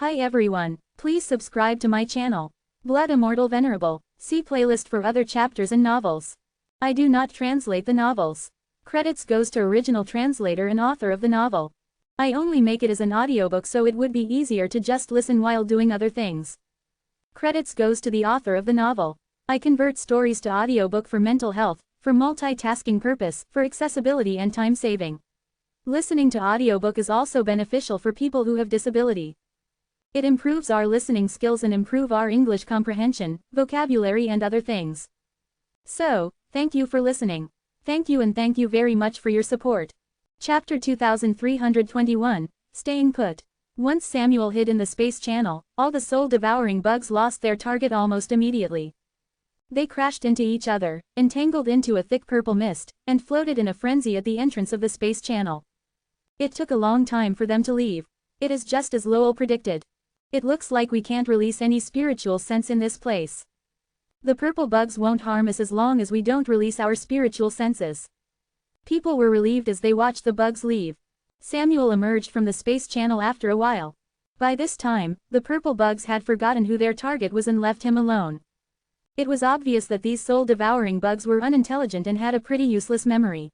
Hi everyone, please subscribe to my channel. Blood Immortal Venerable. See playlist for other chapters and novels. I do not translate the novels. Credits goes to original translator and author of the novel. I only make it as an audiobook so it would be easier to just listen while doing other things. Credits goes to the author of the novel. I convert stories to audiobook for mental health, for multitasking purpose, for accessibility and time saving. Listening to audiobook is also beneficial for people who have disability. It improves our listening skills and improve our English comprehension, vocabulary and other things. So, thank you for listening. Thank you and thank you very much for your support. Chapter 2321, Staying Put. Once Samuel hid in the space channel, all the soul-devouring bugs lost their target almost immediately. They crashed into each other, entangled into a thick purple mist, and floated in a frenzy at the entrance of the space channel. It took a long time for them to leave. It is just as Lowell predicted. It looks like we can't release any spiritual sense in this place. The purple bugs won't harm us as long as we don't release our spiritual senses. People were relieved as they watched the bugs leave. Samuel emerged from the space channel after a while. By this time, the purple bugs had forgotten who their target was and left him alone. It was obvious that these soul-devouring bugs were unintelligent and had a pretty useless memory.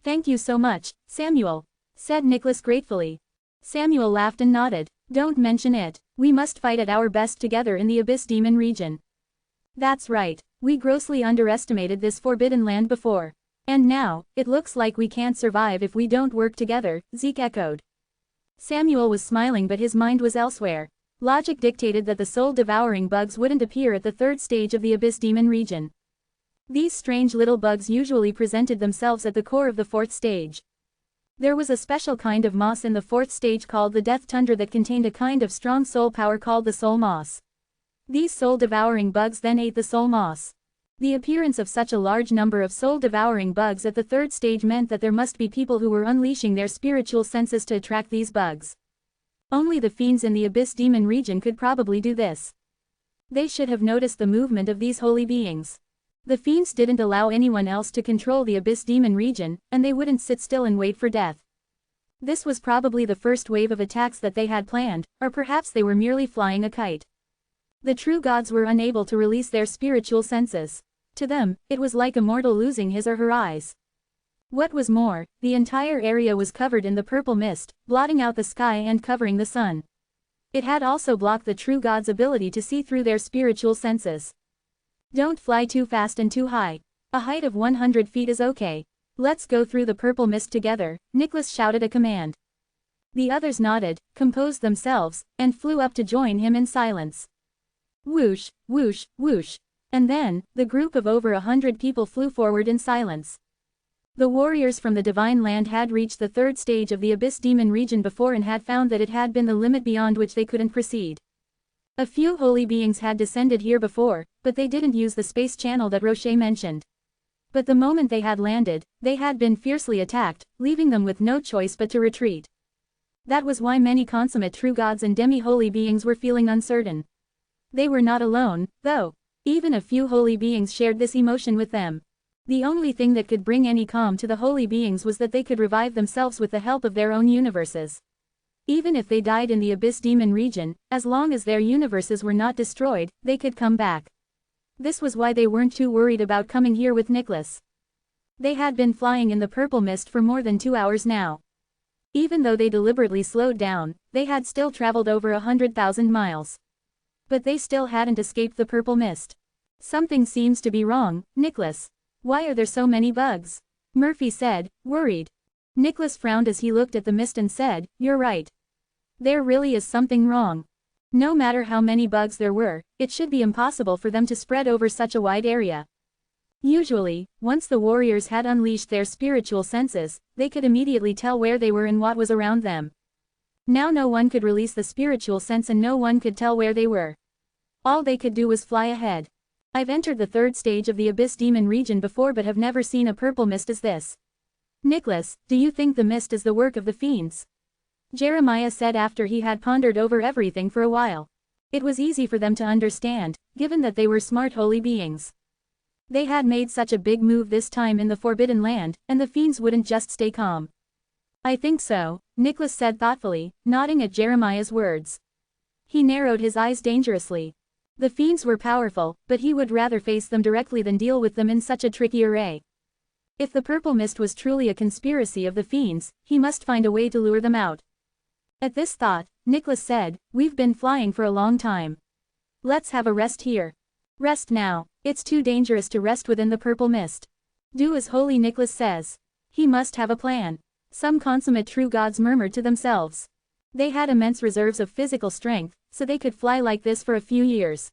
"Thank you so much, Samuel," said Nicholas gratefully. Samuel laughed and nodded. "Don't mention it. We must fight at our best together in the Abyss Demon region." "That's right. We grossly underestimated this forbidden land before. And now, it looks like we can't survive if we don't work together," Zeke echoed. Samuel was smiling but his mind was elsewhere. Logic dictated that the soul-devouring bugs wouldn't appear at the third stage of the Abyss Demon region. These strange little bugs usually presented themselves at the core of the fourth stage. There was a special kind of moss in the fourth stage called the Death Tundra that contained a kind of strong soul power called the soul moss. These soul-devouring bugs then ate the soul moss. The appearance of such a large number of soul-devouring bugs at the third stage meant that there must be people who were unleashing their spiritual senses to attract these bugs. Only the fiends in the Abyss Demon region could probably do this. They should have noticed the movement of these holy beings. The fiends didn't allow anyone else to control the Abyss Demon region, and they wouldn't sit still and wait for death. This was probably the first wave of attacks that they had planned, or perhaps they were merely flying a kite. The true gods were unable to release their spiritual senses. To them, it was like a mortal losing his or her eyes. What was more, the entire area was covered in the purple mist, blotting out the sky and covering the sun. It had also blocked the true gods' ability to see through their spiritual senses. "Don't fly too fast and too high. A height of 100 feet is okay. Let's go through the purple mist together," Nicholas shouted a command. The others nodded, composed themselves, and flew up to join him in silence. Whoosh, whoosh, whoosh. And then, the group of over 100 people flew forward in silence. The warriors from the Divine Land had reached the third stage of the Abyss Demon region before and had found that it had been the limit beyond which they couldn't proceed. A few holy beings had descended here before, but they didn't use the space channel that Rocher mentioned. But the moment they had landed, they had been fiercely attacked, leaving them with no choice but to retreat. That was why many consummate true gods and demi-holy beings were feeling uncertain. They were not alone, though. Even a few holy beings shared this emotion with them. The only thing that could bring any calm to the holy beings was that they could revive themselves with the help of their own universes. Even if they died in the Abyss Demon region, as long as their universes were not destroyed, they could come back. This was why they weren't too worried about coming here with Nicholas. They had been flying in the purple mist for more than 2 hours now. Even though they deliberately slowed down, they had still traveled over 100,000 miles. But they still hadn't escaped the purple mist. "Something seems to be wrong, Nicholas. Why are there so many bugs?" Murphy said, worried. Nicholas frowned as he looked at the mist and said, "You're right. There really is something wrong. No matter how many bugs there were, it should be impossible for them to spread over such a wide area. Usually, once the warriors had unleashed their spiritual senses, they could immediately tell where they were and what was around them. Now no one could release the spiritual sense and no one could tell where they were. All they could do was fly ahead. I've entered the third stage of the Abyss Demon region before but have never seen a purple mist as this. Nicholas, do you think the mist is the work of the fiends?" Jeremiah said after he had pondered over everything for a while. It was easy for them to understand, given that they were smart holy beings. They had made such a big move this time in the Forbidden Land, and the fiends wouldn't just stay calm. "I think so," Nicholas said thoughtfully, nodding at Jeremiah's words. He narrowed his eyes dangerously. The fiends were powerful, but he would rather face them directly than deal with them in such a tricky array. If the purple mist was truly a conspiracy of the fiends, he must find a way to lure them out. At this thought, Nicholas said, "We've been flying for a long time. Let's have a rest here. Rest now. It's too dangerous to rest within the purple mist. Do as Holy Nicholas says. He must have a plan." Some consummate true gods murmured to themselves. They had immense reserves of physical strength, so they could fly like this for a few years.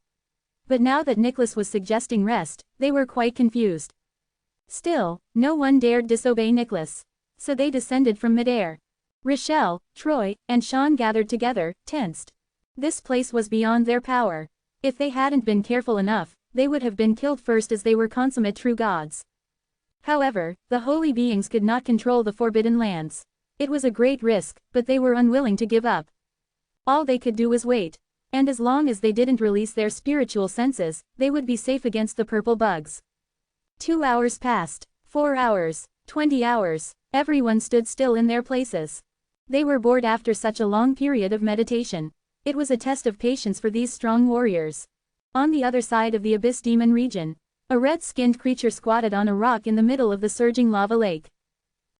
But now that Nicholas was suggesting rest, they were quite confused. Still, no one dared disobey Nicholas. So they descended from midair. Rochelle, Troy, and Sean gathered together, tensed. This place was beyond their power. If they hadn't been careful enough, they would have been killed first, as they were consummate true gods. However, the holy beings could not control the forbidden lands. It was a great risk, but they were unwilling to give up. All they could do was wait. And as long as they didn't release their spiritual senses, they would be safe against the purple bugs. 2 hours passed. 4 hours. 20 hours. Everyone stood still in their places. They were bored after such a long period of meditation. It was a test of patience for these strong warriors. On the other side of the abyss demon region, a red-skinned creature squatted on a rock in the middle of the surging lava lake.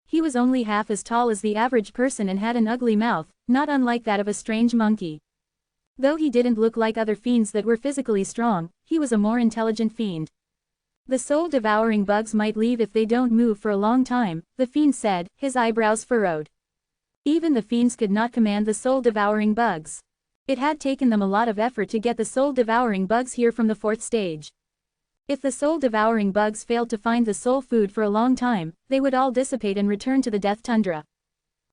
He was only half as tall as the average person and had an ugly mouth, not unlike that of a strange monkey. Though he didn't look like other fiends that were physically strong, he was a more intelligent fiend. "The soul-devouring bugs might leave if they don't move for a long time," the fiend said, his eyebrows furrowed. Even the fiends could not command the soul-devouring bugs. It had taken them a lot of effort to get the soul-devouring bugs here from the 4th stage. If the soul-devouring bugs failed to find the soul food for a long time, they would all dissipate and return to the death tundra.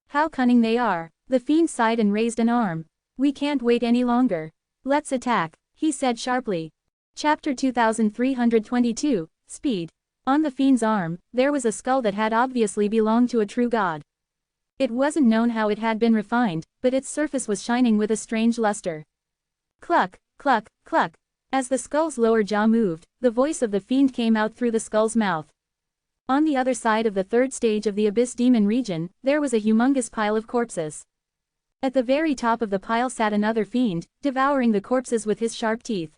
"How cunning they are." The fiend sighed and raised an arm. "We can't wait any longer. Let's attack," he said sharply. Chapter 2322, Speed. On the fiend's arm, there was a skull that had obviously belonged to a true god. It wasn't known how it had been refined, but its surface was shining with a strange luster. Cluck, cluck, cluck. As the skull's lower jaw moved, the voice of the fiend came out through the skull's mouth. On the other side of the 3rd stage of the abyss demon region, there was a humongous pile of corpses. At the very top of the pile sat another fiend, devouring the corpses with his sharp teeth.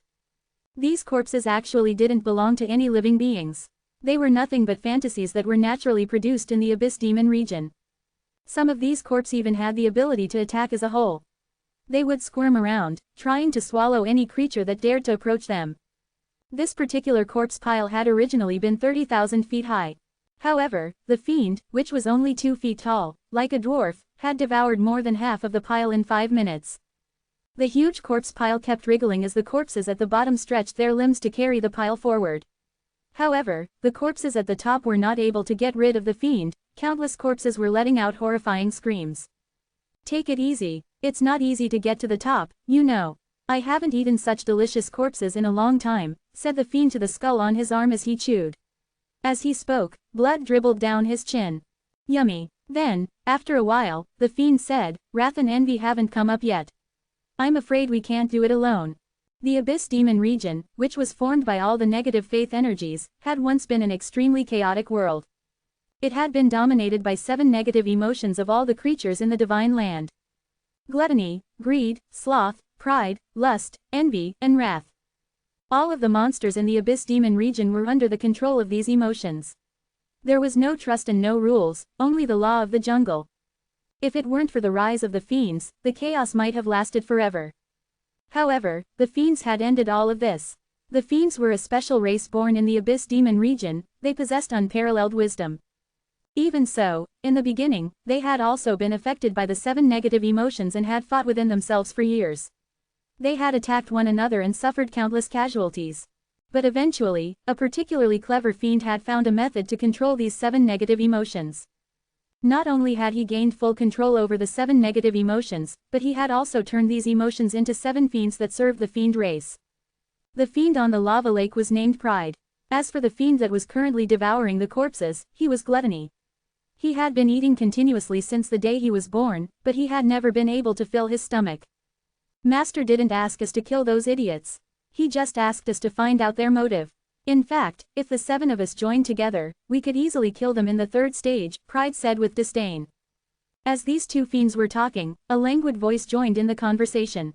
These corpses actually didn't belong to any living beings. They were nothing but fantasies that were naturally produced in the abyss demon region. Some of these corpses even had the ability to attack as a whole. They would squirm around, trying to swallow any creature that dared to approach them. This particular corpse pile had originally been 30,000 feet high. However, the fiend, which was only 2 feet tall, like a dwarf, had devoured more than half of the pile in 5 minutes. The huge corpse pile kept wriggling as the corpses at the bottom stretched their limbs to carry the pile forward. However, the corpses at the top were not able to get rid of the fiend. Countless corpses were letting out horrifying screams. "Take it easy. It's not easy to get to the top, you know. I haven't eaten such delicious corpses in a long time," said the fiend to the skull on his arm as he chewed. As he spoke, blood dribbled down his chin. "Yummy." Then, after a while, the fiend said, "Wrath and envy haven't come up yet. I'm afraid we can't do it alone." The abyss demon region, which was formed by all the negative faith energies, had once been an extremely chaotic world. It had been dominated by 7 negative emotions of all the creatures in the divine land: gluttony, greed, sloth, pride, lust, envy, and wrath. All of the monsters in the abyss demon region were under the control of these emotions. There was no trust and no rules, only the law of the jungle. If it weren't for the rise of the fiends, the chaos might have lasted forever. However, the fiends had ended all of this. The fiends were a special race born in the abyss demon region. They possessed unparalleled wisdom. Even so, in the beginning, they had also been affected by the 7 negative emotions and had fought within themselves for years. They had attacked one another and suffered countless casualties. But eventually, a particularly clever fiend had found a method to control these 7 negative emotions. Not only had he gained full control over the 7 negative emotions, but he had also turned these emotions into 7 fiends that served the fiend race. The fiend on the lava lake was named Pride. As for the fiend that was currently devouring the corpses, he was Gluttony. He had been eating continuously since the day he was born, but he had never been able to fill his stomach. Master didn't ask us to kill those idiots. He just asked us to find out their motive. In fact, if the 7 of us joined together, we could easily kill them in the 3rd stage, Pride said with disdain. As these 2 fiends were talking, a languid voice joined in the conversation.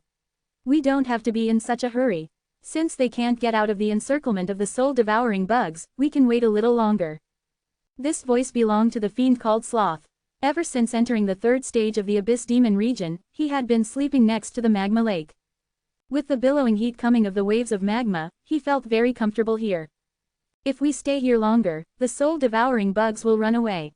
We don't have to be in such a hurry. Since they can't get out of the encirclement of the soul-devouring bugs, we can wait a little longer. This voice belonged to the fiend called Sloth. Ever since entering the third stage of the Abyss Demon region, he had been sleeping next to the magma lake. With the billowing heat coming of the waves of magma, he felt very comfortable here. If we stay here longer, the soul-devouring bugs will run away.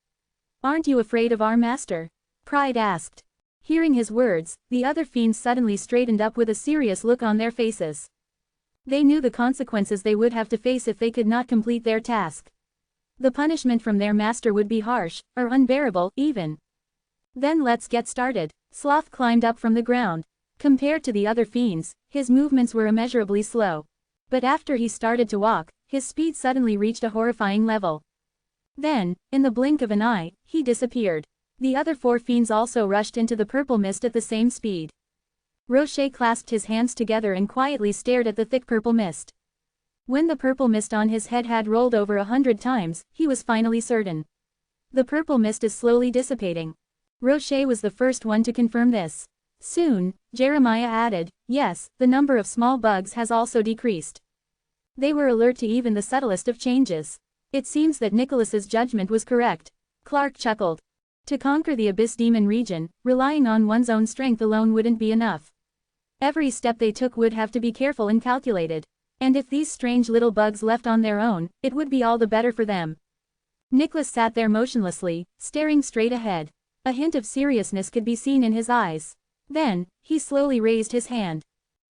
Aren't you afraid of our master? Pride asked. Hearing his words, the other fiends suddenly straightened up with a serious look on their faces. They knew the consequences they would have to face if they could not complete their task. The punishment from their master would be harsh, or unbearable, even. Then let's get started. Sloth climbed up from the ground. Compared to the other fiends, his movements were immeasurably slow. But after he started to walk, his speed suddenly reached a horrifying level. Then, in the blink of an eye, he disappeared. The other 4 fiends also rushed into the purple mist at the same speed. Rocher clasped his hands together and quietly stared at the thick purple mist. When the purple mist on his head had rolled over 100 times, he was finally certain. The purple mist is slowly dissipating. Rocher was the first one to confirm this. Soon, Jeremiah added, yes, the number of small bugs has also decreased. They were alert to even the subtlest of changes. It seems that Nicholas's judgment was correct. Clark chuckled. To conquer the Abyss Demon region, relying on one's own strength alone wouldn't be enough. Every step they took would have to be careful and calculated. And if these strange little bugs left on their own, it would be all the better for them. Nicholas sat there motionlessly, staring straight ahead. A hint of seriousness could be seen in his eyes. Then, he slowly raised his hand.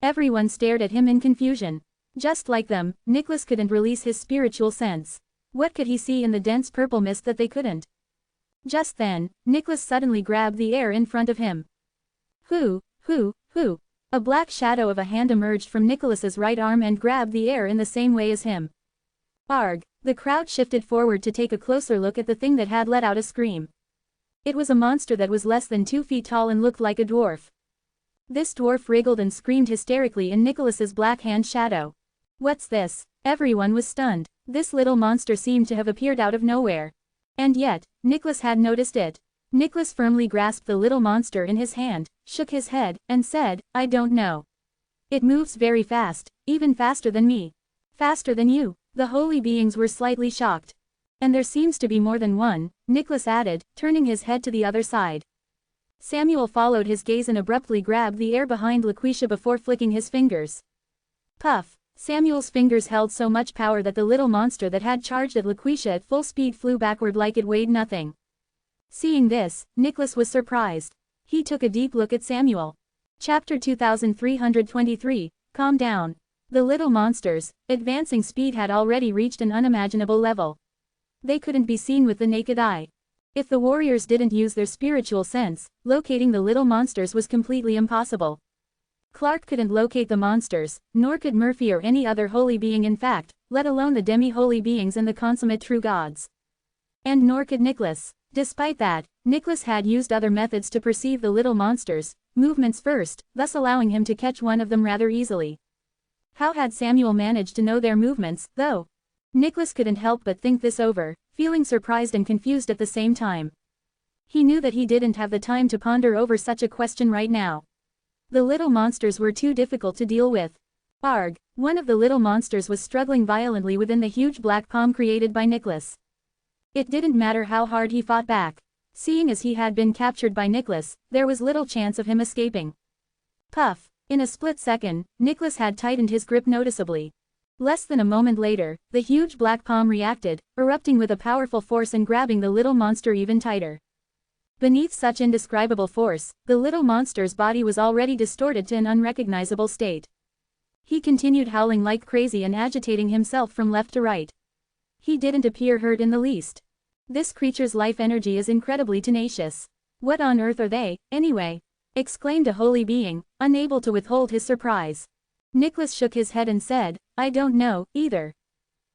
Everyone stared at him in confusion. Just like them, Nicholas couldn't release his spiritual sense. What could he see in the dense purple mist that they couldn't? Just then, Nicholas suddenly grabbed the air in front of him. Who? A black shadow of a hand emerged from Nicholas's right arm and grabbed the air in the same way as him. Arg! The crowd shifted forward to take a closer look at the thing that had let out a scream. It was a monster that was less than 2 feet tall and looked like a dwarf. This dwarf wriggled and screamed hysterically in Nicholas's black hand shadow. What's this? Everyone was stunned. This little monster seemed to have appeared out of nowhere. And yet, Nicholas had noticed it. Nicholas firmly grasped the little monster in his hand, shook his head, and said, I don't know. It moves very fast, even faster than me. Faster than you. The holy beings were slightly shocked. And there seems to be more than one, Nicholas added, turning his head to the other side. Samuel followed his gaze and abruptly grabbed the air behind Laquisha before flicking his fingers. Puff! Samuel's fingers held so much power that the little monster that had charged at Laquisha at full speed flew backward like it weighed nothing. Seeing this, Nicholas was surprised. He took a deep look at Samuel. Chapter 2323, Calm down. The little monster's advancing speed had already reached an unimaginable level. They couldn't be seen with the naked eye. If the warriors didn't use their spiritual sense, locating the little monsters was completely impossible. Clark couldn't locate the monsters, nor could Murphy or any other holy being in fact, let alone the demi-holy beings and the consummate true gods. And nor could Nicholas. Despite that, Nicholas had used other methods to perceive the little monsters, movements first, thus allowing him to catch one of them rather easily. How had Samuel managed to know their movements, though? Nicholas couldn't help but think this over, feeling surprised and confused at the same time. He knew that he didn't have the time to ponder over such a question right now. The little monsters were too difficult to deal with. Arg! One of the little monsters was struggling violently within the huge black palm created by Nicholas. It didn't matter how hard he fought back. Seeing as he had been captured by Nicholas, there was little chance of him escaping. Puff! In a split second, Nicholas had tightened his grip noticeably. Less than a moment later, the huge black palm reacted, erupting with a powerful force and grabbing the little monster even tighter. Beneath such indescribable force, the little monster's body was already distorted to an unrecognizable state. He continued howling like crazy and agitating himself from left to right. He didn't appear hurt in the least. This creature's life energy is incredibly tenacious. What on earth are they, anyway? Exclaimed a holy being, unable to withhold his surprise. Nicholas shook his head and said, I don't know, either.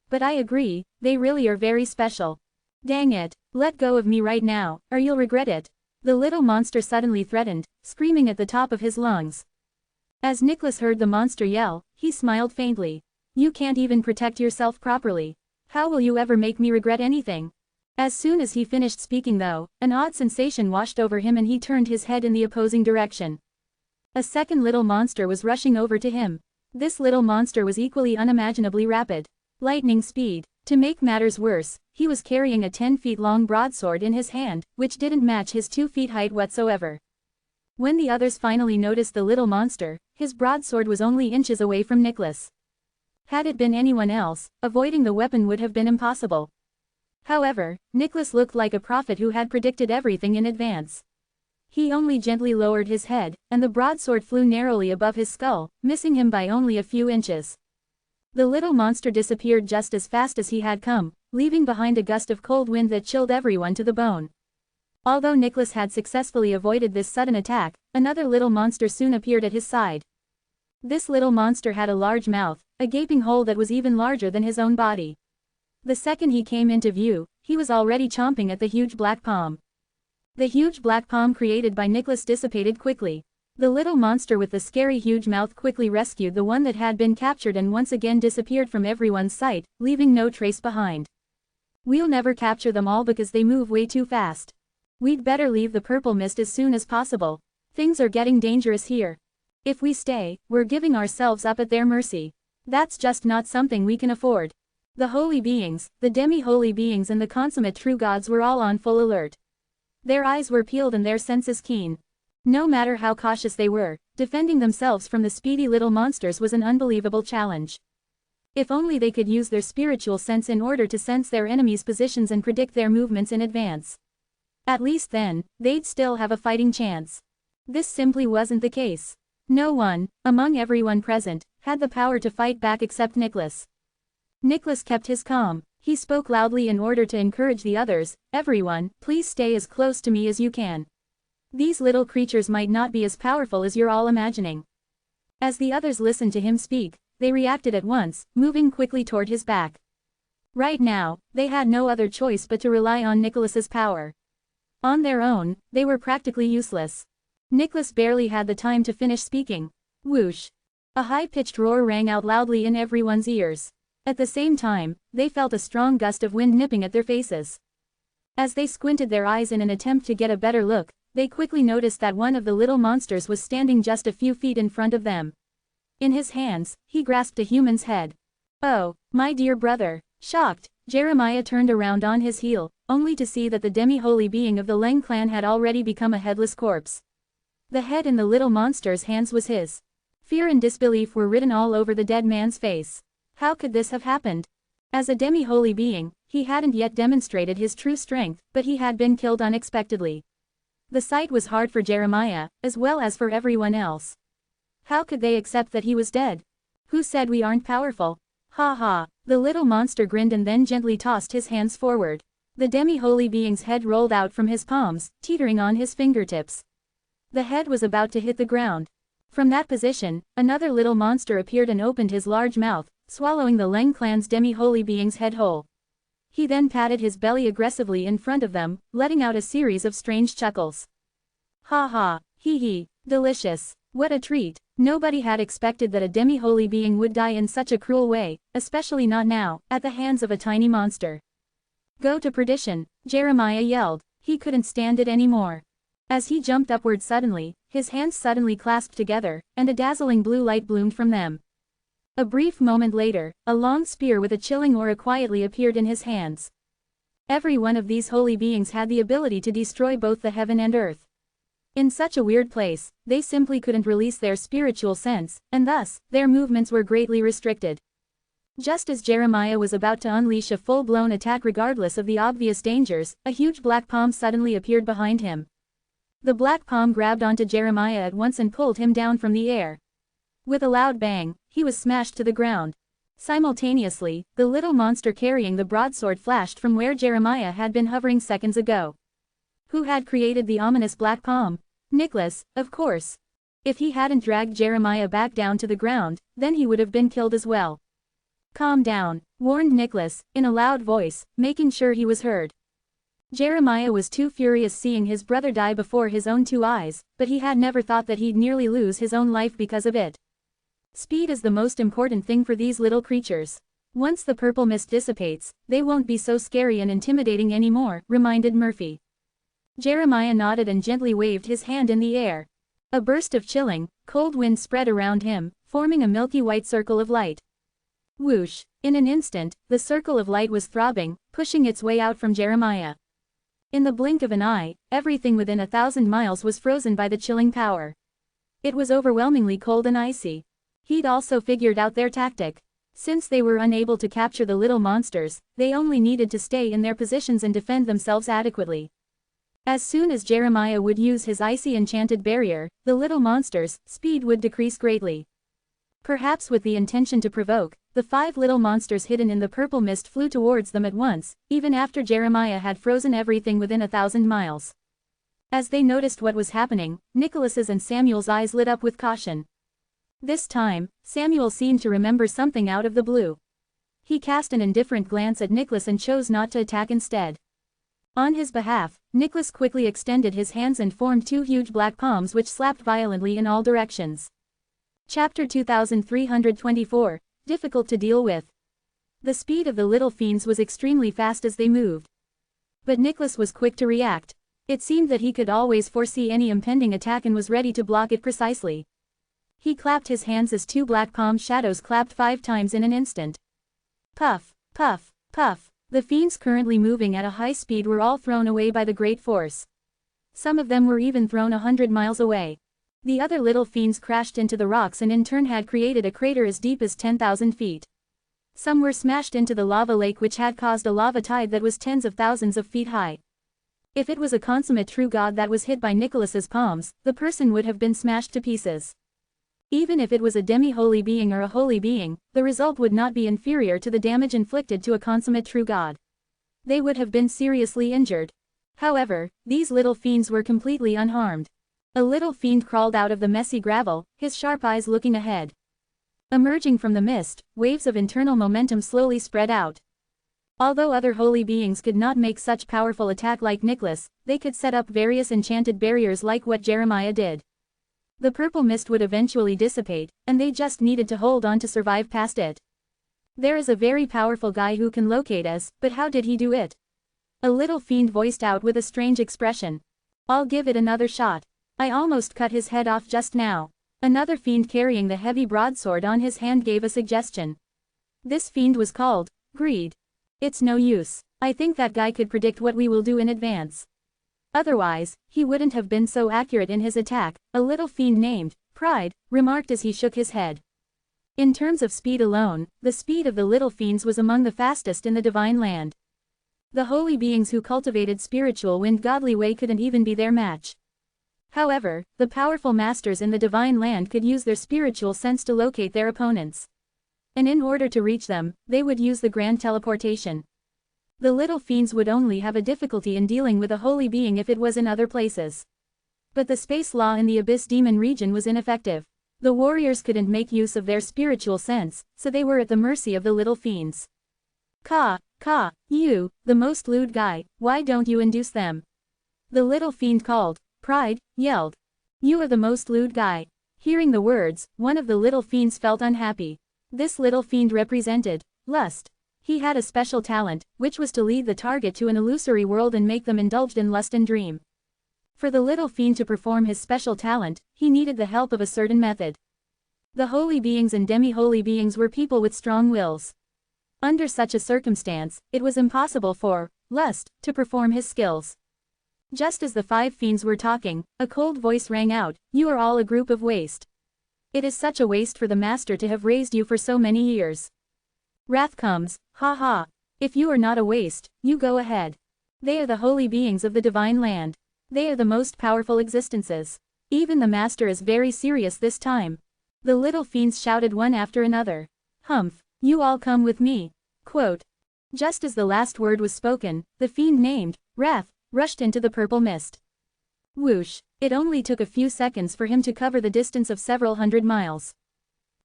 But I agree, they really are very special. Dang it, let go of me right now, or you'll regret it. The little monster suddenly threatened, screaming at the top of his lungs. As Nicholas heard the monster yell, he smiled faintly. You can't even protect yourself properly. How will you ever make me regret anything? As soon as he finished speaking though, an odd sensation washed over him and he turned his head in the opposing direction. A second little monster was rushing over to him. This little monster was equally unimaginably rapid. Lightning speed. To make matters worse, he was carrying a 10 feet long broadsword in his hand, which didn't match his 2 feet height whatsoever. When the others finally noticed the little monster, his broadsword was only inches away from Nicholas. Had it been anyone else, avoiding the weapon would have been impossible. However, Nicholas looked like a prophet who had predicted everything in advance. He only gently lowered his head, and the broadsword flew narrowly above his skull, missing him by only a few inches. The little monster disappeared just as fast as he had come, leaving behind a gust of cold wind that chilled everyone to the bone. Although Nicholas had successfully avoided this sudden attack, another little monster soon appeared at his side. This little monster had a large mouth, a gaping hole that was even larger than his own body. The second he came into view, he was already chomping at the huge black palm. The huge black palm created by Nicholas dissipated quickly. The little monster with the scary huge mouth quickly rescued the one that had been captured and once again disappeared from everyone's sight, leaving no trace behind. We'll never capture them all because they move way too fast. We'd better leave the purple mist as soon as possible. Things are getting dangerous here. If we stay, we're giving ourselves up at their mercy. That's just not something we can afford. The holy beings, the demi-holy beings and the consummate true gods were all on full alert. Their eyes were peeled and their senses keen. No matter how cautious they were, defending themselves from the speedy little monsters was an unbelievable challenge. If only they could use their spiritual sense in order to sense their enemies' positions and predict their movements in advance. At least then, they'd still have a fighting chance. This simply wasn't the case. No one, among everyone present, had the power to fight back except Nicholas. Nicholas kept his calm. He spoke loudly in order to encourage the others. Everyone, please stay as close to me as you can. These little creatures might not be as powerful as you're all imagining. As the others listened to him speak, they reacted at once, moving quickly toward his back. Right now, they had no other choice but to rely on Nicholas's power. On their own, they were practically useless. Nicholas barely had the time to finish speaking. Whoosh! A high-pitched roar rang out loudly in everyone's ears. At the same time, they felt a strong gust of wind nipping at their faces. As they squinted their eyes in an attempt to get a better look, they quickly noticed that one of the little monsters was standing just a few feet in front of them. In his hands, he grasped a human's head. Oh, my dear brother! Shocked, Jeremiah turned around on his heel, only to see that the demi-holy being of the Leng clan had already become a headless corpse. The head in the little monster's hands was his. Fear and disbelief were written all over the dead man's face. How could this have happened? As a demi-holy being, he hadn't yet demonstrated his true strength, but he had been killed unexpectedly. The sight was hard for Jeremiah, as well as for everyone else. How could they accept that he was dead? Who said we aren't powerful? Ha ha! The little monster grinned and then gently tossed his hands forward. The demi-holy being's head rolled out from his palms, teetering on his fingertips. The head was about to hit the ground. From that position, another little monster appeared and opened his large mouth, swallowing the Leng clan's demi-holy being's head whole. He then patted his belly aggressively in front of them, letting out a series of strange chuckles. Ha ha, hee hee, delicious. What a treat. Nobody had expected that a demi-holy being would die in such a cruel way, especially not now, at the hands of a tiny monster. Go to perdition, Jeremiah yelled. He couldn't stand it anymore. As he jumped upward suddenly, his hands suddenly clasped together, and a dazzling blue light bloomed from them. A brief moment later, a long spear with a chilling aura quietly appeared in his hands. Every one of these holy beings had the ability to destroy both the heaven and earth. In such a weird place, they simply couldn't release their spiritual sense, and thus, their movements were greatly restricted. Just as Jeremiah was about to unleash a full-blown attack regardless of the obvious dangers, a huge black palm suddenly appeared behind him. The black palm grabbed onto Jeremiah at once and pulled him down from the air. With a loud bang, he was smashed to the ground. Simultaneously, the little monster carrying the broadsword flashed from where Jeremiah had been hovering seconds ago. Who had created the ominous black palm? Nicholas, of course. If he hadn't dragged Jeremiah back down to the ground, then he would have been killed as well. Calm down, warned Nicholas, in a loud voice, making sure he was heard. Jeremiah was too furious seeing his brother die before his own two eyes, but he had never thought that he'd nearly lose his own life because of it. Speed is the most important thing for these little creatures. Once the purple mist dissipates, they won't be so scary and intimidating anymore, reminded Murphy. Jeremiah nodded and gently waved his hand in the air. A burst of chilling, cold wind spread around him, forming a milky white circle of light. Whoosh! In an instant, the circle of light was throbbing, pushing its way out from Jeremiah. In the blink of an eye, everything within 1,000 miles was frozen by the chilling power. It was overwhelmingly cold and icy. He'd also figured out their tactic. Since they were unable to capture the little monsters, they only needed to stay in their positions and defend themselves adequately. As soon as Jeremiah would use his icy enchanted barrier, the little monsters' speed would decrease greatly. Perhaps with the intention to provoke, the 5 little monsters hidden in the purple mist flew towards them at once, even after Jeremiah had frozen everything within 1,000 miles. As they noticed what was happening, Nicholas's and Samuel's eyes lit up with caution. This time, Samuel seemed to remember something out of the blue. He cast an indifferent glance at Nicholas and chose not to attack instead. On his behalf, Nicholas quickly extended his hands and formed 2 huge black palms which slapped violently in all directions. Chapter 2324, Difficult to deal with. The speed of the little fiends was extremely fast as they moved. But Nicholas was quick to react. It seemed that he could always foresee any impending attack and was ready to block it precisely. He clapped his hands as 2 black palm shadows clapped 5 times in an instant. Puff, puff, puff. The fiends currently moving at a high speed were all thrown away by the great force. Some of them were even thrown 100 miles away. The other little fiends crashed into the rocks and in turn had created a crater as deep as 10,000 feet. Some were smashed into the lava lake which had caused a lava tide that was tens of thousands of feet high. If it was a consummate true god that was hit by Nicholas's palms, the person would have been smashed to pieces. Even if it was a demi-holy being or a holy being, the result would not be inferior to the damage inflicted to a consummate true god. They would have been seriously injured. However, these little fiends were completely unharmed. A little fiend crawled out of the messy gravel, his sharp eyes looking ahead. Emerging from the mist, waves of internal momentum slowly spread out. Although other holy beings could not make such powerful attack like Nicholas, they could set up various enchanted barriers like what Jeremiah did. The purple mist would eventually dissipate, and they just needed to hold on to survive past it. There is a very powerful guy who can locate us, but how did he do it? A little fiend voiced out with a strange expression. I'll give it another shot. I almost cut his head off just now. Another fiend carrying the heavy broadsword on his hand gave a suggestion. This fiend was called Greed. It's no use. I think that guy could predict what we will do in advance. Otherwise, he wouldn't have been so accurate in his attack, a little fiend named Pride remarked as he shook his head. In terms of speed alone, the speed of the little fiends was among the fastest in the divine land. The holy beings who cultivated spiritual wind godly way couldn't even be their match. However, the powerful masters in the divine land could use their spiritual sense to locate their opponents. And in order to reach them, they would use the grand teleportation. The little fiends would only have a difficulty in dealing with a holy being if it was in other places. But the space law in the Abyss Demon region was ineffective. The warriors couldn't make use of their spiritual sense, so they were at the mercy of the little fiends. You, the most lewd guy, why don't you induce them? The little fiend called. Pride yelled. You are the most lewd guy. Hearing the words, one of the little fiends felt unhappy. This little fiend represented lust. He had a special talent, which was to lead the target to an illusory world and make them indulged in lust and dream. For the little fiend to perform his special talent, he needed the help of a certain method. The holy beings and demi-holy beings were people with strong wills. Under such a circumstance, it was impossible for lust to perform his skills. Just as the 5 fiends were talking, a cold voice rang out, "You are all a group of waste. It is such a waste for the master to have raised you for so many years. Wrath comes, ha ha. If you are not a waste, you go ahead. They are the holy beings of the divine land. They are the most powerful existences. Even the master is very serious this time." The little fiends shouted one after another. "Humph, you all come with me." Quote. Just as the last word was spoken, the fiend named Wrath rushed into the purple mist. Whoosh! It only took a few seconds for him to cover the distance of several hundred miles.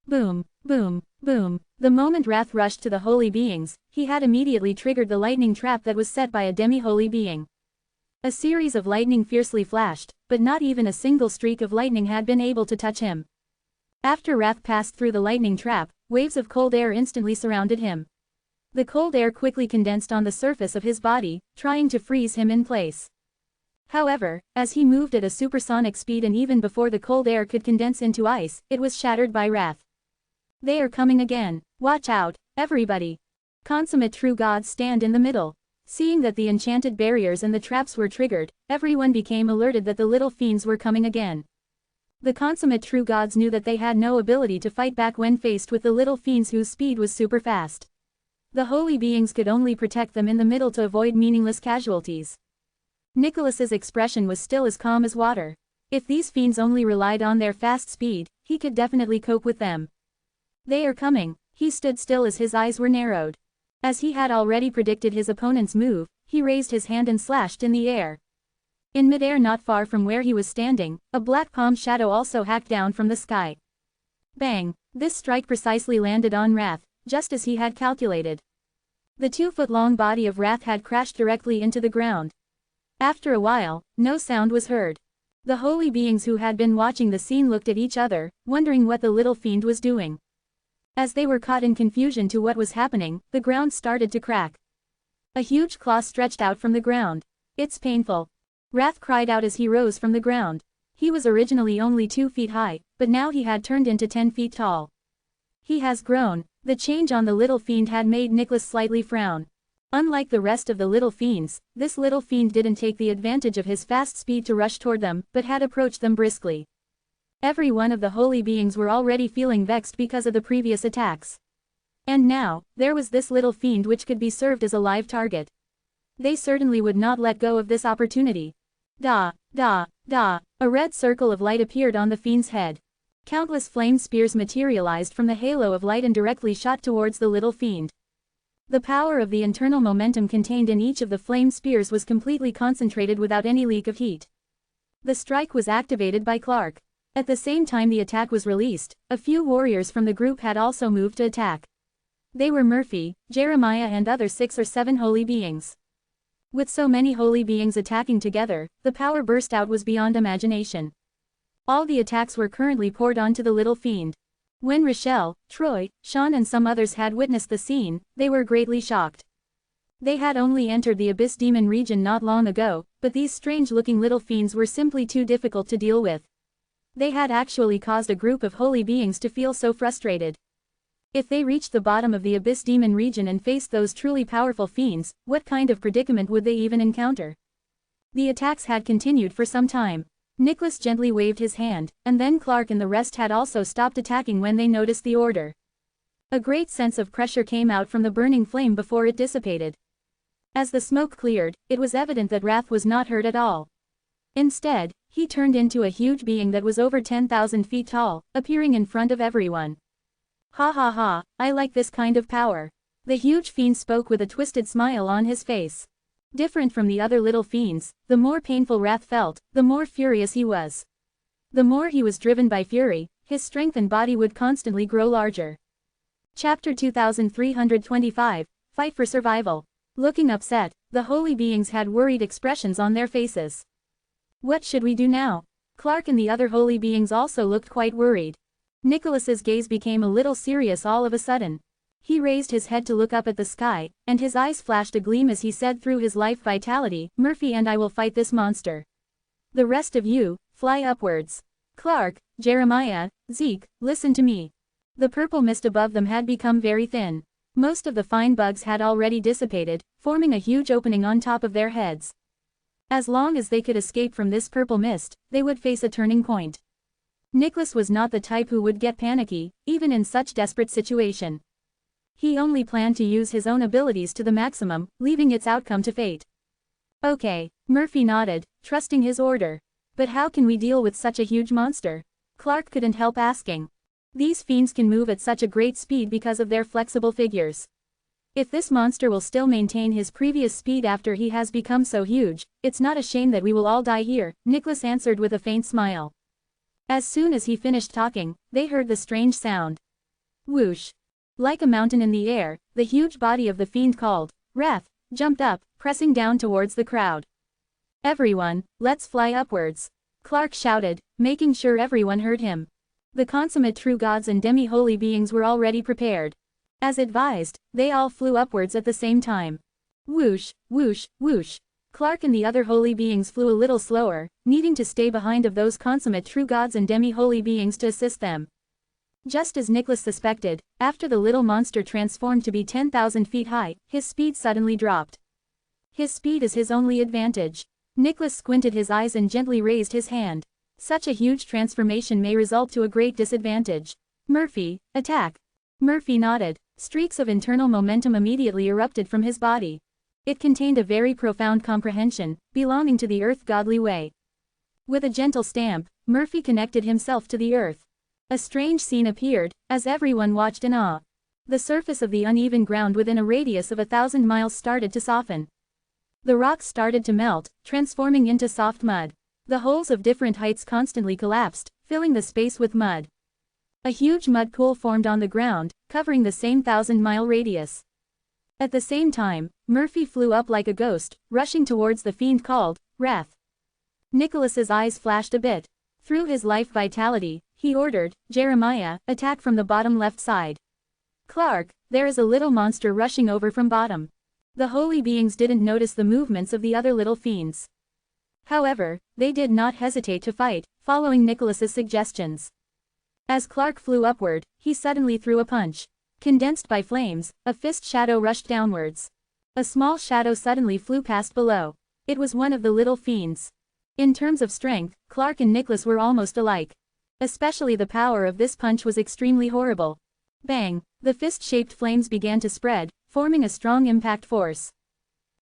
Boom, boom, boom. The moment Wrath rushed to the holy beings, he had immediately triggered the lightning trap that was set by a demi-holy being. A series of lightning fiercely flashed, but not even a single streak of lightning had been able to touch him. After Wrath passed through the lightning trap, waves of cold air instantly surrounded him. The cold air quickly condensed on the surface of his body, trying to freeze him in place. However, as he moved at a supersonic speed and even before the cold air could condense into ice, it was shattered by wrath. They are coming again. Watch out, everybody. Consummate true gods stand in the middle. Seeing that the enchanted barriers and the traps were triggered, everyone became alerted that the little fiends were coming again. The consummate true gods knew that they had no ability to fight back when faced with the little fiends whose speed was super fast. The holy beings could only protect them in the middle to avoid meaningless casualties. Nicholas's expression was still as calm as water. If these fiends only relied on their fast speed, he could definitely cope with them. They are coming. He stood still as his eyes were narrowed. As he had already predicted his opponent's move, he raised his hand and slashed in the air. In midair not far from where he was standing, a black palm shadow also hacked down from the sky. Bang! This strike precisely landed on Wrath, just as he had calculated. The 2-foot-long body of Wrath had crashed directly into the ground. After a while, no sound was heard. The holy beings who had been watching the scene looked at each other, wondering what the little fiend was doing. As they were caught in confusion to what was happening, the ground started to crack. A huge claw stretched out from the ground. It's painful. Wrath cried out as he rose from the ground. He was originally only 2 feet high, but now he had turned into 10 feet tall. He has grown. The change on the little fiend had made Nicholas slightly frown. Unlike the rest of the little fiends, this little fiend didn't take the advantage of his fast speed to rush toward them, but had approached them briskly. Every one of the holy beings were already feeling vexed because of the previous attacks. And now, there was this little fiend which could be served as a live target. They certainly would not let go of this opportunity. Da, da, da, a red circle of light appeared on the fiend's head. Countless flame spears materialized from the halo of light and directly shot towards the little fiend. The power of the internal momentum contained in each of the flame spears was completely concentrated without any leak of heat. The strike was activated by Clark. At the same time the attack was released, a few warriors from the group had also moved to attack. They were Murphy, Jeremiah and other 6 or 7 holy beings. With so many holy beings attacking together, the power burst out was beyond imagination. All the attacks were currently poured onto the little fiend. When Rochelle, Troy, Sean and some others had witnessed the scene, they were greatly shocked. They had only entered the Abyss Demon region not long ago, but these strange-looking little fiends were simply too difficult to deal with. They had actually caused a group of holy beings to feel so frustrated. If they reached the bottom of the Abyss Demon region and faced those truly powerful fiends, what kind of predicament would they even encounter? The attacks had continued for some time. Nicholas gently waved his hand, and then Clark and the rest had also stopped attacking when they noticed the order. A great sense of pressure came out from the burning flame before it dissipated. As the smoke cleared, it was evident that Wrath was not hurt at all. Instead, he turned into a huge being that was over 10,000 feet tall, appearing in front of everyone. Ha ha ha, I like this kind of power. The huge fiend spoke with a twisted smile on his face. Different from the other little fiends, the more painful Wrath felt, the more furious he was. The more he was driven by fury, his strength and body would constantly grow larger. Chapter 2325, Fight for Survival. Looking upset, the holy beings had worried expressions on their faces. What should we do now? Clark and the other holy beings also looked quite worried. Nicholas's gaze became a little serious all of a sudden. He raised his head to look up at the sky, and his eyes flashed a gleam as he said through his life vitality, "Murphy and I will fight this monster. The rest of you, fly upwards. Clark, Jeremiah, Zeke, listen to me." The purple mist above them had become very thin. Most of the fine bugs had already dissipated, forming a huge opening on top of their heads. As long as they could escape from this purple mist, they would face a turning point. Nicholas was not the type who would get panicky, even in such desperate situation. He only planned to use his own abilities to the maximum, leaving its outcome to fate. Okay, Murphy nodded, trusting his order. But how can we deal with such a huge monster? Clark couldn't help asking. These fiends can move at such a great speed because of their flexible figures. If this monster will still maintain his previous speed after he has become so huge, it's not a shame that we will all die here, Nicholas answered with a faint smile. As soon as he finished talking, they heard the strange sound. Whoosh! Like a mountain in the air, the huge body of the fiend called, Wrath, jumped up, pressing down towards the crowd. Everyone, let's fly upwards. Clark shouted, making sure everyone heard him. The consummate true gods and demi-holy beings were already prepared. As advised, they all flew upwards at the same time. Whoosh, whoosh, whoosh. Clark and the other holy beings flew a little slower, needing to stay behind of those consummate true gods and demi-holy beings to assist them. Just as Nicholas suspected, after the little monster transformed to be 10,000 feet high, his speed suddenly dropped. His speed is his only advantage. Nicholas squinted his eyes and gently raised his hand. Such a huge transformation may result to a great disadvantage. Murphy, attack. Murphy nodded. Streaks of internal momentum immediately erupted from his body. It contained a very profound comprehension, belonging to the earth godly way. With a gentle stamp, Murphy connected himself to the earth. A strange scene appeared, as everyone watched in awe. The surface of the uneven ground within a radius of 1,000 miles started to soften. The rocks started to melt, transforming into soft mud. The holes of different heights constantly collapsed, filling the space with mud. A huge mud pool formed on the ground, covering the same 1,000-mile radius. At the same time, Murphy flew up like a ghost, rushing towards the fiend called Wrath. Nicholas's eyes flashed a bit. Through his life vitality, he ordered, Jeremiah, attack from the bottom left side. Clark, there is a little monster rushing over from bottom. The holy beings didn't notice the movements of the other little fiends. However, they did not hesitate to fight, following Nicholas's suggestions. As Clark flew upward, he suddenly threw a punch. Condensed by flames, a fist shadow rushed downwards. A small shadow suddenly flew past below. It was one of the little fiends. In terms of strength, Clark and Nicholas were almost alike. Especially the power of this punch was extremely horrible. Bang! The fist-shaped flames began to spread, forming a strong impact force.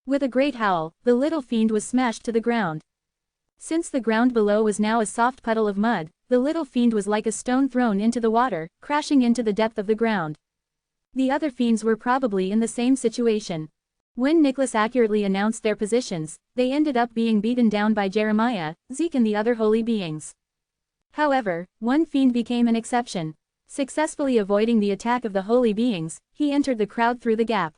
With a great howl, the little fiend was smashed to the ground. Since the ground below was now a soft puddle of mud, the little fiend was like a stone thrown into the water, crashing into the depth of the ground. The other fiends were probably in the same situation. When Nicholas accurately announced their positions, they ended up being beaten down by Jeremiah, Zeke and the other holy beings. However, one fiend became an exception. Successfully avoiding the attack of the holy beings, he entered the crowd through the gap.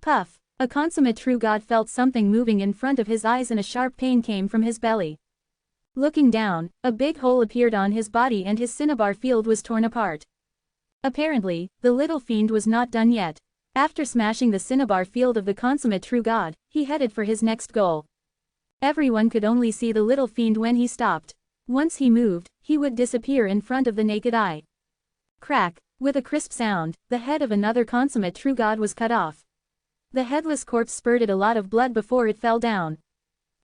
Puff! A consummate true god felt something moving in front of his eyes and a sharp pain came from his belly. Looking down, a big hole appeared on his body and his cinnabar field was torn apart. Apparently, the little fiend was not done yet. After smashing the cinnabar field of the consummate true god, he headed for his next goal. Everyone could only see the little fiend when he stopped. Once he moved, he would disappear in front of the naked eye. Crack! With a crisp sound, the head of another consummate true god was cut off. The headless corpse spurted a lot of blood before it fell down.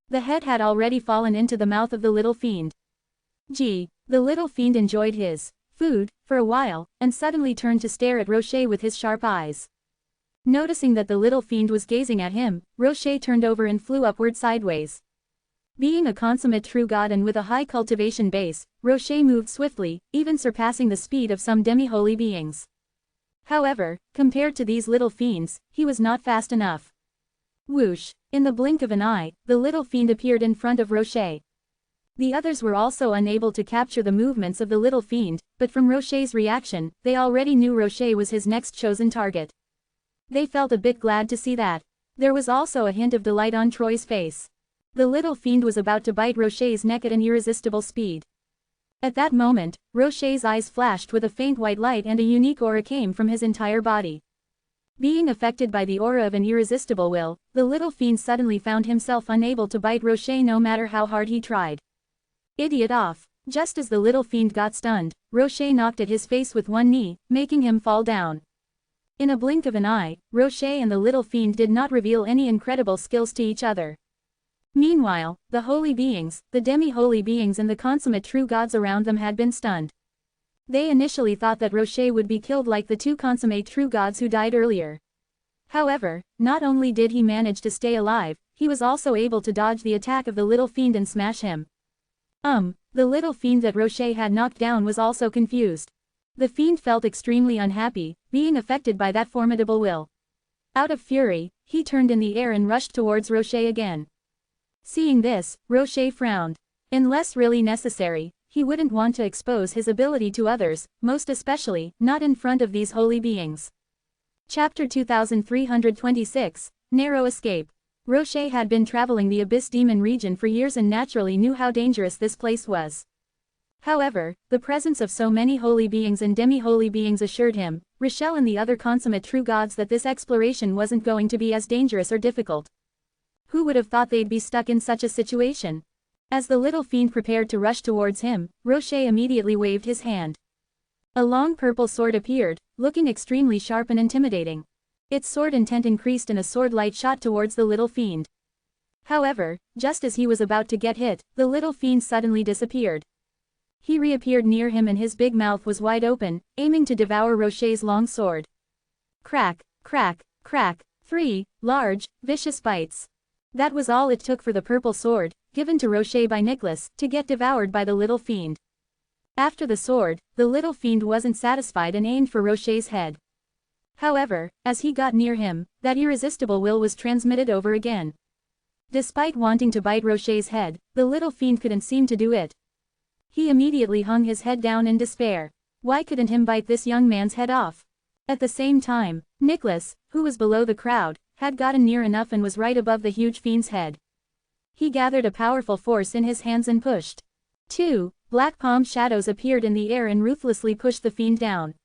The head had already fallen into the mouth of the little fiend. Gee, the little fiend enjoyed his food for a while, and suddenly turned to stare at Rocher with his sharp eyes. Noticing that the little fiend was gazing at him, Rocher turned over and flew upward sideways. Being a consummate true god and with a high cultivation base, Rocher moved swiftly, even surpassing the speed of some demi-holy beings. However, compared to these little fiends, he was not fast enough. Whoosh! In the blink of an eye, the little fiend appeared in front of Rocher. The others were also unable to capture the movements of the little fiend, but from Rocher's reaction, they already knew Rocher was his next chosen target. They felt a bit glad to see that. There was also a hint of delight on Troy's face. The little fiend was about to bite Rocher's neck at an irresistible speed. At that moment, Rocher's eyes flashed with a faint white light and a unique aura came from his entire body. Being affected by the aura of an irresistible will, the little fiend suddenly found himself unable to bite Rocher no matter how hard he tried. Idiot off! Just as the little fiend got stunned, Rocher knocked at his face with one knee, making him fall down. In a blink of an eye, Rocher and the little fiend did not reveal any incredible skills to each other. Meanwhile, the holy beings, the demi-holy beings and the consummate true gods around them had been stunned. They initially thought that Rocher would be killed like the two consummate true gods who died earlier. However, not only did he manage to stay alive, he was also able to dodge the attack of the little fiend and smash him. The little fiend that Rocher had knocked down was also confused. The fiend felt extremely unhappy, being affected by that formidable will. Out of fury, he turned in the air and rushed towards Rocher again. Seeing this, Rocher frowned. Unless really necessary, he wouldn't want to expose his ability to others, most especially, not in front of these holy beings. Chapter 2326, Narrow Escape. Rocher had been traveling the Abyss Demon region for years and naturally knew how dangerous this place was. However, the presence of so many holy beings and demi-holy beings assured him, Rochelle and the other consummate true gods that this exploration wasn't going to be as dangerous or difficult. Who would have thought they'd be stuck in such a situation? As the little fiend prepared to rush towards him, Rocher immediately waved his hand. A long purple sword appeared, looking extremely sharp and intimidating. Its sword intent increased and a sword-light shot towards the little fiend. However, just as he was about to get hit, the little fiend suddenly disappeared. He reappeared near him and his big mouth was wide open, aiming to devour Rocher's long sword. Crack, crack, crack, 3 large, vicious bites. That was all it took for the purple sword, given to Rocher by Nicholas, to get devoured by the little fiend. After the sword, the little fiend wasn't satisfied and aimed for Rocher's head. However, as he got near him, that irresistible will was transmitted over again. Despite wanting to bite Rocher's head, the little fiend couldn't seem to do it. He immediately hung his head down in despair. Why couldn't him bite this young man's head off? At the same time, Nicholas, who was below the crowd, had gotten near enough and was right above the huge fiend's head. He gathered a powerful force in his hands and pushed. 2 black palm shadows appeared in the air and ruthlessly pushed the fiend down.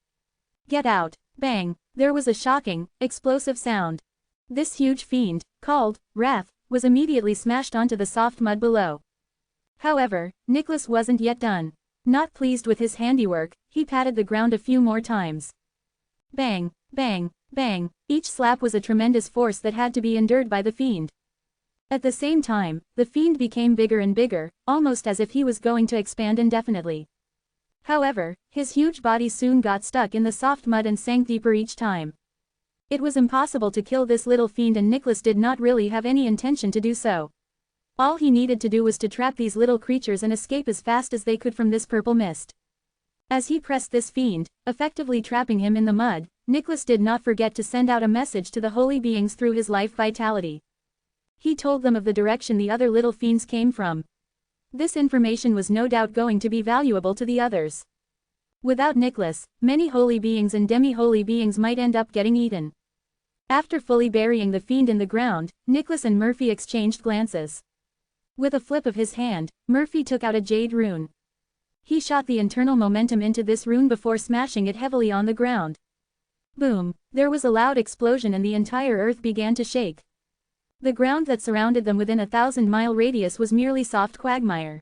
Get out! Bang! There was a shocking, explosive sound. This huge fiend, called Wrath, was immediately smashed onto the soft mud below. However, Nicholas wasn't yet done. Not pleased with his handiwork, he patted the ground a few more times. Bang, bang, bang, each slap was a tremendous force that had to be endured by the fiend. At the same time, the fiend became bigger and bigger, almost as if he was going to expand indefinitely. However, his huge body soon got stuck in the soft mud and sank deeper each time. It was impossible to kill this little fiend and Nicholas did not really have any intention to do so. All he needed to do was to trap these little creatures and escape as fast as they could from this purple mist. As he pressed this fiend, effectively trapping him in the mud, Nicholas did not forget to send out a message to the holy beings through his life vitality. He told them of the direction the other little fiends came from. This information was no doubt going to be valuable to the others. Without Nicholas, many holy beings and demi-holy beings might end up getting eaten. After fully burying the fiend in the ground, Nicholas and Murphy exchanged glances. With a flip of his hand, Murphy took out a jade rune. He shot the internal momentum into this rune before smashing it heavily on the ground. Boom! There was a loud explosion and the entire earth began to shake. The ground that surrounded them within a 1,000-mile radius was merely soft quagmire.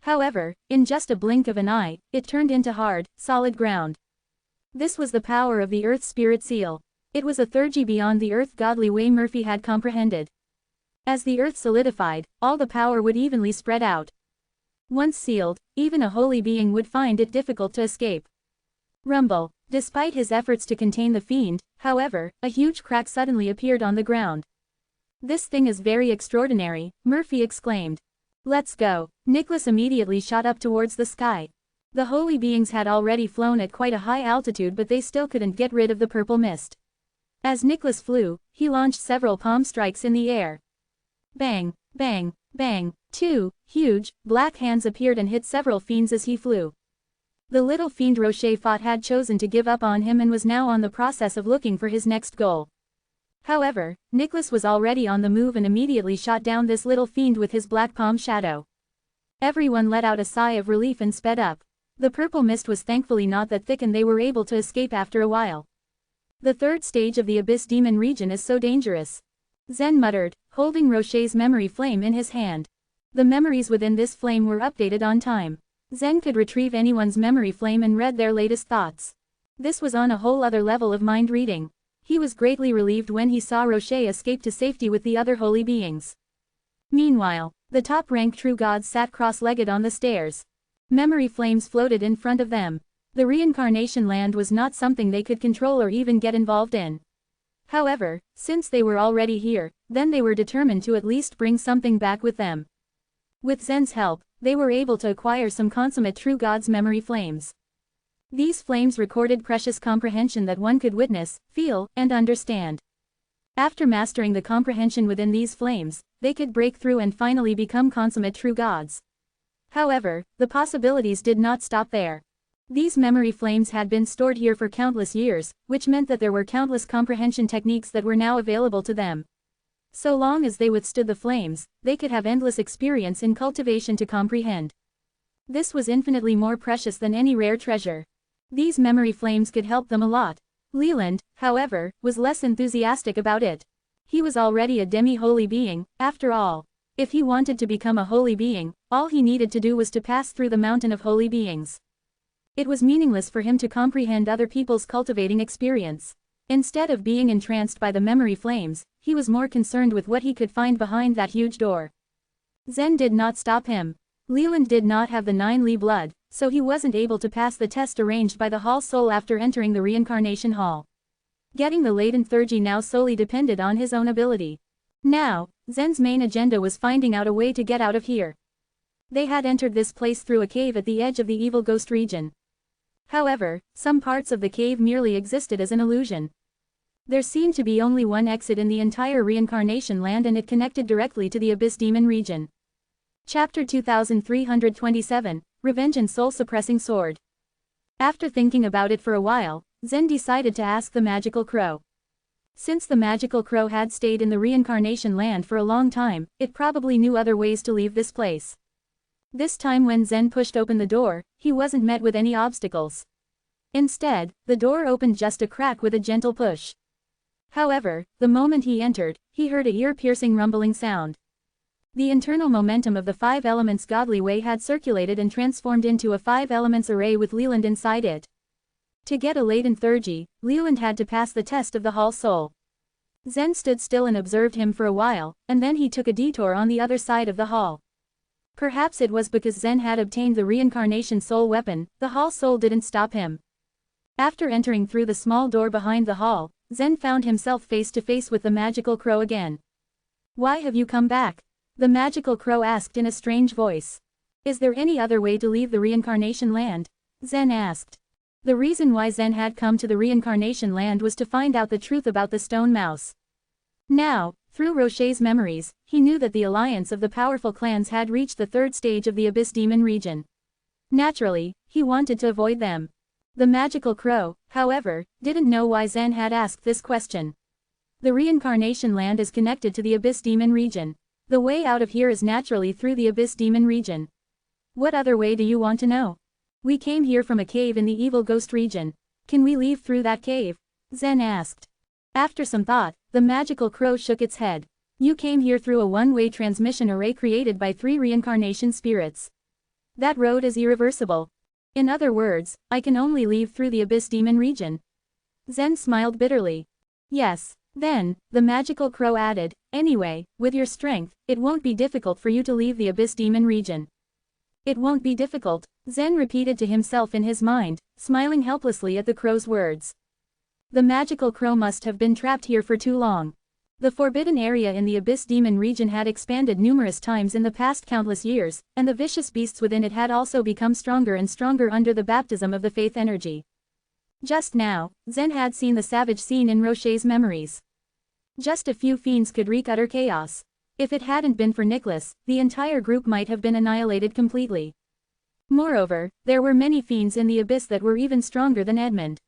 However, in just a blink of an eye, it turned into hard, solid ground. This was the power of the Earth Spirit Seal. It was a theurgy beyond the Earth godly way Murphy had comprehended. As the Earth solidified, all the power would evenly spread out. Once sealed, even a holy being would find it difficult to escape. Rumble. Despite his efforts to contain the fiend, however, a huge crack suddenly appeared on the ground. This thing is very extraordinary, Murphy exclaimed. Let's go. Nicholas immediately shot up towards the sky. The holy beings had already flown at quite a high altitude but they still couldn't get rid of the purple mist. As Nicholas flew, he launched several palm strikes in the air. Bang, bang, bang, 2 huge, black hands appeared and hit several fiends as he flew. The little fiend Rocher fought had chosen to give up on him and was now on the process of looking for his next goal. However, Nicholas was already on the move and immediately shot down this little fiend with his black palm shadow. Everyone let out a sigh of relief and sped up. The purple mist was thankfully not that thick and they were able to escape after a while. The third stage of the Abyss Demon region is so dangerous. Zen muttered, holding Rocher's memory flame in his hand. The memories within this flame were updated on time. Zen could retrieve anyone's memory flame and read their latest thoughts. This was on a whole other level of mind reading. He was greatly relieved when he saw Rocher escape to safety with the other holy beings. Meanwhile, the top-ranked true gods sat cross-legged on the stairs. Memory flames floated in front of them. The reincarnation land was not something they could control or even get involved in. However, since they were already here, then they were determined to at least bring something back with them. With Zen's help, they were able to acquire some consummate true gods' memory flames. These flames recorded precious comprehension that one could witness, feel, and understand. After mastering the comprehension within these flames, they could break through and finally become consummate true gods. However, the possibilities did not stop there. These memory flames had been stored here for countless years, which meant that there were countless comprehension techniques that were now available to them. So long as they withstood the flames, they could have endless experience in cultivation to comprehend. This was infinitely more precious than any rare treasure. These memory flames could help them a lot. Leland, however, was less enthusiastic about it. He was already a demi-holy being, after all. If he wanted to become a holy being, all he needed to do was to pass through the mountain of holy beings. It was meaningless for him to comprehend other people's cultivating experience. Instead of being entranced by the memory flames, he was more concerned with what he could find behind that huge door. Zen did not stop him. Leland did not have the 9 Li blood, so he wasn't able to pass the test arranged by the Hall Soul after entering the reincarnation hall. Getting the latent Thurgy now solely depended on his own ability. Now, Zen's main agenda was finding out a way to get out of here. They had entered this place through a cave at the edge of the evil ghost region. However, some parts of the cave merely existed as an illusion. There seemed to be only one exit in the entire reincarnation land, and it connected directly to the Abyss Demon region. Chapter 2327, Revenge and Soul-Suppressing Sword. After thinking about it for a while, Zen decided to ask the Magical Crow. Since the Magical Crow had stayed in the reincarnation land for a long time, it probably knew other ways to leave this place. This time when Zen pushed open the door, he wasn't met with any obstacles. Instead, the door opened just a crack with a gentle push. However, the moment he entered, he heard a ear-piercing rumbling sound. The internal momentum of the 5 elements godly way had circulated and transformed into a 5 elements array with Leland inside it. To get a latent Thurgy, Leland had to pass the test of the Hall Soul. Zen stood still and observed him for a while, and then he took a detour on the other side of the hall. Perhaps it was because Zen had obtained the reincarnation soul weapon, the Hall Soul didn't stop him. After entering through the small door behind the hall, Zen found himself face to face with the Magical Crow again. "Why have you come back?" the Magical Crow asked in a strange voice. "Is there any other way to leave the reincarnation land?" Zen asked. The reason why Zen had come to the reincarnation land was to find out the truth about the stone mouse. Now, through Rocher's memories, he knew that the alliance of the powerful clans had reached the 3rd stage of the Abyss Demon region. Naturally, he wanted to avoid them. The Magical Crow, however, didn't know why Zen had asked this question. The reincarnation land is connected to the Abyss Demon region. The way out of here is naturally through the Abyss Demon region. What other way do you want to know? We came here from a cave in the evil ghost region. Can we leave through that cave? Zen asked. After some thought, the Magical Crow shook its head. You came here through a one-way transmission array created by 3 reincarnation spirits. That road is irreversible. In other words, I can only leave through the Abyss Demon region. Zen smiled bitterly. Yes. Then, the Magical Crow added, anyway, with your strength, it won't be difficult for you to leave the Abyss Demon region. It won't be difficult, Zen repeated to himself in his mind, smiling helplessly at the crow's words. The Magical Crow must have been trapped here for too long. The forbidden area in the Abyss Demon region had expanded numerous times in the past countless years, and the vicious beasts within it had also become stronger and stronger under the baptism of the faith energy. Just now, Zen had seen the savage scene in Rocher's memories. Just a few fiends could wreak utter chaos. If it hadn't been for Nicholas, the entire group might have been annihilated completely. Moreover, there were many fiends in the abyss that were even stronger than Edmund.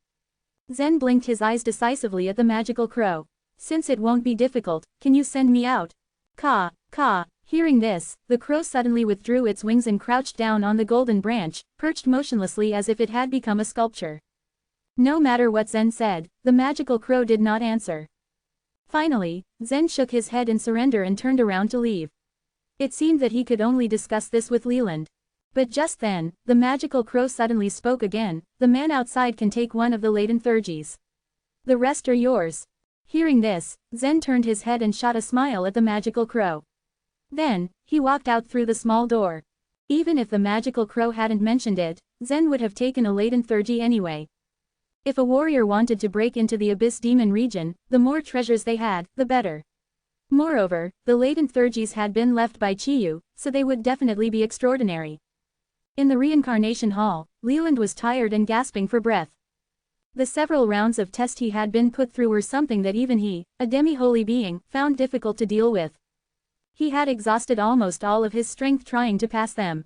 Zen blinked his eyes decisively at the Magical Crow. Since it won't be difficult, can you send me out? Caw, caw. Hearing this, the crow suddenly withdrew its wings and crouched down on the golden branch, perched motionlessly as if it had become a sculpture. No matter what Zen said, the Magical Crow did not answer. Finally, Zen shook his head in surrender and turned around to leave. It seemed that he could only discuss this with Leland. But just then, the Magical Crow suddenly spoke again. The man outside can take one of the latent Thurgies. The rest are yours. Hearing this, Zen turned his head and shot a smile at the Magical Crow. Then, he walked out through the small door. Even if the Magical Crow hadn't mentioned it, Zen would have taken a latent Thurgy anyway. If a warrior wanted to break into the Abyss Demon region, the more treasures they had, the better. Moreover, the latent Thurgies had been left by Chiyu, so they would definitely be extraordinary. In the reincarnation hall, Leland was tired and gasping for breath. The several rounds of test he had been put through were something that even he, a demi-holy being, found difficult to deal with. He had exhausted almost all of his strength trying to pass them.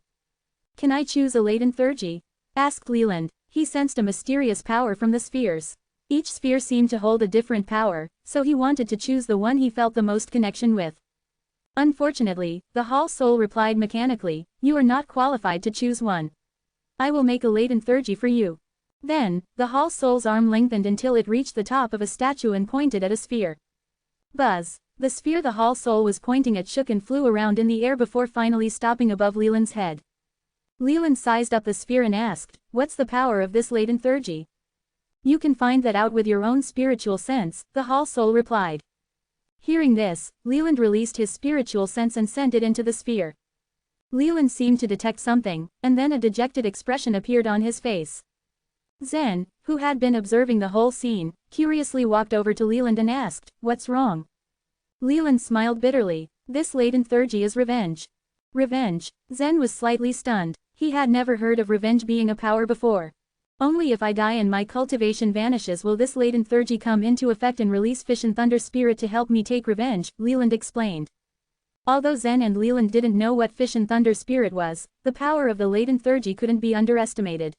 Can I choose a latent Thurgy? Asked Leland. He sensed a mysterious power from the spheres. Each sphere seemed to hold a different power, so he wanted to choose the one he felt the most connection with. Unfortunately, the Hall Soul replied mechanically, you are not qualified to choose one. I will make a latent Thurgy for you. Then, the Hall Soul's arm lengthened until it reached the top of a statue and pointed at a sphere. Buzz, The sphere the Hall Soul was pointing at shook and flew around in the air before finally stopping above Leland's head. Leland sized up the sphere and asked, "What's the power of this latent theurgy?" "You can find that out with your own spiritual sense," the Hall Soul replied. Hearing this, Leland released his spiritual sense and sent it into the sphere. Leland seemed to detect something, and then a dejected expression appeared on his face. Zen, who had been observing the whole scene, curiously walked over to Leland and asked, "What's wrong?" Leland smiled bitterly. "This latent theurgy is revenge." Revenge? Zen was slightly stunned. He had never heard of revenge being a power before. "Only if I die and my cultivation vanishes will this latent theurgy come into effect and release Fish and Thunder Spirit to help me take revenge," Leland explained. Although Zen and Leland didn't know what Fish and Thunder Spirit was, the power of the latent theurgy couldn't be underestimated.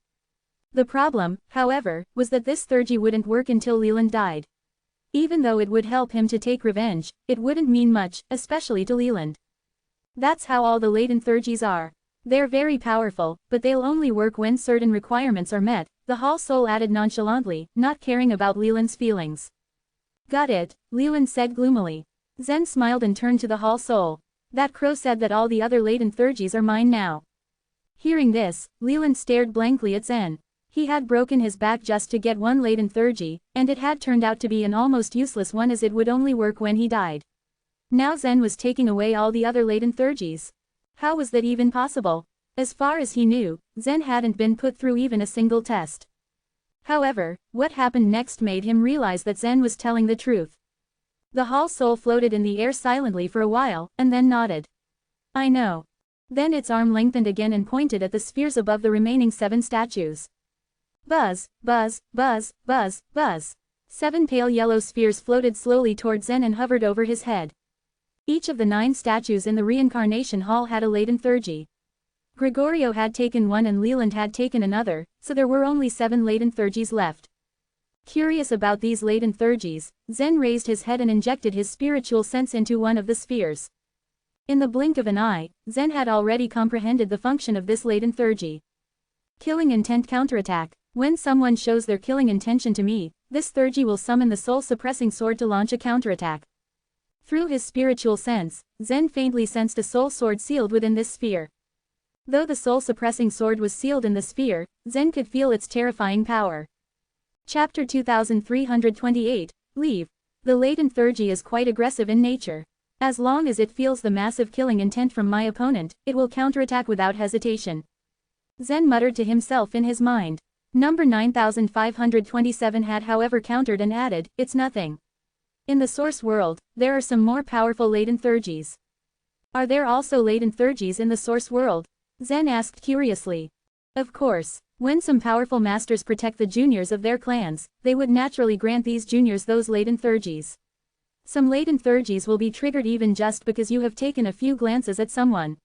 The problem, however, was that this theurgy wouldn't work until Leland died. Even though it would help him to take revenge, it wouldn't mean much, especially to Leland. That's how all the latent theurgies are. They're very powerful, but they'll only work when certain requirements are met, the Hall Soul added nonchalantly, not caring about Leland's feelings. "Got it," Leland said gloomily. Zen smiled and turned to the Hall Soul. "That crow said that all the other latent theurgies are mine now." Hearing this, Leland stared blankly at Zen. He had broken his back just to get one latent theurgy, and it had turned out to be an almost useless one as it would only work when he died. Now Zen was taking away all the other latent theurgies. How was that even possible? As far as he knew, Zen hadn't been put through even a single test. However, what happened next made him realize that Zen was telling the truth. The Hall Soul floated in the air silently for a while, and then nodded. "I know." Then its arm lengthened again and pointed at the spheres above the remaining 7 statues. Buzz, buzz, buzz, buzz, buzz. 7 pale yellow spheres floated slowly toward Zen and hovered over his head. Each of the 9 statues in the reincarnation hall had a latent theurgy. Gregorio had taken one and Leland had taken another, so there were only 7 latent theurgies left. Curious about these latent theurgies, Zen raised his head and injected his spiritual sense into one of the spheres. In the blink of an eye, Zen had already comprehended the function of this latent theurgy. Killing intent counterattack. When someone shows their killing intention to me, this theurgy will summon the soul-suppressing sword to launch a counterattack. Through his spiritual sense, Zen faintly sensed a soul sword sealed within this sphere. Though the soul-suppressing sword was sealed in the sphere, Zen could feel its terrifying power. Chapter 2328, Leave. The latent theurgy is quite aggressive in nature. As long as it feels the massive killing intent from my opponent, it will counterattack without hesitation. Zen muttered to himself in his mind. Number 9527 had however countered and added, "It's nothing." In the source world, there are some more powerful latent theurgies. Are there also latent theurgies in the source world? Zen asked curiously. Of course, when some powerful masters protect the juniors of their clans, they would naturally grant these juniors those latent theurgies. Some latent theurgies will be triggered even just because you have taken a few glances at someone.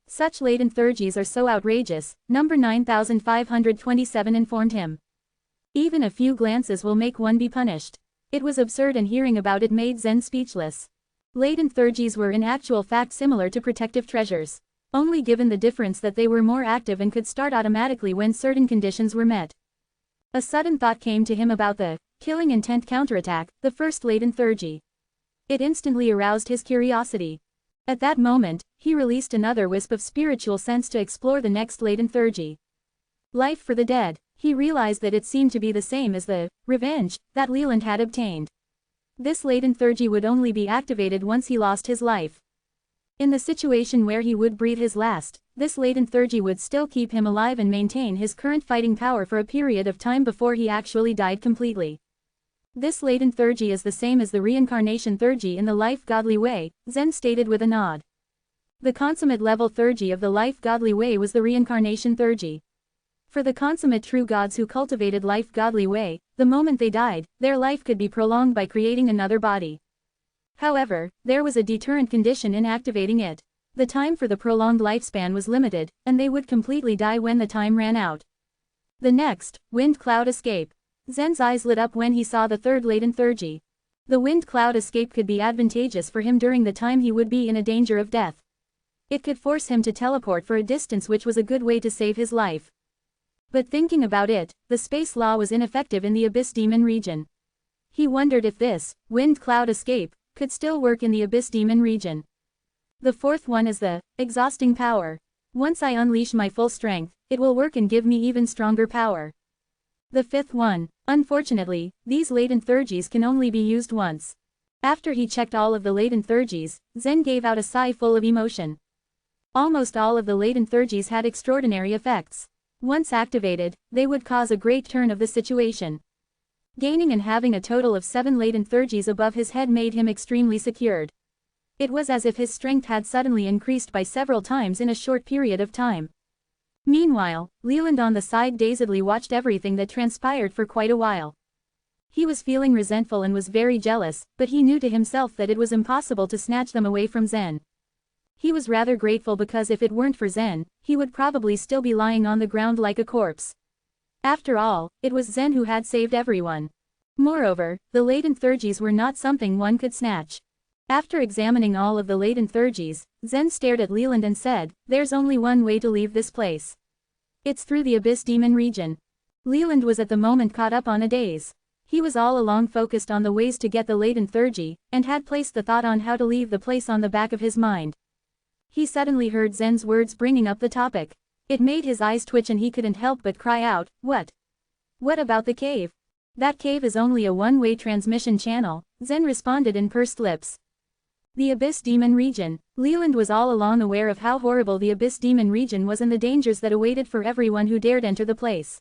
Such latent theurgies are so outrageous, number 9527 informed him. Even a few glances will make one be punished. It was absurd and hearing about it made Zen speechless. Latent theurgies were in actual fact similar to protective treasures. Only given the difference that they were more active and could start automatically when certain conditions were met. A sudden thought came to him about the killing intent counterattack, the first latent theurgy. It instantly aroused his curiosity. At that moment, he released another wisp of spiritual sense to explore the next latent theurgy. Life for the dead. He realized that it seemed to be the same as the revenge that Leland had obtained. This latent theurgy would only be activated once he lost his life. In the situation where he would breathe his last, this latent theurgy would still keep him alive and maintain his current fighting power for a period of time before he actually died completely. This latent theurgy is the same as the reincarnation theurgy in the life godly way, Zen stated with a nod. The consummate level theurgy of the life godly way was the reincarnation theurgy. For the consummate true gods who cultivated life godly way, the moment they died, their life could be prolonged by creating another body. However, there was a deterrent condition in activating it. The time for the prolonged lifespan was limited, and they would completely die when the time ran out. The next, wind cloud escape. Zen's eyes lit up when he saw the third latent theurgy. The wind cloud escape could be advantageous for him during the time he would be in a danger of death. It could force him to teleport for a distance, which was a good way to save his life. But thinking about it, the space law was ineffective in the Abyss Demon region. He wondered if this wind cloud escape could still work in the Abyss Demon region. The fourth one is the exhausting power. Once I unleash my full strength, it will work and give me even stronger power. The fifth one. Unfortunately, these latent theurgies can only be used once. After he checked all of the latent theurgies, Zen gave out a sigh full of emotion. Almost all of the latent theurgies had extraordinary effects. Once activated, they would cause a great turn of the situation. Gaining and having a total of 7 latent theurgies above his head made him extremely secured. It was as if his strength had suddenly increased by several times in a short period of time. Meanwhile, Leland on the side dazedly watched everything that transpired for quite a while. He was feeling resentful and was very jealous, but he knew to himself that it was impossible to snatch them away from Zen. He was rather grateful because if it weren't for Zen, he would probably still be lying on the ground like a corpse. After all, it was Zen who had saved everyone. Moreover, the latent theurgies were not something one could snatch. After examining all of the latent theurgies, Zen stared at Leland and said, "There's only one way to leave this place. It's through the Abyss Demon region." Leland was at the moment caught up on a daze. He was all along focused on the ways to get the latent theurgy, and had placed the thought on how to leave the place on the back of his mind. He suddenly heard Zen's words bringing up the topic. It made his eyes twitch and he couldn't help but cry out, "What? What about the cave?" "That cave is only a one-way transmission channel," Zen responded in pursed lips. The Abyss Demon region. Leland was all along aware of how horrible the Abyss Demon region was and the dangers that awaited for everyone who dared enter the place.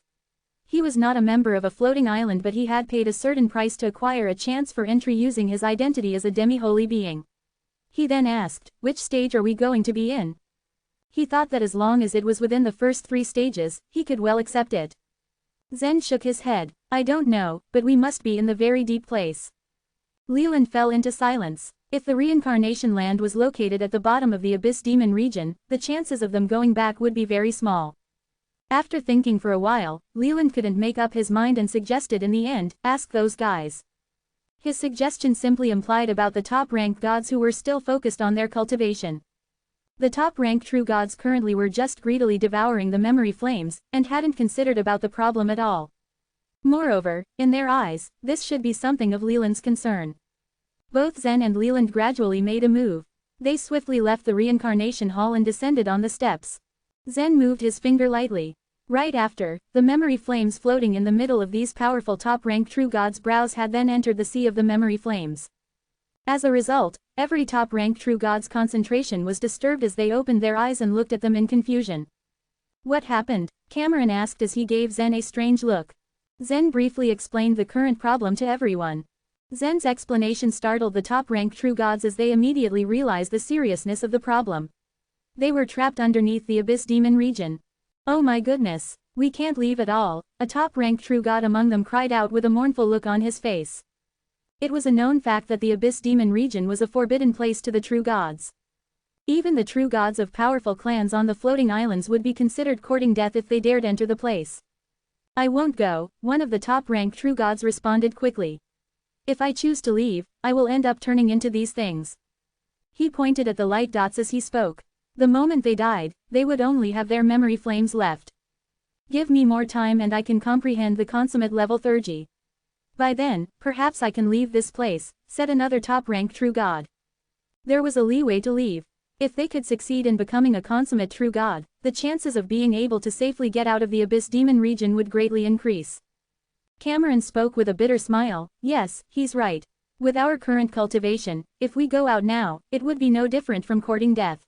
He was not a member of a floating island, but he had paid a certain price to acquire a chance for entry using his identity as a demi-holy being. He then asked, "Which stage are we going to be in?" He thought that as long as it was within the first 3 stages, he could well accept it. Zen shook his head. "I don't know, but we must be in the very deep place." Leland fell into silence. If the reincarnation land was located at the bottom of the Abyss Demon region, the chances of them going back would be very small. After thinking for a while, Leland couldn't make up his mind and suggested in the end, "Ask those guys." His suggestion simply implied about the top-ranked gods who were still focused on their cultivation. The top-ranked true gods currently were just greedily devouring the memory flames, and hadn't considered about the problem at all. Moreover, in their eyes, this should be something of Leland's concern. Both Zen and Leland gradually made a move. They swiftly left the reincarnation hall and descended on the steps. Zen moved his finger lightly. Right after, the memory flames floating in the middle of these powerful top-ranked true gods' brows had then entered the sea of the memory flames. As a result, every top-ranked true god's concentration was disturbed as they opened their eyes and looked at them in confusion. "What happened?" Cameron asked as he gave Zen a strange look. Zen briefly explained the current problem to everyone. Zen's explanation startled the top-ranked true gods as they immediately realized the seriousness of the problem. They were trapped underneath the Abyss Demon region. "Oh my goodness, we can't leave at all," a top-ranked true god among them cried out with a mournful look on his face. It was a known fact that the Abyss Demon region was a forbidden place to the true gods. Even the true gods of powerful clans on the floating islands would be considered courting death if they dared enter the place. "I won't go," one of the top-ranked true gods responded quickly. "If I choose to leave, I will end up turning into these things." He pointed at the light dots as he spoke. The moment they died, they would only have their memory flames left. "Give me more time and I can comprehend the consummate level theurgy. By then, perhaps I can leave this place," said another top-ranked true god. There was a leeway to leave. If they could succeed in becoming a consummate true god, the chances of being able to safely get out of the Abyss Demon region would greatly increase. Cameron spoke with a bitter smile. "Yes, he's right. With our current cultivation, if we go out now, it would be no different from courting death."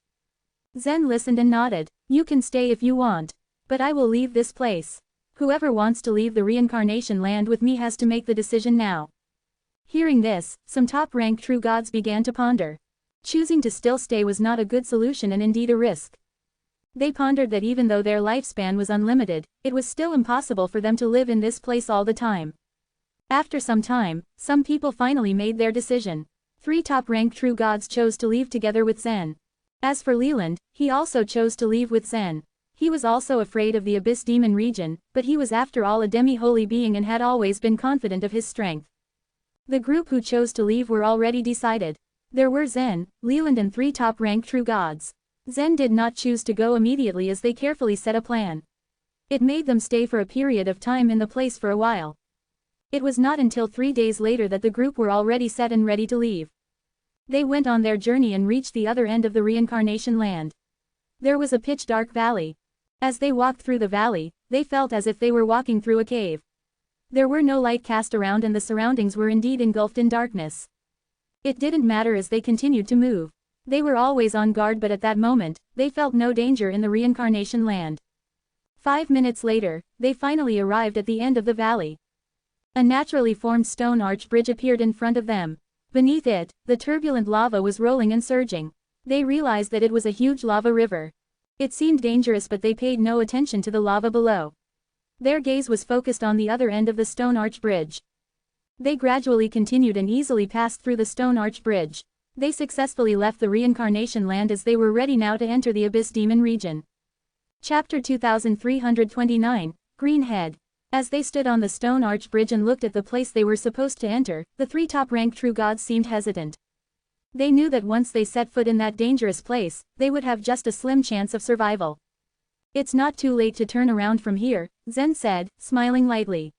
Zen listened and nodded. "You can stay if you want. But I will leave this place. Whoever wants to leave the reincarnation land with me has to make the decision now." Hearing this, some top-ranked true gods began to ponder. Choosing to still stay was not a good solution and indeed a risk. They pondered that even though their lifespan was unlimited, it was still impossible for them to live in this place all the time. After some time, some people finally made their decision. 3 top-ranked true gods chose to leave together with Zen. As for Leland, he also chose to leave with Zen. He was also afraid of the Abyss Demon region, but he was after all a demi-holy being and had always been confident of his strength. The group who chose to leave were already decided. There were Zen, Leland and 3 top-ranked true gods. Zen did not choose to go immediately as they carefully set a plan. It made them stay for a period of time in the place for a while. It was not until 3 days later that the group were already set and ready to leave. They went on their journey and reached the other end of the reincarnation land. There was a pitch-dark valley. As they walked through the valley, they felt as if they were walking through a cave. There were no light cast around and the surroundings were indeed engulfed in darkness. It didn't matter as they continued to move. They were always on guard, but at that moment, they felt no danger in the reincarnation land. 5 minutes later, they finally arrived at the end of the valley. A naturally formed stone arch bridge appeared in front of them. Beneath it, the turbulent lava was rolling and surging. They realized that it was a huge lava river. It seemed dangerous, but they paid no attention to the lava below. Their gaze was focused on the other end of the stone arch bridge. They gradually continued and easily passed through the stone arch bridge. They successfully left the reincarnation land as they were ready now to enter the Abyss Demon region. Chapter 2329, Greenhead. As they stood on the stone arch bridge and looked at the place they were supposed to enter, the 3 top-ranked true gods seemed hesitant. They knew that once they set foot in that dangerous place, they would have just a slim chance of survival. It's not too late to turn around from here, Zen said, smiling lightly.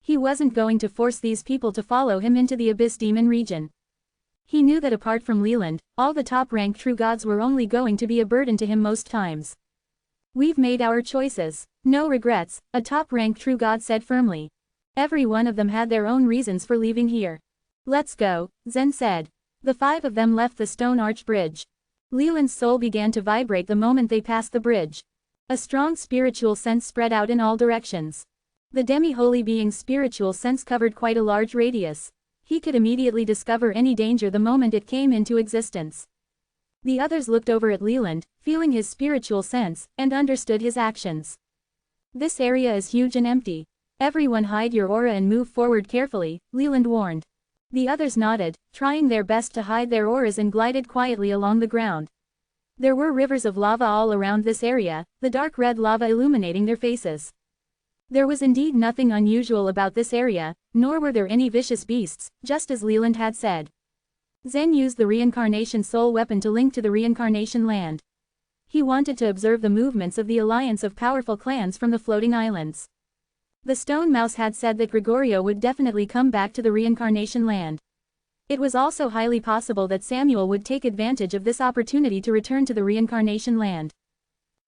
He wasn't going to force these people to follow him into the Abyss Demon region. He knew that apart from Leland, all the top-ranked true gods were only going to be a burden to him most times. We've made our choices. No regrets, a top-ranked true god said firmly. Every one of them had their own reasons for leaving here. Let's go, Zen said. The 5 of them left the stone arch bridge. Leland's soul began to vibrate the moment they passed the bridge. A strong spiritual sense spread out in all directions. The demi-holy being's spiritual sense covered quite a large radius. He could immediately discover any danger the moment it came into existence. The others looked over at Leland, feeling his spiritual sense, and understood his actions. This area is huge and empty. Everyone hide your aura and move forward carefully, Leland warned. The others nodded, trying their best to hide their auras and glided quietly along the ground. There were rivers of lava all around this area, the dark red lava illuminating their faces. There was indeed nothing unusual about this area, nor were there any vicious beasts, just as Leland had said. Zen used the reincarnation soul weapon to link to the reincarnation land. He wanted to observe the movements of the alliance of powerful clans from the floating islands. The stone mouse had said that Gregorio would definitely come back to the reincarnation land. It was also highly possible that Samuel would take advantage of this opportunity to return to the reincarnation land.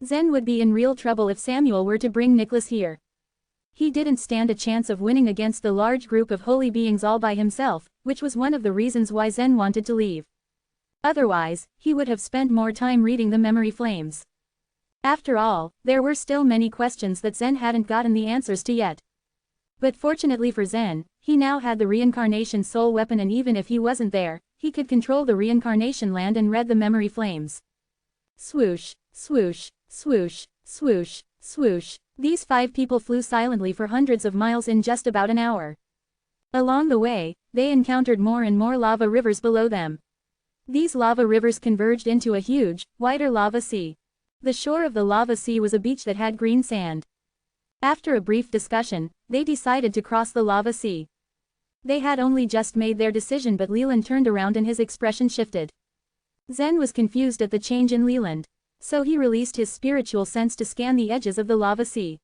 Zen would be in real trouble if Samuel were to bring Nicholas here. He didn't stand a chance of winning against the large group of holy beings all by himself, which was one of the reasons why Zen wanted to leave. Otherwise, he would have spent more time reading the memory flames. After all, there were still many questions that Zen hadn't gotten the answers to yet. But fortunately for Zen, he now had the reincarnation soul weapon, and even if he wasn't there, he could control the reincarnation land and read the memory flames. Swoosh, swoosh, swoosh, swoosh, swoosh. These 5 people flew silently for hundreds of miles in just about an hour. Along the way, they encountered more and more lava rivers below them. These lava rivers converged into a huge, wider lava sea. The shore of the lava sea was a beach that had green sand. After a brief discussion, they decided to cross the lava sea. They had only just made their decision, but Leland turned around and his expression shifted. Zen was confused at the change in Leland. So he released his spiritual sense to scan the edges of the lava sea.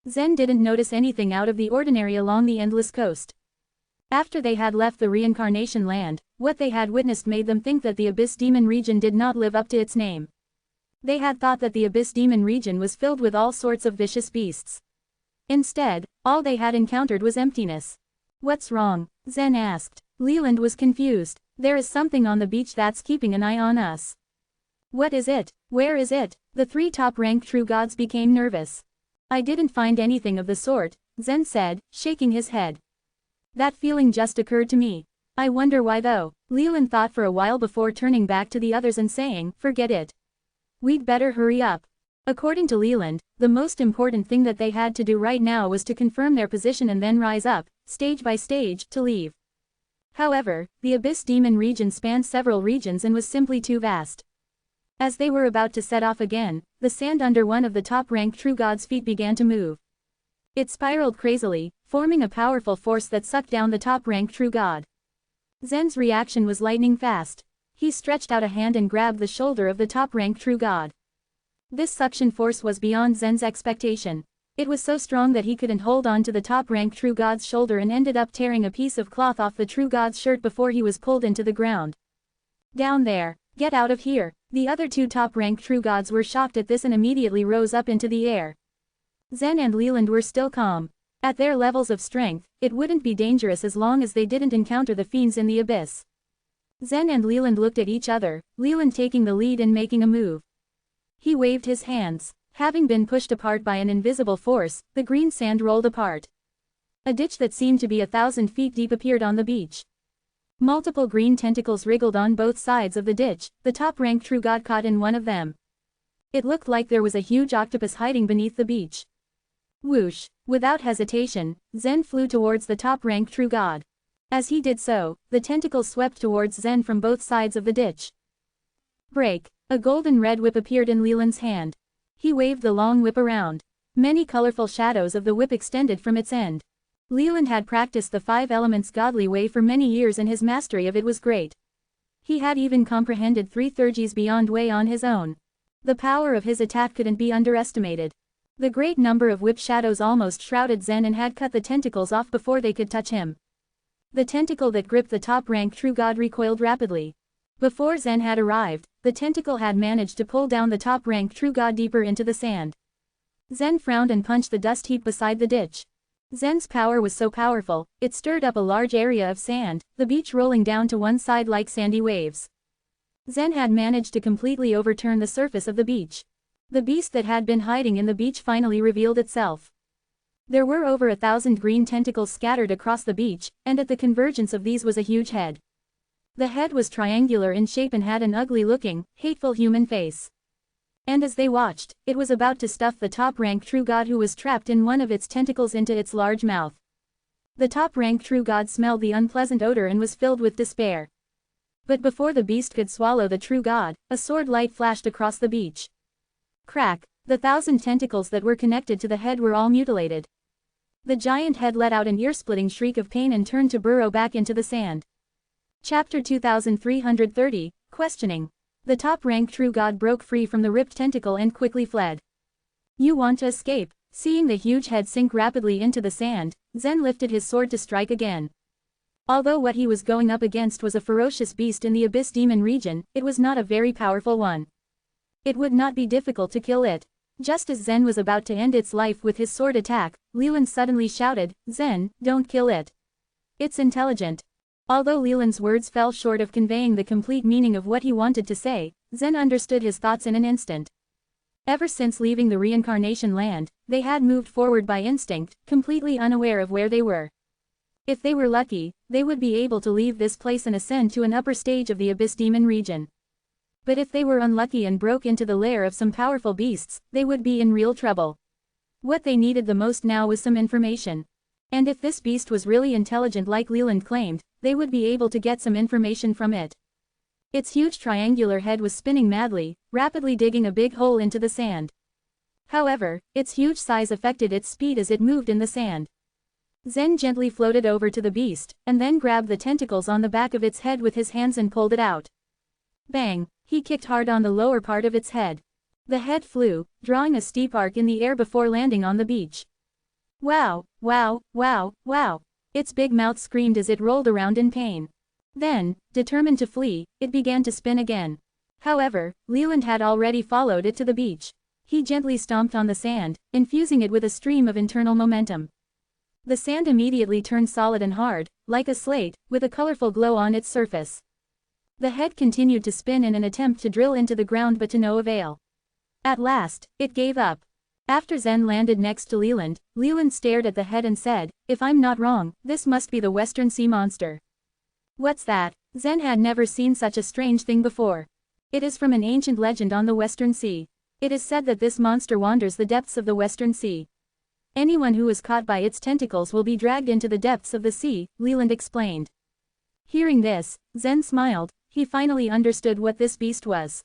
Zen didn't notice anything out of the ordinary along the endless coast. After they had left the reincarnation land, what they had witnessed made them think that the Abyss Demon region did not live up to its name. They had thought that the Abyss Demon region was filled with all sorts of vicious beasts. Instead, all they had encountered was emptiness. What's wrong? Zen asked. Leland was confused. There is something on the beach that's keeping an eye on us. What is it? Where is it? The 3 top-ranked true gods became nervous. I didn't find anything of the sort, Zen said, shaking his head. That feeling just occurred to me. I wonder why though. Leland thought for a while before turning back to the others and saying, forget it. We'd better hurry up. According to Leland, the most important thing that they had to do right now was to confirm their position and then rise up, stage by stage, to leave. However, the Abyss Demon region spanned several regions and was simply too vast. As they were about to set off again, the sand under one of the top-ranked true gods' feet began to move. It spiraled crazily, forming a powerful force that sucked down the top-ranked true god. Zen's reaction was lightning fast. He stretched out a hand and grabbed the shoulder of the top-ranked true god. This suction force was beyond Zen's expectation. It was so strong that he couldn't hold on to the top-ranked true god's shoulder and ended up tearing a piece of cloth off the true god's shirt before he was pulled into the ground. Down there. Get out of here. The other two top-ranked true gods were shocked at this and immediately rose up into the air. Zen and Leland were still calm. At their levels of strength, it wouldn't be dangerous as long as they didn't encounter the fiends in the abyss. Zen and Leland looked at each other, Leland taking the lead in making a move. He waved his hands. Having been pushed apart by an invisible force, the green sand rolled apart. A ditch that seemed to be 1,000 feet deep appeared on the beach. Multiple green tentacles wriggled on both sides of the ditch, the top-ranked true god caught in one of them. It looked like there was a huge octopus hiding beneath the beach. Whoosh! Without hesitation, Zen flew towards the top-ranked true god. As he did so, the tentacles swept towards Zen from both sides of the ditch. Break! A golden red whip appeared in Leland's hand. He waved the long whip around. Many colorful shadows of the whip extended from its end. Leland had practiced the 5 elements godly way for many years and his mastery of it was great. He had even comprehended 3 thurges beyond way on his own. The power of his attack couldn't be underestimated. The great number of whip shadows almost shrouded Zen and had cut the tentacles off before they could touch him. The tentacle that gripped the top-ranked true god recoiled rapidly. Before Zen had arrived, the tentacle had managed to pull down the top-ranked true god deeper into the sand. Zen frowned and punched the dust heap beside the ditch. Zen's power was so powerful, it stirred up a large area of sand, the beach rolling down to one side like sandy waves. Zen had managed to completely overturn the surface of the beach. The beast that had been hiding in the beach finally revealed itself. There were over 1,000 green tentacles scattered across the beach, and at the convergence of these was a huge head. The head was triangular in shape and had an ugly-looking, hateful human face. And as they watched, it was about to stuff the top-ranked true god who was trapped in one of its tentacles into its large mouth. The top-ranked true god smelled the unpleasant odor and was filled with despair. But before the beast could swallow the true god, a sword light flashed across the beach. Crack! The 1,000 tentacles that were connected to the head were all mutilated. The giant head let out an ear-splitting shriek of pain and turned to burrow back into the sand. Chapter 2330, Questioning. The top-ranked true god broke free from the ripped tentacle and quickly fled. You want to escape? Seeing the huge head sink rapidly into the sand, Zen lifted his sword to strike again. Although what he was going up against was a ferocious beast in the abyss demon region, it was not a very powerful one. It would not be difficult to kill it. Just as Zen was about to end its life with his sword attack, Leland suddenly shouted, Zen, don't kill it. It's intelligent. Although Leland's words fell short of conveying the complete meaning of what he wanted to say, Zen understood his thoughts in an instant. Ever since leaving the reincarnation land, they had moved forward by instinct, completely unaware of where they were. If they were lucky, they would be able to leave this place and ascend to an upper stage of the abyss demon region. But if they were unlucky and broke into the lair of some powerful beasts, they would be in real trouble. What they needed the most now was some information. And if this beast was really intelligent like Leland claimed, they would be able to get some information from it. Its huge triangular head was spinning madly, rapidly digging a big hole into the sand. However, its huge size affected its speed as it moved in the sand. Zen gently floated over to the beast, and then grabbed the tentacles on the back of its head with his hands and pulled it out. Bang! He kicked hard on the lower part of its head. The head flew, drawing a steep arc in the air before landing on the beach. Wow, wow, wow, wow! Its big mouth screamed as it rolled around in pain. Then, determined to flee, it began to spin again. However, Leland had already followed it to the beach. He gently stomped on the sand, infusing it with a stream of internal momentum. The sand immediately turned solid and hard, like a slate, with a colorful glow on its surface. The head continued to spin in an attempt to drill into the ground but to no avail. At last, it gave up. After Zen landed next to Leland, Leland stared at the head and said, if I'm not wrong, this must be the Western Sea monster. What's that? Zen had never seen such a strange thing before. It is from an ancient legend on the Western Sea. It is said that this monster wanders the depths of the Western Sea. Anyone who is caught by its tentacles will be dragged into the depths of the sea, Leland explained. Hearing this, Zen smiled, he finally understood what this beast was.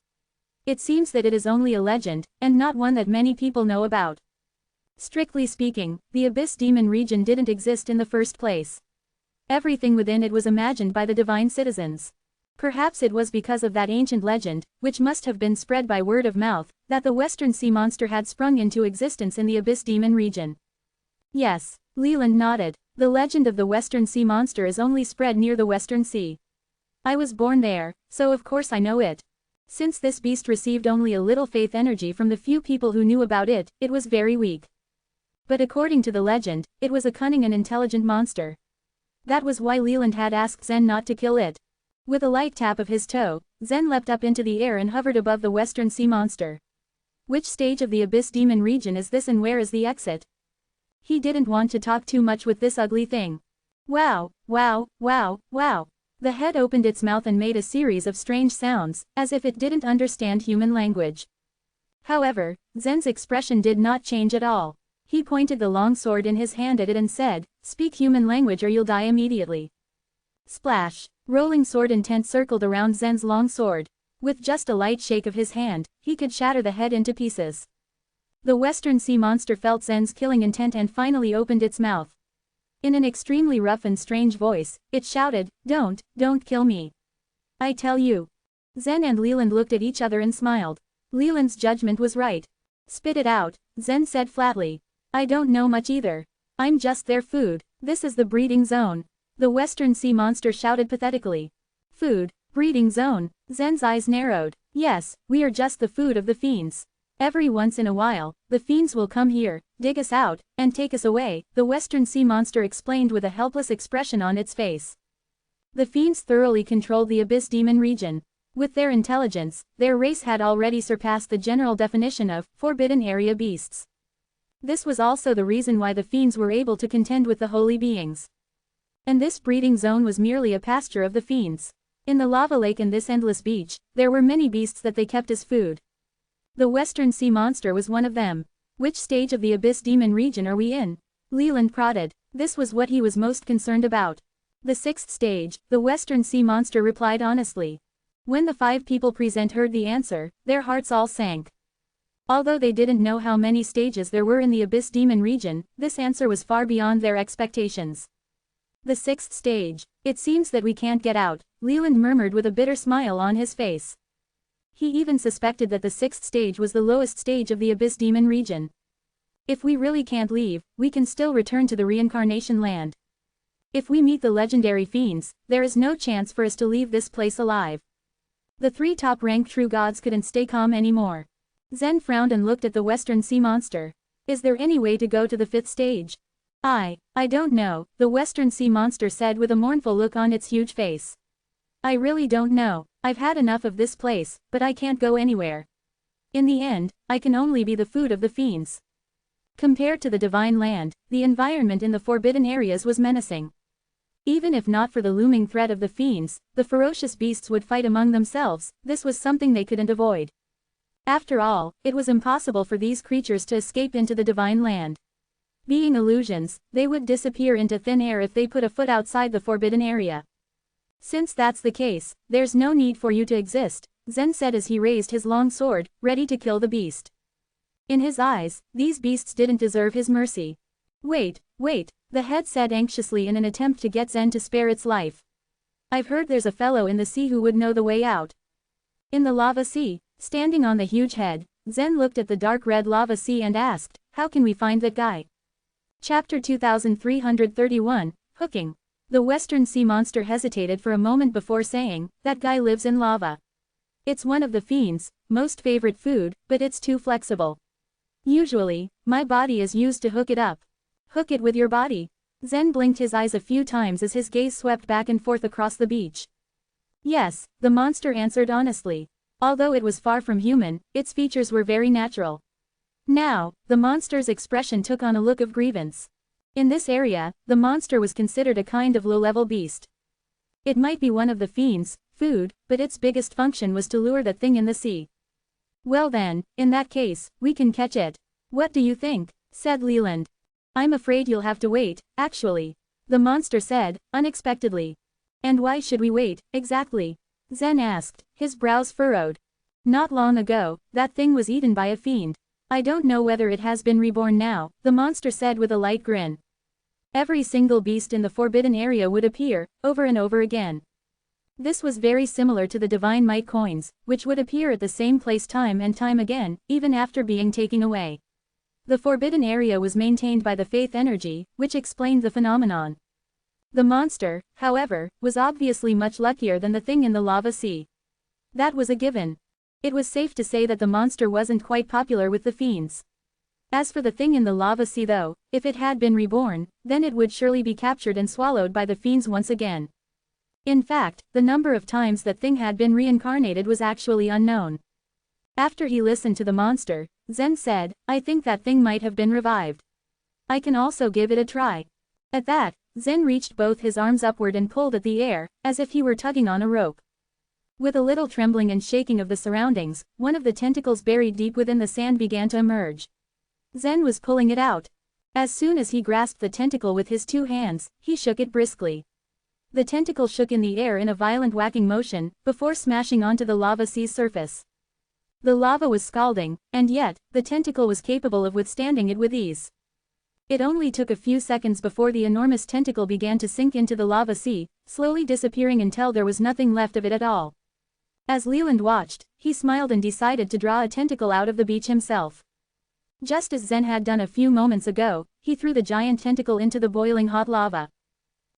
It seems that it is only a legend, and not one that many people know about. Strictly speaking, the abyss demon region didn't exist in the first place. Everything within it was imagined by the divine citizens. Perhaps it was because of that ancient legend, which must have been spread by word of mouth, that the Western Sea monster had sprung into existence in the abyss demon region. Yes, Leland nodded. The legend of the Western Sea monster is only spread near the Western Sea. I was born there, so of course I know it. Since this beast received only a little faith energy from the few people who knew about it, it was very weak. But according to the legend, it was a cunning and intelligent monster. That was why Leland had asked Zen not to kill it. With a light tap of his toe, Zen leapt up into the air and hovered above the western sea monster. Which stage of the abyss demon region is this and where is the exit? He didn't want to talk too much with this ugly thing. Wow, wow, wow, wow. The head opened its mouth and made a series of strange sounds, as if it didn't understand human language. However, Zen's expression did not change at all. He pointed the long sword in his hand at it and said, "Speak human language or you'll die immediately." Splash! Rolling sword intent circled around Zen's long sword. With just a light shake of his hand, he could shatter the head into pieces. The western sea monster felt Zen's killing intent and finally opened its mouth. In an extremely rough and strange voice, it shouted, don't kill me. I tell you." Zen and Leland looked at each other and smiled. Leland's judgment was right. "Spit it out," Zen said flatly. "I don't know much either. I'm just their food. This is the breeding zone." The western sea monster shouted pathetically. "Food, breeding zone." Zen's eyes narrowed. "Yes, we are just the food of the fiends. Every once in a while, the fiends will come here, dig us out, and take us away," the western sea monster explained with a helpless expression on its face. The fiends thoroughly controlled the abyss demon region. With their intelligence, their race had already surpassed the general definition of forbidden area beasts. This was also the reason why the fiends were able to contend with the holy beings. And this breeding zone was merely a pasture of the fiends. In the lava lake and this endless beach, there were many beasts that they kept as food. The western sea monster was one of them. "Which stage of the abyss demon region are we in?" Leland prodded. This was what he was most concerned about. "The 6th stage," the western sea monster replied honestly. When the 5 people present heard the answer, their hearts all sank. Although they didn't know how many stages there were in the abyss demon region, this answer was far beyond their expectations. "The 6th stage. It seems that we can't get out," Leland murmured with a bitter smile on his face. He even suspected that the 6th stage was the lowest stage of the abyss demon region. "If we really can't leave, we can still return to the reincarnation land. If we meet the legendary fiends, there is no chance for us to leave this place alive." The 3 top-ranked true gods couldn't stay calm anymore. Zen frowned and looked at the western sea monster. "Is there any way to go to the 5th stage?" I don't know," the western sea monster said with a mournful look on its huge face. "I really don't know. I've had enough of this place, but I can't go anywhere. In the end, I can only be the food of the fiends." Compared to the divine land, the environment in the forbidden areas was menacing. Even if not for the looming threat of the fiends, the ferocious beasts would fight among themselves. This was something they couldn't avoid. After all, it was impossible for these creatures to escape into the divine land. Being illusions, they would disappear into thin air if they put a foot outside the forbidden area. "Since that's the case, there's no need for you to exist," Zen said as he raised his long sword, ready to kill the beast. In his eyes, these beasts didn't deserve his mercy. Wait, the head said anxiously in an attempt to get Zen to spare its life. "I've heard there's a fellow in the sea who would know the way out." In the lava sea, standing on the huge head, Zen looked at the dark red lava sea and asked, "How can we find that guy?" Chapter 2331, Hooking. The western sea monster hesitated for a moment before saying, "That guy lives in lava. It's one of the fiends' most favorite food, but it's too flexible. Usually, my body is used to hook it up." "Hook it with your body?" Zen blinked his eyes a few times as his gaze swept back and forth across the beach. "Yes," the monster answered honestly. Although it was far from human, its features were very natural. Now, the monster's expression took on a look of grievance. In this area, the monster was considered a kind of low-level beast. It might be one of the fiends' food, but its biggest function was to lure that thing in the sea. "Well then, in that case, we can catch it. What do you think?" said Leland. "I'm afraid you'll have to wait, actually," the monster said, unexpectedly. "And why should we wait, exactly?" Zen asked, his brows furrowed. "Not long ago, that thing was eaten by a fiend. I don't know whether it has been reborn now," the monster said with a light grin. Every single beast in the forbidden area would appear, over and over again. This was very similar to the divine might coins, which would appear at the same place time and time again, even after being taken away. The forbidden area was maintained by the faith energy, which explained the phenomenon. The monster, however, was obviously much luckier than the thing in the lava sea. That was a given. It was safe to say that the monster wasn't quite popular with the fiends. As for the thing in the lava sea though, if it had been reborn, then it would surely be captured and swallowed by the fiends once again. In fact, the number of times that thing had been reincarnated was actually unknown. After he listened to the monster, Zen said, "I think that thing might have been revived. I can also give it a try." At that, Zen reached both his arms upward and pulled at the air, as if he were tugging on a rope. With a little trembling and shaking of the surroundings, one of the tentacles buried deep within the sand began to emerge. Zen was pulling it out. As soon as he grasped the tentacle with his 2 hands, he shook it briskly. The tentacle shook in the air in a violent whacking motion, before smashing onto the lava sea's surface. The lava was scalding, and yet, the tentacle was capable of withstanding it with ease. It only took a few seconds before the enormous tentacle began to sink into the lava sea, slowly disappearing until there was nothing left of it at all. As Leland watched, he smiled and decided to draw a tentacle out of the beach himself. Just as Zen had done a few moments ago, he threw the giant tentacle into the boiling hot lava.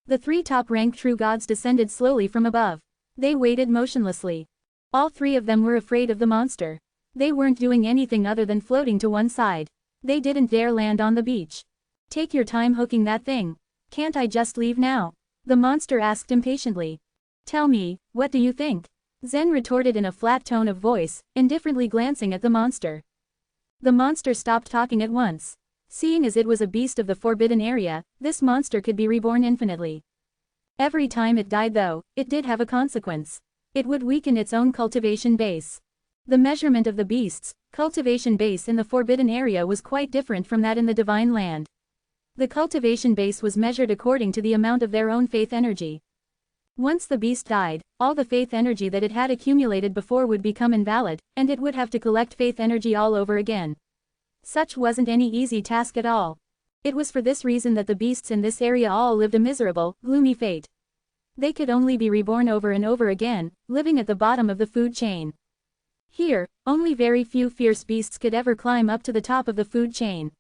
The 3 top-ranked true gods descended slowly from above. They waited motionlessly. All 3 of them were afraid of the monster. They weren't doing anything other than floating to one side. They didn't dare land on the beach. "Take your time hooking that thing. Can't I just leave now?" the monster asked impatiently. "Tell me, what do you think?" Zen retorted in a flat tone of voice, indifferently glancing at the monster. The monster stopped talking at once. Seeing as it was a beast of the forbidden area, this monster could be reborn infinitely. Every time it died though, it did have a consequence. It would weaken its own cultivation base. The measurement of the beast's cultivation base in the forbidden area was quite different from that in the divine land. The cultivation base was measured according to the amount of their own faith energy. Once the beast died, all the faith energy that it had accumulated before would become invalid, and it would have to collect faith energy all over again. Such wasn't any easy task at all. It was for this reason that the beasts in this area all lived a miserable, gloomy fate. They could only be reborn over and over again, living at the bottom of the food chain. Here, only very few fierce beasts could ever climb up to the top of the food chain.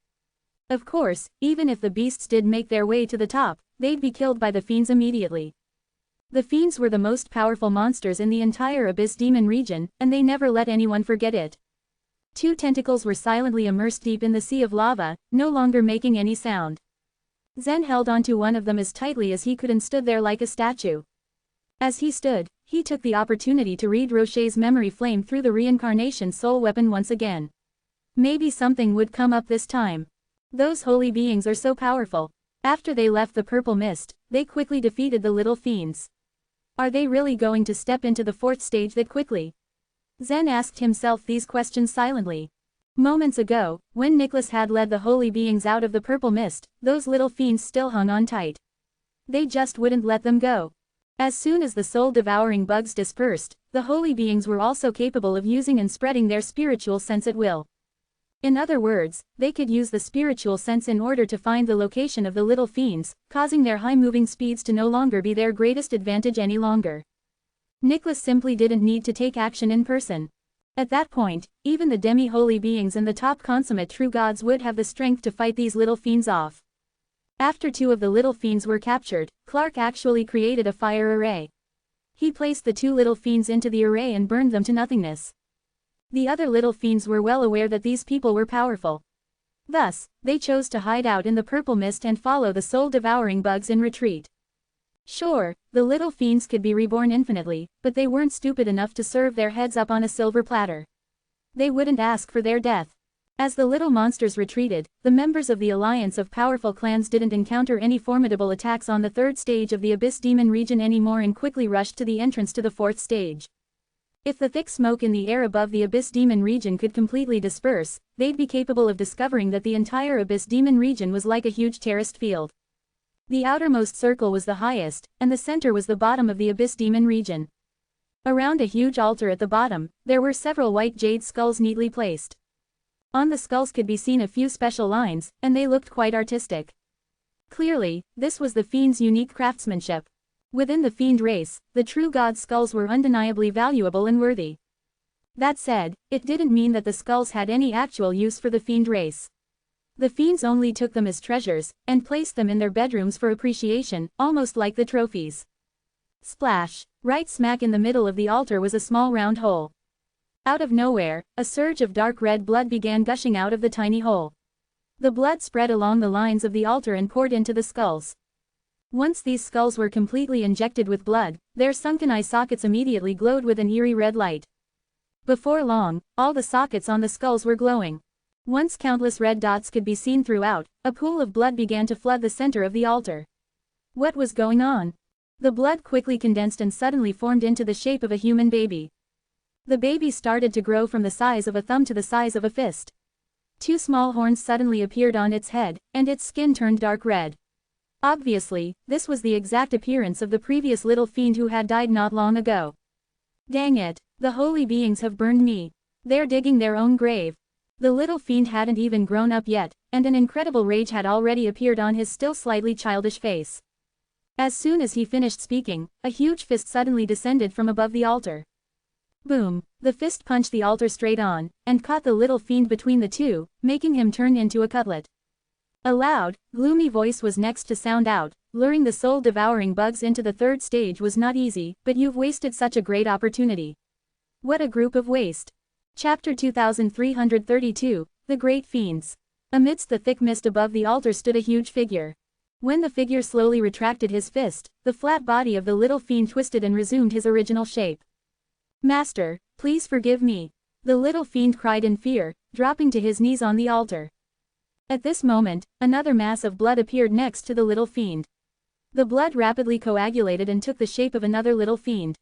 Of course, even if the beasts did make their way to the top, they'd be killed by the fiends immediately. The fiends were the most powerful monsters in the entire Abyss Demon region, and they never let anyone forget it. 2 tentacles were silently immersed deep in the sea of lava, no longer making any sound. Zen held onto one of them as tightly as he could and stood there like a statue. As he stood, he took the opportunity to read Rocher's memory flame through the reincarnation soul weapon once again. Maybe something would come up this time. Those holy beings are so powerful. After they left the purple mist, they quickly defeated the little fiends. Are they really going to step into the 4th stage that quickly? Zen asked himself these questions silently. Moments ago, when Nicholas had led the holy beings out of the purple mist, those little fiends still hung on tight. They just wouldn't let them go. As soon as the soul-devouring bugs dispersed, the holy beings were also capable of using and spreading their spiritual sense at will. In other words, they could use the spiritual sense in order to find the location of the little fiends, causing their high-moving speeds to no longer be their greatest advantage any longer. Nicholas simply didn't need to take action in person. At that point, even the demi-holy beings and the top consummate true gods would have the strength to fight these little fiends off. After 2 of the little fiends were captured, Clark actually created a fire array. He placed the 2 little fiends into the array and burned them to nothingness. The other little fiends were well aware that these people were powerful. Thus, they chose to hide out in the purple mist and follow the soul-devouring bugs in retreat. Sure, the little fiends could be reborn infinitely, but they weren't stupid enough to serve their heads up on a silver platter. They wouldn't ask for their death. As the little monsters retreated, the members of the alliance of powerful clans didn't encounter any formidable attacks on the 3rd stage of the Abyss Demon region anymore and quickly rushed to the entrance to the 4th stage. If the thick smoke in the air above the Abyss Demon region could completely disperse, they'd be capable of discovering that the entire Abyss Demon region was like a huge terraced field. The outermost circle was the highest, and the center was the bottom of the Abyss Demon region. Around a huge altar at the bottom, there were several white jade skulls neatly placed. On the skulls could be seen a few special lines, and they looked quite artistic. Clearly, this was the fiend's unique craftsmanship. Within the fiend race, the true god skulls were undeniably valuable and worthy. That said, it didn't mean that the skulls had any actual use for the fiend race. The fiends only took them as treasures, and placed them in their bedrooms for appreciation, almost like the trophies. Splash! Right smack in the middle of the altar was a small round hole. Out of nowhere, a surge of dark red blood began gushing out of the tiny hole. The blood spread along the lines of the altar and poured into the skulls. Once these skulls were completely injected with blood, their sunken eye sockets immediately glowed with an eerie red light. Before long, all the sockets on the skulls were glowing. Once countless red dots could be seen throughout, a pool of blood began to flood the center of the altar. What was going on? The blood quickly condensed and suddenly formed into the shape of a human baby. The baby started to grow from the size of a thumb to the size of a fist. Two small horns suddenly appeared on its head, and its skin turned dark red. Obviously, this was the exact appearance of the previous little fiend who had died not long ago. Dang it, the holy beings have burned me. They're digging their own grave. The little fiend hadn't even grown up yet, and an incredible rage had already appeared on his still slightly childish face. As soon as he finished speaking, a huge fist suddenly descended from above the altar. Boom! The fist punched the altar straight on, and caught the little fiend between the two, making him turn into a cutlet. A loud, gloomy voice was next to sound out, luring the soul-devouring bugs into the third stage was not easy, but you've wasted such a great opportunity. What a group of waste. Chapter 2332, The Great Fiends. Amidst the thick mist above the altar stood a huge figure. When the figure slowly retracted his fist, the flat body of the little fiend twisted and resumed his original shape. Master, please forgive me. The little fiend cried in fear, dropping to his knees on the altar. At this moment, another mass of blood appeared next to the little fiend. The blood rapidly coagulated and took the shape of another little fiend.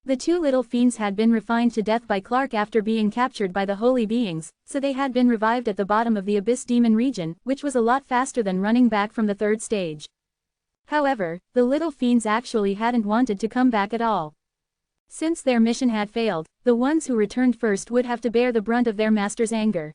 The two little fiends had been refined to death by Clark after being captured by the holy beings, so they had been revived at the bottom of the abyss demon region, which was a lot faster than running back from the third stage. However, the little fiends actually hadn't wanted to come back at all. Since their mission had failed, the ones who returned first would have to bear the brunt of their master's anger.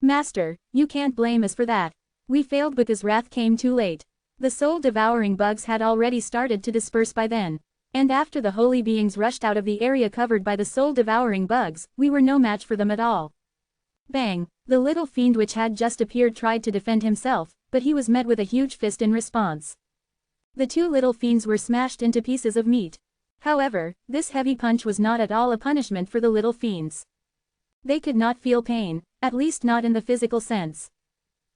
Master, you can't blame us for that. We failed because wrath came too late. The soul-devouring bugs had already started to disperse by then. And after the holy beings rushed out of the area covered by the soul-devouring bugs, we were no match for them at all. Bang! The little fiend which had just appeared tried to defend himself, but he was met with a huge fist in response. The two little fiends were smashed into pieces of meat. However, this heavy punch was not at all a punishment for the little fiends. They could not feel pain, at least not in the physical sense.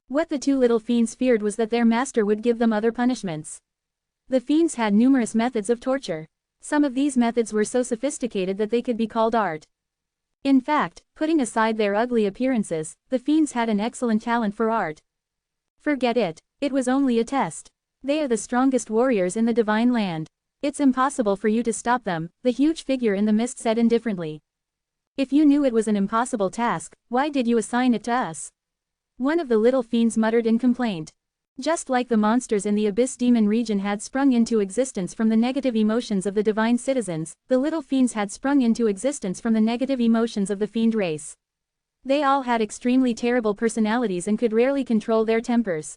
What the two little fiends feared was that their master would give them other punishments. The fiends had numerous methods of torture. Some of these methods were so sophisticated that they could be called art. In fact, putting aside their ugly appearances, the fiends had an excellent talent for art. Forget it, it was only a test. They are the strongest warriors in the divine land. It's impossible for you to stop them, the huge figure in the mist said indifferently. If you knew it was an impossible task, why did you assign it to us? One of the little fiends muttered in complaint. Just like the monsters in the abyss demon region had sprung into existence from the negative emotions of the divine citizens, the little fiends had sprung into existence from the negative emotions of the fiend race. They all had extremely terrible personalities and could rarely control their tempers.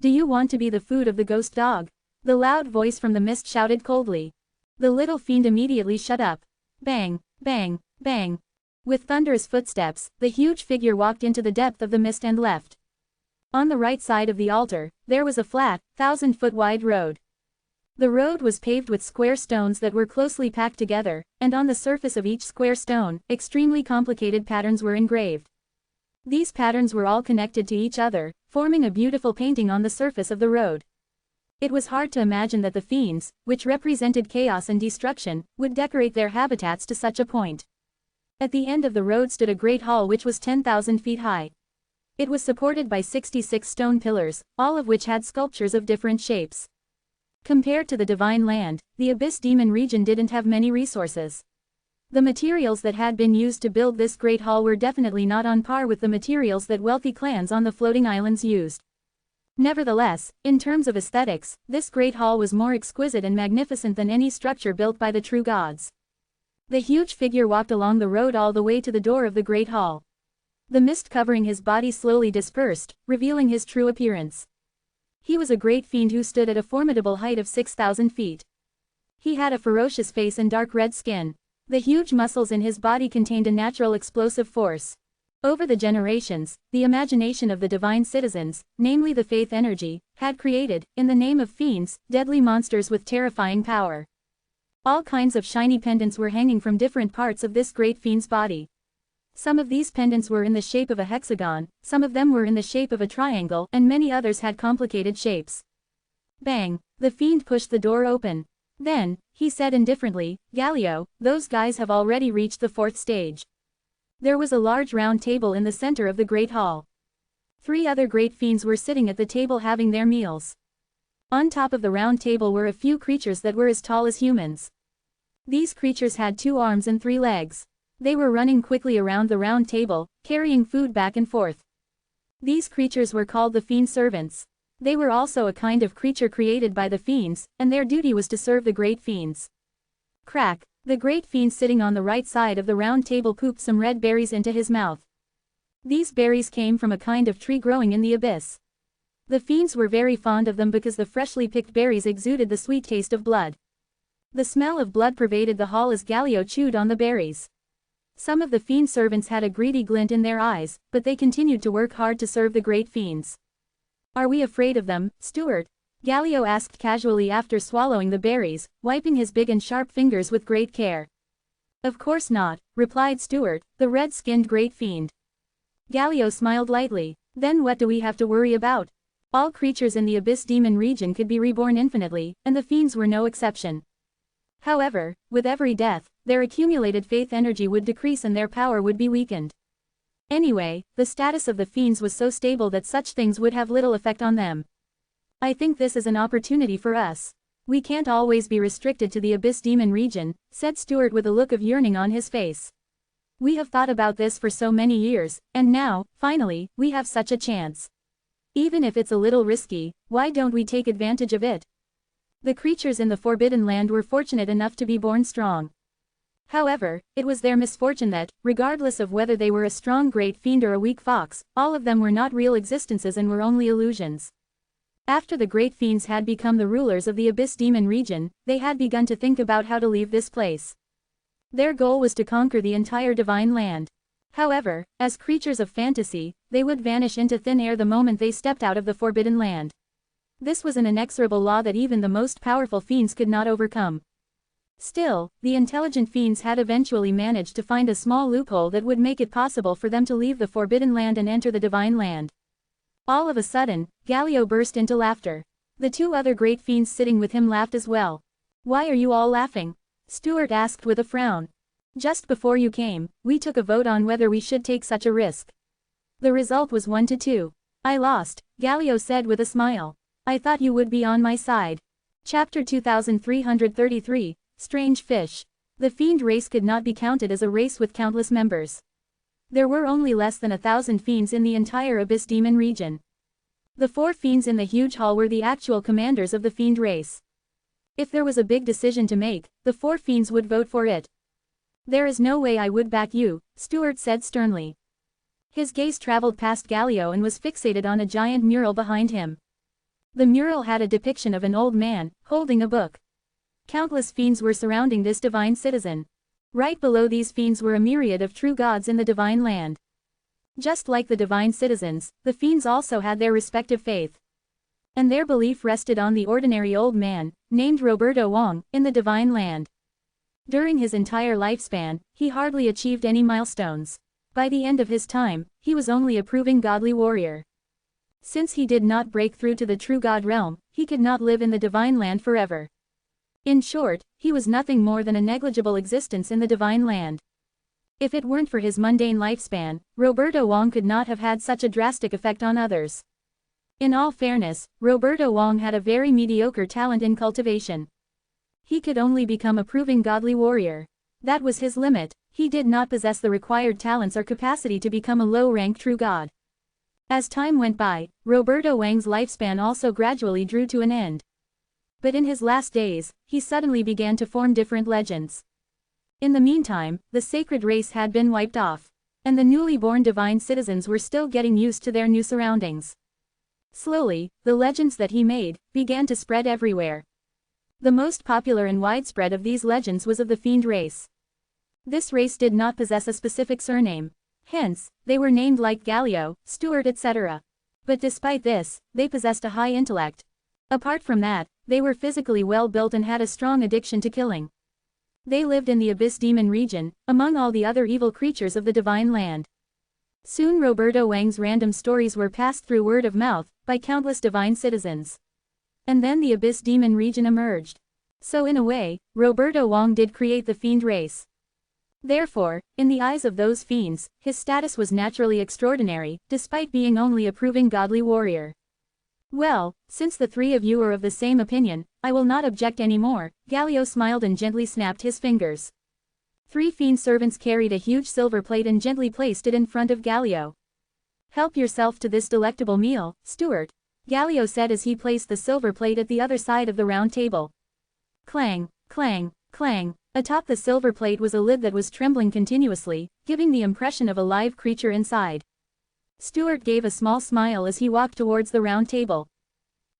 Do you want to be the food of the ghost dog? The loud voice from the mist shouted coldly. The little fiend immediately shut up. Bang, bang, bang. With thunderous footsteps, the huge figure walked into the depth of the mist and left. On the right side of the altar, there was a flat, 1,000-foot-wide road. The road was paved with square stones that were closely packed together, and on the surface of each square stone, extremely complicated patterns were engraved. These patterns were all connected to each other, forming a beautiful painting on the surface of the road. It was hard to imagine that the fiends, which represented chaos and destruction, would decorate their habitats to such a point. At the end of the road stood a great hall which was 10,000 feet high. It was supported by 66 stone pillars, all of which had sculptures of different shapes. Compared to the divine land, the abyss demon region didn't have many resources. The materials that had been used to build this great hall were definitely not on par with the materials that wealthy clans on the floating islands used. Nevertheless, in terms of aesthetics, this great hall was more exquisite and magnificent than any structure built by the true gods. The huge figure walked along the road all the way to the door of the great hall. The mist covering his body slowly dispersed, revealing his true appearance. He was a great fiend who stood at a formidable height of 6,000 feet. He had a ferocious face and dark red skin. The huge muscles in his body contained a natural explosive force. Over the generations, the imagination of the divine citizens, namely the faith energy, had created, in the name of fiends, deadly monsters with terrifying power. All kinds of shiny pendants were hanging from different parts of this great fiend's body. Some of these pendants were in the shape of a hexagon, some of them were in the shape of a triangle, and many others had complicated shapes. Bang! The fiend pushed the door open. Then, he said indifferently, "Galio, those guys have already reached the 4th stage." There was a large round table in the center of the great hall. 3 other great fiends were sitting at the table having their meals. On top of the round table were a few creatures that were as tall as humans. These creatures had 2 arms and 3 legs. They were running quickly around the round table, carrying food back and forth. These creatures were called the fiend servants. They were also a kind of creature created by the fiends, and their duty was to serve the great fiends. Crack! The great fiend sitting on the right side of the round table pooped some red berries into his mouth. These berries came from a kind of tree growing in the abyss. The fiends were very fond of them because the freshly picked berries exuded the sweet taste of blood. The smell of blood pervaded the hall as Galio chewed on the berries. Some of the fiend servants had a greedy glint in their eyes, but they continued to work hard to serve the great fiends. "Are we afraid of them, Stuart?" Galio asked casually after swallowing the berries, wiping his big and sharp fingers with great care. "Of course not," replied Stuart, the red-skinned great fiend. Galio smiled lightly. "Then what do we have to worry about? All creatures in the Abyss Demon region could be reborn infinitely, and the fiends were no exception. However, with every death, their accumulated faith energy would decrease and their power would be weakened. Anyway, the status of the fiends was so stable that such things would have little effect on them. I think this is an opportunity for us. We can't always be restricted to the Abyss Demon region," said Stuart with a look of yearning on his face. "We have thought about this for so many years, and now, finally, we have such a chance. Even if it's a little risky, why don't we take advantage of it?" The creatures in the Forbidden Land were fortunate enough to be born strong. However, it was their misfortune that, regardless of whether they were a strong great fiend or a weak fox, all of them were not real existences and were only illusions. After the great fiends had become the rulers of the Abyss Demon region, they had begun to think about how to leave this place. Their goal was to conquer the entire divine land. However, as creatures of fantasy, they would vanish into thin air the moment they stepped out of the Forbidden Land. This was an inexorable law that even the most powerful fiends could not overcome. Still, the intelligent fiends had eventually managed to find a small loophole that would make it possible for them to leave the Forbidden Land and enter the divine land. All of a sudden, Galio burst into laughter. The 2 other great fiends sitting with him laughed as well. "Why are you all laughing?" Stuart asked with a frown. "Just before you came, we took a vote on whether we should take such a risk. The result was 1 to 2. I lost," Galio said with a smile. "I thought you would be on my side." Chapter 2333, Strange Fish. The fiend race could not be counted as a race with countless members. There were only less than 1,000 fiends in the entire Abyss Demon region. The 4 fiends in the huge hall were the actual commanders of the fiend race. If there was a big decision to make, the 4 fiends would vote for it. "There is no way I would back you," Stuart said sternly. His gaze traveled past Galio and was fixated on a giant mural behind him. The mural had a depiction of an old man, holding a book. Countless fiends were surrounding this divine citizen. Right below these fiends were a myriad of true gods in the divine land. Just like the divine citizens, the fiends also had their respective faith. And their belief rested on the ordinary old man, named Roberto Wong, in the divine land. During his entire lifespan, he hardly achieved any milestones. By the end of his time, he was only a proving godly warrior. Since he did not break through to the true god realm, he could not live in the divine land forever. In short, he was nothing more than a negligible existence in the divine land. If it weren't for his mundane lifespan, Roberto Wong could not have had such a drastic effect on others. In all fairness, Roberto Wong had a very mediocre talent in cultivation. He could only become a proving godly warrior. That was his limit. He did not possess the required talents or capacity to become a low-rank true god. As time went by, Roberto Wang's lifespan also gradually drew to an end. But in his last days, he suddenly began to form different legends. In the meantime, the sacred race had been wiped off, and the newly born divine citizens were still getting used to their new surroundings. Slowly, the legends that he made began to spread everywhere. The most popular and widespread of these legends was of the fiend race. This race did not possess a specific surname. Hence, they were named like Galileo, Stuart etc. But despite this, they possessed a high intellect. Apart from that, they were physically well built and had a strong addiction to killing. They lived in the Abyss Demon region, among all the other evil creatures of the Divine Land. Soon Roberto Wang's random stories were passed through word of mouth, by countless divine citizens. And then the Abyss Demon region emerged. So in a way, Roberto Wang did create the fiend race. Therefore, in the eyes of those fiends, his status was naturally extraordinary, despite being only a proving godly warrior. Well, since the three of you are of the same opinion, I will not object anymore. Galileo smiled and gently snapped his fingers. 3 fiend servants carried a huge silver plate and gently placed it in front of Galileo. Help yourself to this delectable meal, Stuart, Galileo said as he placed the silver plate at the other side of the round table. Clang, clang, clang. Atop the silver plate was a lid that was trembling continuously, giving the impression of a live creature inside. Stuart gave a small smile as he walked towards the round table.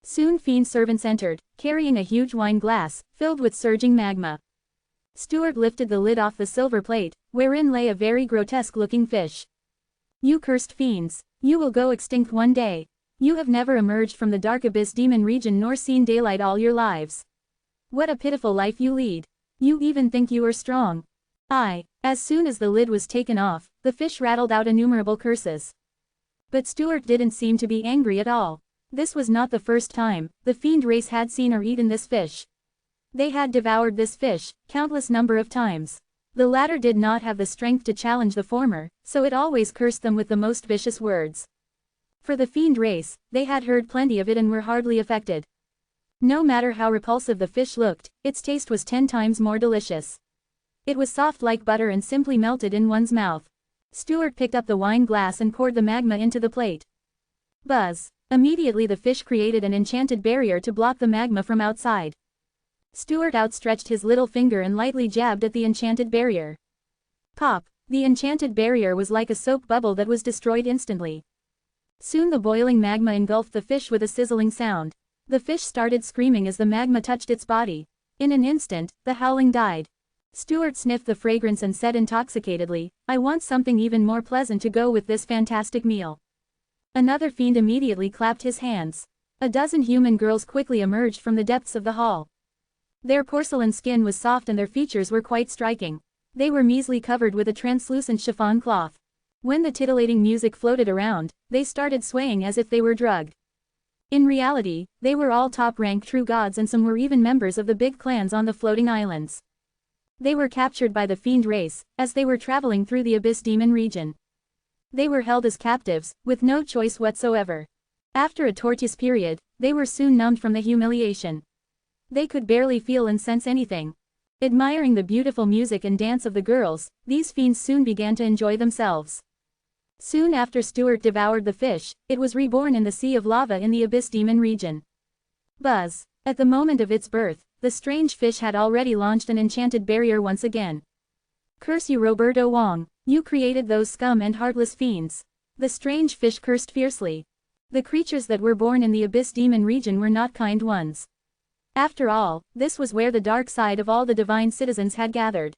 Soon fiend servants entered, carrying a huge wine glass, filled with surging magma. Stuart lifted the lid off the silver plate, wherein lay a very grotesque-looking fish. You cursed fiends, you will go extinct one day. You have never emerged from the dark abyss demon region nor seen daylight all your lives. What a pitiful life you lead. You even think you are strong. As soon as the lid was taken off, the fish rattled out innumerable curses. But Stuart didn't seem to be angry at all. This was not the first time the fiend race had seen or eaten this fish. They had devoured this fish countless number of times. The latter did not have the strength to challenge the former, so it always cursed them with the most vicious words. For the fiend race, they had heard plenty of it and were hardly affected. No matter how repulsive the fish looked, its taste was 10 times more delicious. It was soft like butter and simply melted in one's mouth. Stuart picked up the wine glass and poured the magma into the plate. Buzz! Immediately the fish created an enchanted barrier to block the magma from outside. Stuart outstretched his little finger and lightly jabbed at the enchanted barrier. Pop! The enchanted barrier was like a soap bubble that was destroyed instantly. Soon the boiling magma engulfed the fish with a sizzling sound. The fish started screaming as the magma touched its body. In an instant, the howling died. Stuart sniffed the fragrance and said intoxicatedly, I want something even more pleasant to go with this fantastic meal. Another fiend immediately clapped his hands. A dozen human girls quickly emerged from the depths of the hall. Their porcelain skin was soft and their features were quite striking. They were measly covered with a translucent chiffon cloth. When the titillating music floated around, they started swaying as if they were drugged. In reality, they were all top-rank true gods and some were even members of the big clans on the floating islands. They were captured by the fiend race, as they were traveling through the Abyss Demon region. They were held as captives, with no choice whatsoever. After a torturous period, they were soon numbed from the humiliation. They could barely feel and sense anything. Admiring the beautiful music and dance of the girls, these fiends soon began to enjoy themselves. Soon after Stuart devoured the fish, it was reborn in the sea of lava in the Abyss Demon region. Buzz! At the moment of its birth, the strange fish had already launched an enchanted barrier once again. Curse you, Roberto Wang, you created those scum and heartless fiends. The strange fish cursed fiercely. The creatures that were born in the Abyss Demon region were not kind ones. After all, this was where the dark side of all the divine citizens had gathered.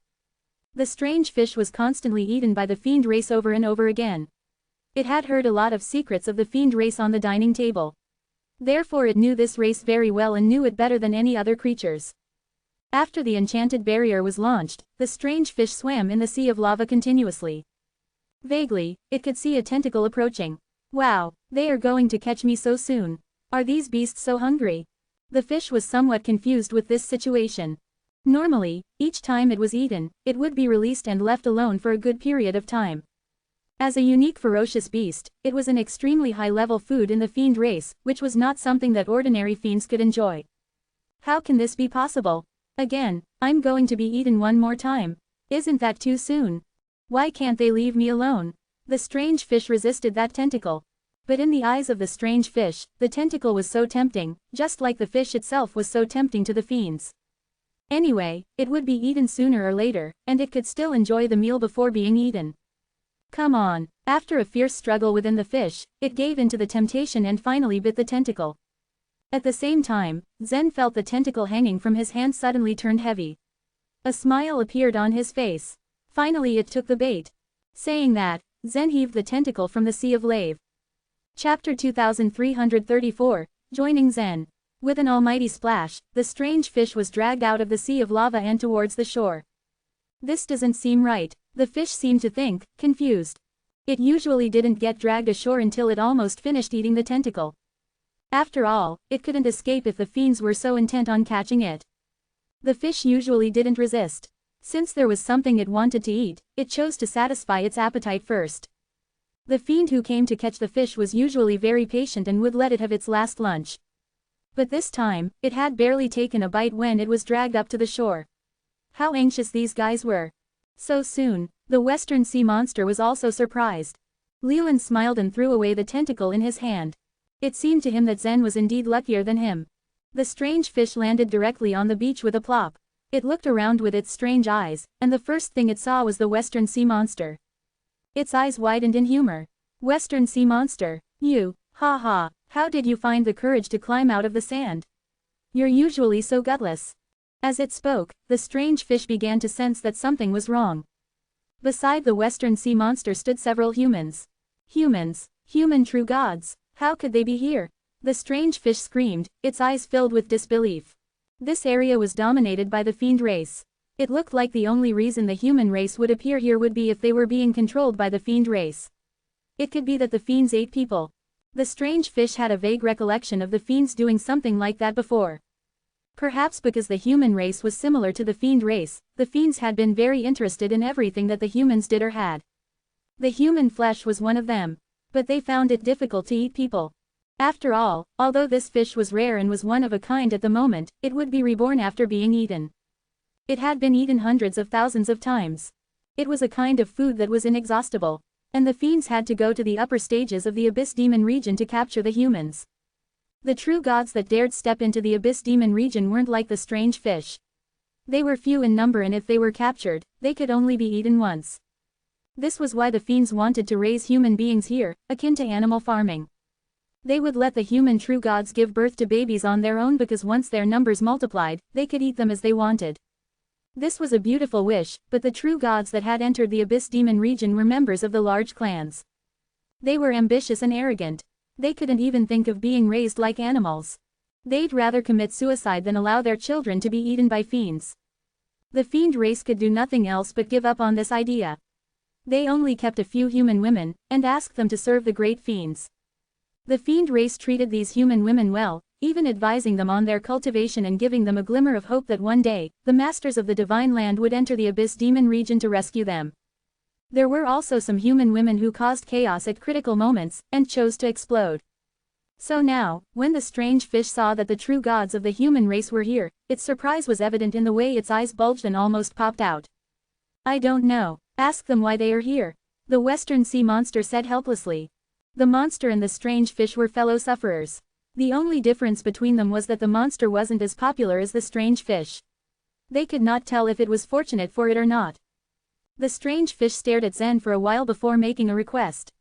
The strange fish was constantly eaten by the fiend race over and over again. It had heard a lot of secrets of the fiend race on the dining table. Therefore it knew this race very well and knew it better than any other creatures. After the enchanted barrier was launched, the strange fish swam in the sea of lava continuously. Vaguely, it could see a tentacle approaching. Wow, they are going to catch me so soon. Are these beasts so hungry? The fish was somewhat confused with this situation. Normally, each time it was eaten, it would be released and left alone for a good period of time. As a unique ferocious beast, it was an extremely high-level food in the fiend race, which was not something that ordinary fiends could enjoy. How can this be possible? Again, I'm going to be eaten one more time. Isn't that too soon? Why can't they leave me alone? The strange fish resisted that tentacle. But in the eyes of the strange fish, the tentacle was so tempting, just like the fish itself was so tempting to the fiends. Anyway, it would be eaten sooner or later, and it could still enjoy the meal before being eaten. Come on. After a fierce struggle within the fish, it gave in to the temptation and finally bit the tentacle. At the same time, Zen felt the tentacle hanging from his hand suddenly turned heavy. A smile appeared on his face. Finally it took the bait. Saying that, Zen heaved the tentacle from the sea of lave. Chapter 2334, Joining Zen. With an almighty splash, the strange fish was dragged out of the sea of lava and towards the shore. This doesn't seem right, the fish seemed to think, confused. It usually didn't get dragged ashore until it almost finished eating the tentacle. After all, it couldn't escape if the fiends were so intent on catching it. The fish usually didn't resist. Since there was something it wanted to eat, it chose to satisfy its appetite first. The fiend who came to catch the fish was usually very patient and would let it have its last lunch. But this time, it had barely taken a bite when it was dragged up to the shore. How anxious these guys were. So soon, the Western Sea Monster was also surprised. Leland smiled and threw away the tentacle in his hand. It seemed to him that Zen was indeed luckier than him. The strange fish landed directly on the beach with a plop. It looked around with its strange eyes, and the first thing it saw was the Western Sea Monster. Its eyes widened in humor. Western Sea Monster, you, ha ha, how did you find the courage to climb out of the sand? You're usually so gutless. As it spoke, the strange fish began to sense that something was wrong. Beside the Western Sea Monster stood several humans. Humans, human true gods, how could they be here? The strange fish screamed, its eyes filled with disbelief. This area was dominated by the fiend race. It looked like the only reason the human race would appear here would be if they were being controlled by the fiend race. It could be that the fiends ate people. The strange fish had a vague recollection of the fiends doing something like that before. Perhaps because the human race was similar to the fiend race, the fiends had been very interested in everything that the humans did or had. The human flesh was one of them. But they found it difficult to eat people. After all, although this fish was rare and was one of a kind at the moment, it would be reborn after being eaten. It had been eaten hundreds of thousands of times. It was a kind of food that was inexhaustible. And the fiends had to go to the upper stages of the Abyss Demon region to capture the humans. The true gods that dared step into the Abyss Demon region weren't like the strange fish. They were few in number, and if they were captured, they could only be eaten once. This was why the fiends wanted to raise human beings here, akin to animal farming. They would let the human true gods give birth to babies on their own because once their numbers multiplied, they could eat them as they wanted. This was a beautiful wish, but the true gods that had entered the Abyss Demon region were members of the large clans. They were ambitious and arrogant. They couldn't even think of being raised like animals. They'd rather commit suicide than allow their children to be eaten by fiends. The fiend race could do nothing else but give up on this idea. They only kept a few human women, and asked them to serve the great fiends. The fiend race treated these human women well, even advising them on their cultivation and giving them a glimmer of hope that one day, the masters of the divine land would enter the Abyss Demon region to rescue them. There were also some human women who caused chaos at critical moments, and chose to explode. So now, when the strange fish saw that the true gods of the human race were here, its surprise was evident in the way its eyes bulged and almost popped out. I don't know. Ask them why they are here. The Western Sea Monster said helplessly. The monster and the strange fish were fellow sufferers. The only difference between them was that the monster wasn't as popular as the strange fish. They could not tell if it was fortunate for it or not. The strange fish stared at Zen for a while before making a request.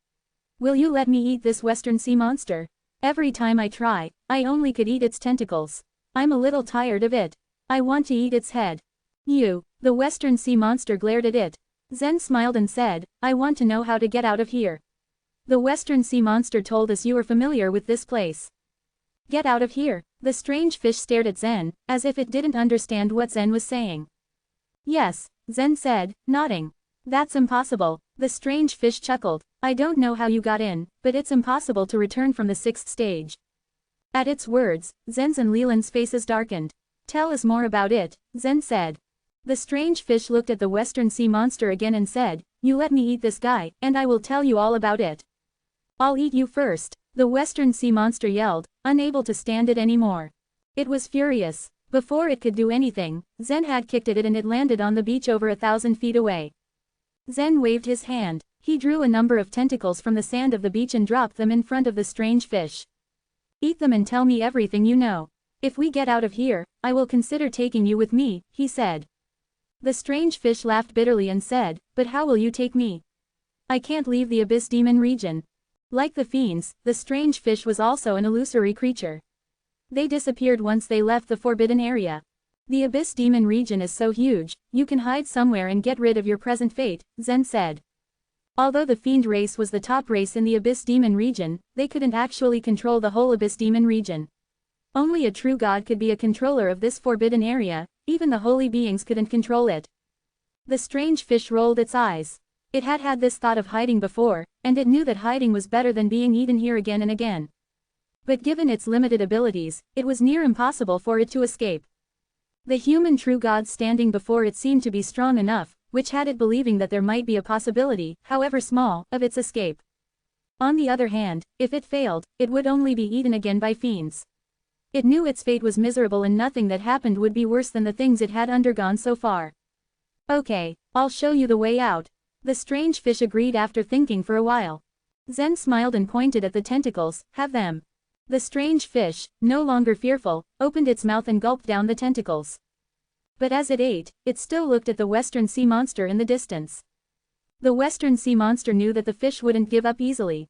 Will you let me eat this Western Sea Monster? Every time I try, I only could eat its tentacles. I'm a little tired of it. I want to eat its head. You, the Western Sea Monster glared at it. Zen smiled and said, I want to know how to get out of here. The Western Sea Monster told us you are familiar with this place. Get out of here. The strange fish stared at Zen, as if it didn't understand what Zen was saying. Yes, Zen said, nodding. That's impossible. The strange fish chuckled. I don't know how you got in, but it's impossible to return from the 6th stage. At its words, Zen's and Leland's faces darkened. Tell us more about it, Zen said. The strange fish looked at the Western Sea Monster again and said, you let me eat this guy, and I will tell you all about it. I'll eat you first, the Western Sea Monster yelled, unable to stand it anymore. It was furious. Before it could do anything, Zen had kicked at it and it landed on the beach over 1,000 feet away. Zen waved his hand. He drew a number of tentacles from the sand of the beach and dropped them in front of the strange fish. Eat them and tell me everything you know. If we get out of here, I will consider taking you with me, he said. The strange fish laughed bitterly and said, but how will you take me? I can't leave the Abyss Demon region. Like the fiends, the strange fish was also an illusory creature. They disappeared once they left the forbidden area. The Abyss Demon region is so huge, you can hide somewhere and get rid of your present fate, Zen said. Although the fiend race was the top race in the Abyss Demon region, they couldn't actually control the whole Abyss Demon region. Only a true god could be a controller of this forbidden area, even the holy beings couldn't control it. The strange fish rolled its eyes. It had had this thought of hiding before, and it knew that hiding was better than being eaten here again and again. But given its limited abilities, it was near impossible for it to escape. The human true gods standing before it seemed to be strong enough, which had it believing that there might be a possibility, however small, of its escape. On the other hand, if it failed, it would only be eaten again by fiends. It knew its fate was miserable and nothing that happened would be worse than the things it had undergone so far. Okay, I'll show you the way out. The strange fish agreed after thinking for a while. Zen smiled and pointed at the tentacles. Have them. The strange fish, no longer fearful, opened its mouth and gulped down the tentacles. But as it ate, it still looked at the western sea monster in the distance. The western sea monster knew that the fish wouldn't give up easily.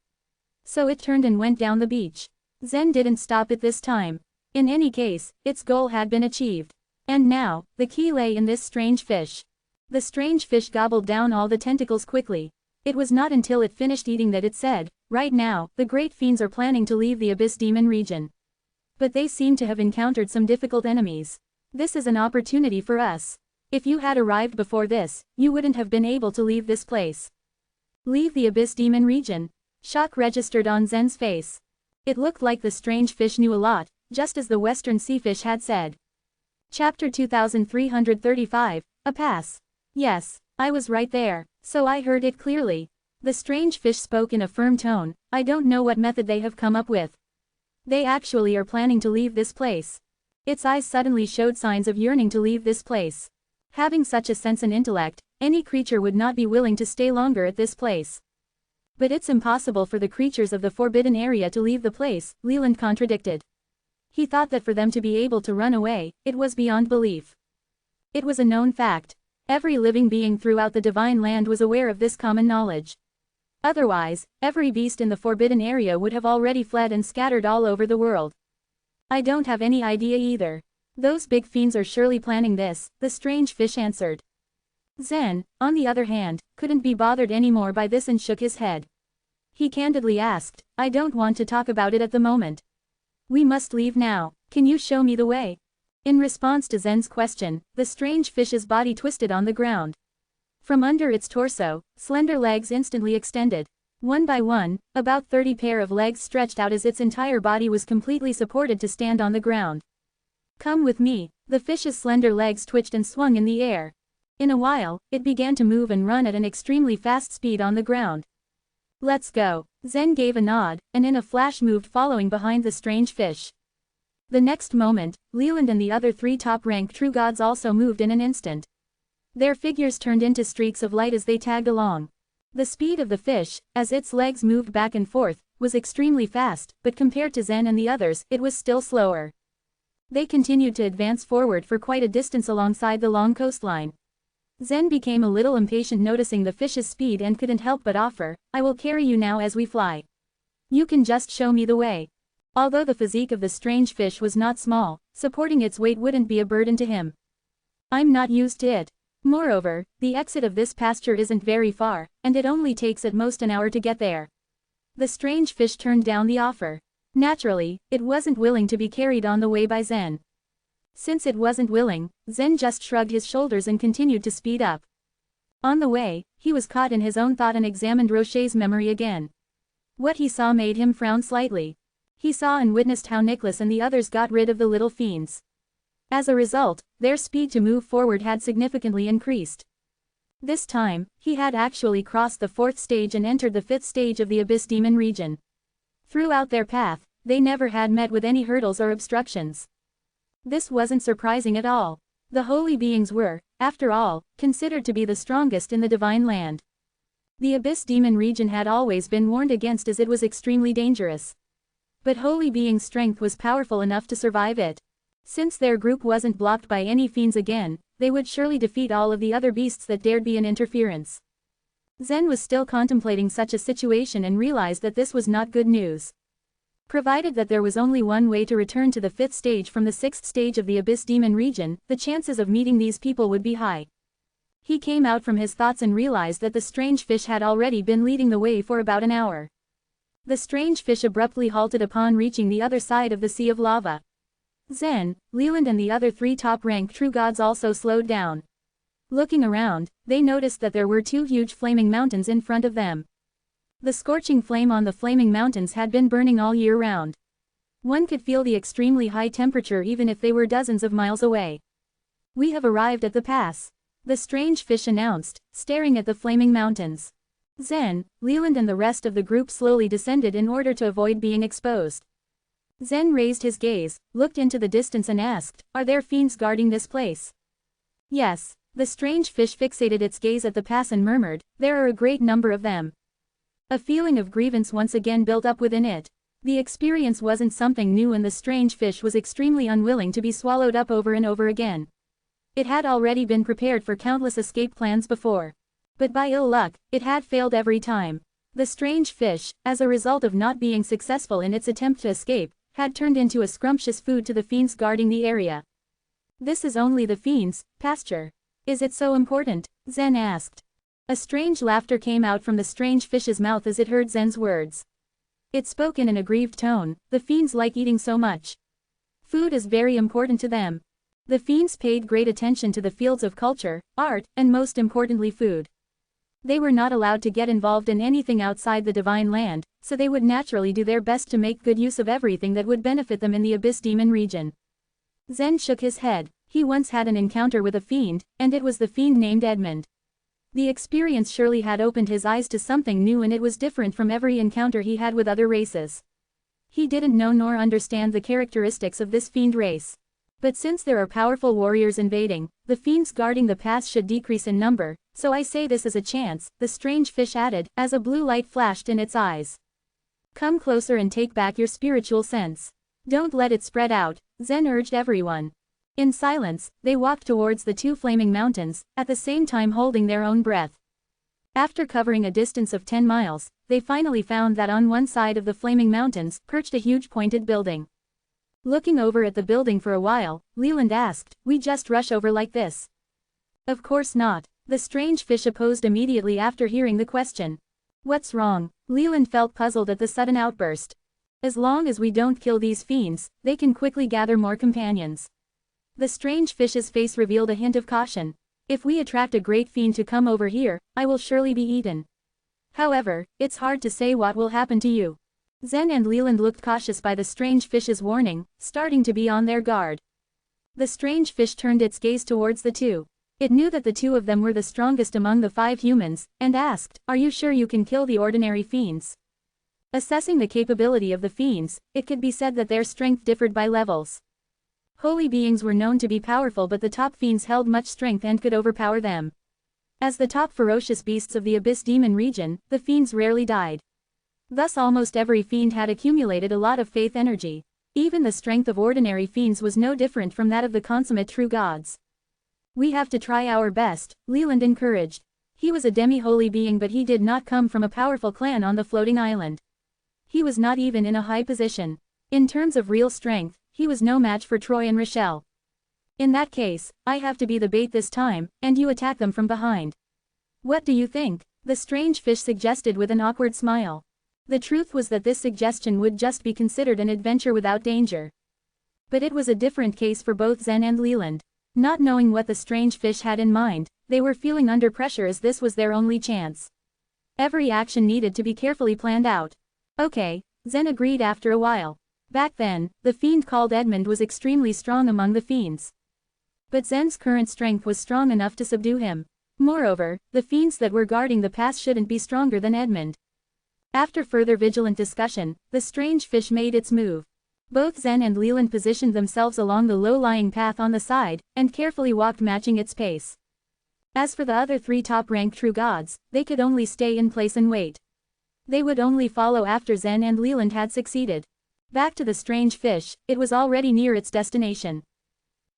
So it turned and went down the beach. Zen didn't stop it this time. In any case, its goal had been achieved. And now, the key lay in this strange fish. The strange fish gobbled down all the tentacles quickly. It was not until it finished eating that it said, "Right now, the great fiends are planning to leave the Abyss Demon region. But they seem to have encountered some difficult enemies. This is an opportunity for us. If you had arrived before this, you wouldn't have been able to leave this place." Leave the Abyss Demon region? Shock registered on Zen's face. It looked like the strange fish knew a lot, just as the Western Sea Fish had said. Chapter 2335, A Pass. Yes, I was right there, so I heard it clearly. The strange fish spoke in a firm tone. I don't know what method they have come up with. They actually are planning to leave this place. Its eyes suddenly showed signs of yearning to leave this place. Having such a sense and intellect, any creature would not be willing to stay longer at this place. But it's impossible for the creatures of the forbidden area to leave the place, Leland contradicted. He thought that for them to be able to run away, it was beyond belief. It was a known fact. Every living being throughout the divine land was aware of this common knowledge. Otherwise, every beast in the forbidden area would have already fled and scattered all over the world. I don't have any idea either. Those big fiends are surely planning this, the strange fish answered. Zen, on the other hand, couldn't be bothered anymore by this and shook his head. He candidly asked, I don't want to talk about it at the moment. We must leave now. Can you show me the way? In response to Zen's question, the strange fish's body twisted on the ground. From under its torso, slender legs instantly extended. One by one, about 30 pair of legs stretched out as its entire body was completely supported to stand on the ground. Come with me. The fish's slender legs twitched and swung in the air. In a while, it began to move and run at an extremely fast speed on the ground. Let's go. Zen gave a nod, and in a flash moved following behind the strange fish. The next moment, Leland and the other 3 top-rank true gods also moved in an instant. Their figures turned into streaks of light as they tagged along. The speed of the fish, as its legs moved back and forth, was extremely fast, but compared to Zen and the others, it was still slower. They continued to advance forward for quite a distance alongside the long coastline. Zen became a little impatient noticing the fish's speed and couldn't help but offer, I will carry you now as we fly. You can just show me the way. Although the physique of the strange fish was not small, supporting its weight wouldn't be a burden to him. I'm not used to it. Moreover, the exit of this pasture isn't very far, and it only takes at most an hour to get there. The strange fish turned down the offer. Naturally, it wasn't willing to be carried on the way by Zen. Since it wasn't willing, Zen just shrugged his shoulders and continued to speed up. On the way, he was caught in his own thought and examined Rocher's memory again. What he saw made him frown slightly. He saw and witnessed how Nicholas and the others got rid of the little fiends. As a result, their speed to move forward had significantly increased. This time, he had actually crossed the 4th stage and entered the 5th stage of the Abyss Demon region. Throughout their path, they never had met with any hurdles or obstructions. This wasn't surprising at all. The holy beings were, after all, considered to be the strongest in the divine land. The Abyss Demon region had always been warned against as it was extremely dangerous. But holy beings' strength was powerful enough to survive it. Since their group wasn't blocked by any fiends again, they would surely defeat all of the other beasts that dared be an interference. Zen was still contemplating such a situation and realized that this was not good news. Provided that there was only one way to return to the 5th stage from the 6th stage of the Abyss Demon region, the chances of meeting these people would be high. He came out from his thoughts and realized that the strange fish had already been leading the way for about an hour. The strange fish abruptly halted upon reaching the other side of the sea of lava. Zen, Leland and the other 3 top-rank true gods also slowed down. Looking around, they noticed that there were 2 huge flaming mountains in front of them. The scorching flame on the flaming mountains had been burning all year round. One could feel the extremely high temperature even if they were dozens of miles away. "We have arrived at the pass," the strange fish announced, staring at the flaming mountains. Zen, Leland and the rest of the group slowly descended in order to avoid being exposed. Zen raised his gaze, looked into the distance and asked, "Are there fiends guarding this place?" "Yes." The strange fish fixated its gaze at the pass and murmured, "There are a great number of them." A feeling of grievance once again built up within it. The experience wasn't something new and the strange fish was extremely unwilling to be swallowed up over and over again. It had already been prepared for countless escape plans before. But by ill luck, it had failed every time. The strange fish, as a result of not being successful in its attempt to escape, had turned into a scrumptious food to the fiends guarding the area. "This is only the fiends' pasture. Is it so important?" Zen asked. A strange laughter came out from the strange fish's mouth as it heard Zen's words. It spoke in an aggrieved tone, "The fiends like eating so much. Food is very important to them." The fiends paid great attention to the fields of culture, art, and most importantly food. They were not allowed to get involved in anything outside the divine land, so they would naturally do their best to make good use of everything that would benefit them in the Abyss Demon region. Zen shook his head. He once had an encounter with a fiend, and it was the fiend named Edmund. The experience surely had opened his eyes to something new and it was different from every encounter he had with other races. He didn't know nor understand the characteristics of this fiend race. But since there are powerful warriors invading, the fiends guarding the pass should decrease in number, so I say this is a chance, the strange fish added, as a blue light flashed in its eyes. "Come closer and take back your spiritual sense. Don't let it spread out," Zen urged everyone. In silence, they walked towards the 2 flaming mountains, at the same time holding their own breath. After covering a distance of 10 miles, they finally found that on one side of the flaming mountains perched a huge pointed building. Looking over at the building for a while, Leland asked, "We just rush over like this?" "Of course not," the strange fish opposed immediately after hearing the question. "What's wrong?" Leland felt puzzled at the sudden outburst. "As long as we don't kill these fiends, they can quickly gather more companions." The strange fish's face revealed a hint of caution. "If we attract a great fiend to come over here, I will surely be eaten. However, it's hard to say what will happen to you." Zen and Leland looked cautious by the strange fish's warning, starting to be on their guard. The strange fish turned its gaze towards the 2. It knew that the 2 of them were the strongest among the 5 humans, and asked, "Are you sure you can kill the ordinary fiends?" Assessing the capability of the fiends, it could be said that their strength differed by levels. Holy beings were known to be powerful but the top fiends held much strength and could overpower them. As the top ferocious beasts of the Abyss Demon region, the fiends rarely died. Thus almost every fiend had accumulated a lot of faith energy. Even the strength of ordinary fiends was no different from that of the consummate true gods. "We have to try our best," Leland encouraged. He was a demi-holy being but he did not come from a powerful clan on the floating island. He was not even in a high position. In terms of real strength, he was no match for Troy and Rochelle. "In that case, I have to be the bait this time, and you attack them from behind. What do you think?" the strange fish suggested with an awkward smile. The truth was that this suggestion would just be considered an adventure without danger. But it was a different case for both Zen and Leland. Not knowing what the strange fish had in mind, they were feeling under pressure as this was their only chance. Every action needed to be carefully planned out. "Okay," Zen agreed after a while. Back then, the fiend called Edmund was extremely strong among the fiends. But Zen's current strength was strong enough to subdue him. Moreover, the fiends that were guarding the pass shouldn't be stronger than Edmund. After further vigilant discussion, the strange fish made its move. Both Zen and Leland positioned themselves along the low-lying path on the side, and carefully walked matching its pace. As for the other 3 top-ranked true gods, they could only stay in place and wait. They would only follow after Zen and Leland had succeeded. Back to the strange fish, it was already near its destination.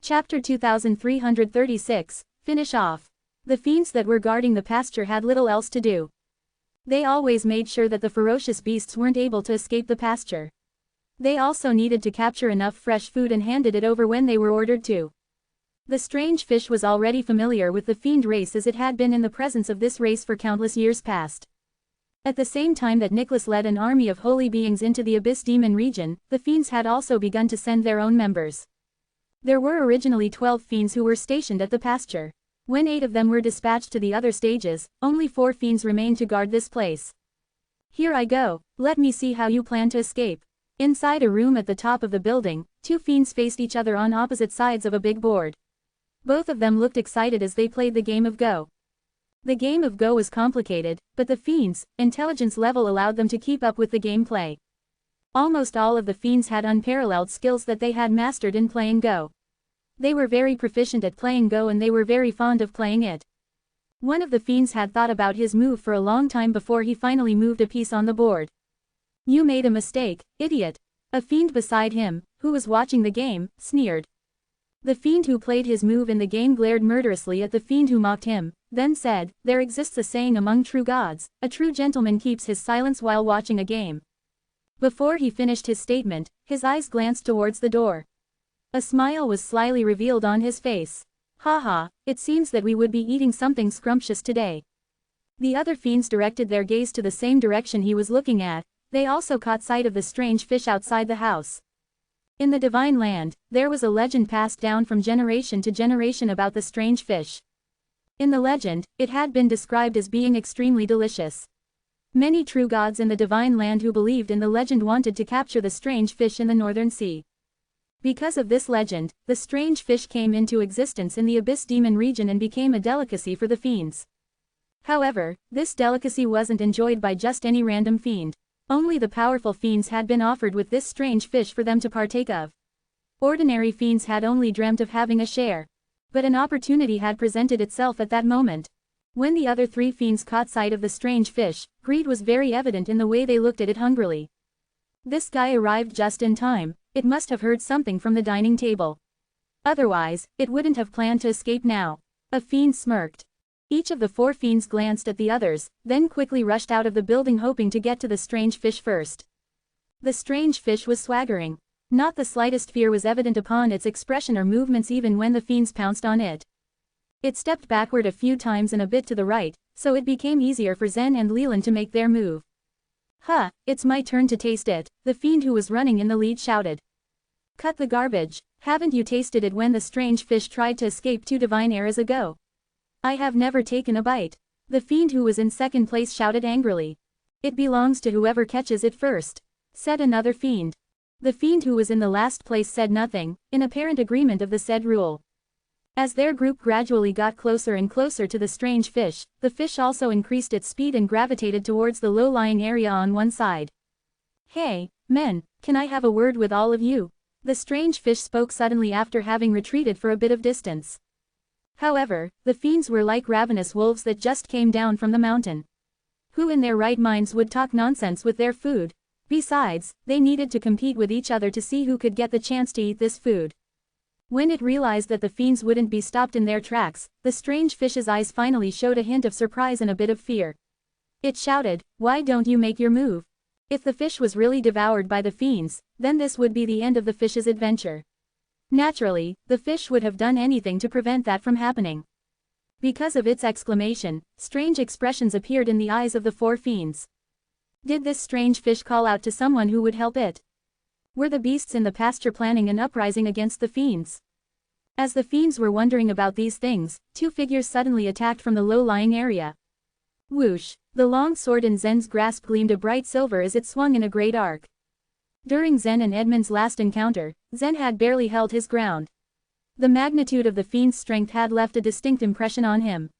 Chapter 2336, Finish Off. The fiends that were guarding the pasture had little else to do. They always made sure that the ferocious beasts weren't able to escape the pasture. They also needed to capture enough fresh food and handed it over when they were ordered to. The strange fish was already familiar with the fiend race as it had been in the presence of this race for countless years past. At the same time that Nicholas led an army of holy beings into the Abyss Demon region, the fiends had also begun to send their own members. There were originally 12 fiends who were stationed at the pasture. When 8 of them were dispatched to the other stages, only 4 fiends remained to guard this place. Here I go, let me see how you plan to escape. Inside a room at the top of the building, 2 fiends faced each other on opposite sides of a big board. Both of them looked excited as they played the game of Go. The game of Go was complicated, but the fiends' intelligence level allowed them to keep up with the gameplay. Almost all of the fiends had unparalleled skills that they had mastered in playing Go. They were very proficient at playing Go and they were very fond of playing it. One of the fiends had thought about his move for a long time before he finally moved a piece on the board. "You made a mistake, idiot." A fiend beside him, who was watching the game, sneered. The fiend who played his move in the game glared murderously at the fiend who mocked him, then said, "There exists a saying among true gods, a true gentleman keeps his silence while watching a game." Before he finished his statement, his eyes glanced towards the door. A smile was slyly revealed on his face. "Haha, it seems that we would be eating something scrumptious today." The other fiends directed their gaze to the same direction he was looking at. They also caught sight of the strange fish outside the house. In the divine land, there was a legend passed down from generation to generation about the strange fish. In the legend, it had been described as being extremely delicious. Many true gods in the divine land who believed in the legend wanted to capture the strange fish in the northern sea. Because of this legend, the strange fish came into existence in the Abyss Demon region and became a delicacy for the fiends. However, this delicacy wasn't enjoyed by just any random fiend. Only the powerful fiends had been offered with this strange fish for them to partake of. Ordinary fiends had only dreamt of having a share. But an opportunity had presented itself at that moment. When the other 3 fiends caught sight of the strange fish, greed was very evident in the way they looked at it hungrily. This guy arrived just in time, it must have heard something from the dining table. Otherwise, it wouldn't have planned to escape now. A fiend smirked. Each of the 4 fiends glanced at the others, then quickly rushed out of the building hoping to get to the strange fish first. The strange fish was swaggering. Not the slightest fear was evident upon its expression or movements even when the fiends pounced on it. It stepped backward a few times and a bit to the right, so it became easier for Zen and Leland to make their move. "Huh, it's my turn to taste it," the fiend who was running in the lead shouted. "Cut the garbage, haven't you tasted it when the strange fish tried to escape 2 divine eras ago?" "I have never taken a bite," the fiend who was in second place shouted angrily. "It belongs to whoever catches it first," said another fiend. The fiend who was in the last place said nothing, in apparent agreement of the said rule. As their group gradually got closer and closer to the strange fish, the fish also increased its speed and gravitated towards the low-lying area on one side. "Hey, men, can I have a word with all of you?" The strange fish spoke suddenly after having retreated for a bit of distance. However, the fiends were like ravenous wolves that just came down from the mountain. Who in their right minds would talk nonsense with their food? Besides, they needed to compete with each other to see who could get the chance to eat this food. When it realized that the fiends wouldn't be stopped in their tracks, the strange fish's eyes finally showed a hint of surprise and a bit of fear. It shouted, "Why don't you make your move?" If the fish was really devoured by the fiends, then this would be the end of the fish's adventure. Naturally, the fish would have done anything to prevent that from happening. Because of its exclamation, strange expressions appeared in the eyes of the 4 fiends. Did this strange fish call out to someone who would help it? Were the beasts in the pasture planning an uprising against the fiends? As the fiends were wondering about these things, 2 figures suddenly attacked from the low-lying area. Whoosh! The long sword in Zen's grasp gleamed a bright silver as it swung in a great arc. During Zen and Edmund's last encounter, Zen had barely held his ground. The magnitude of the fiend's strength had left a distinct impression on him.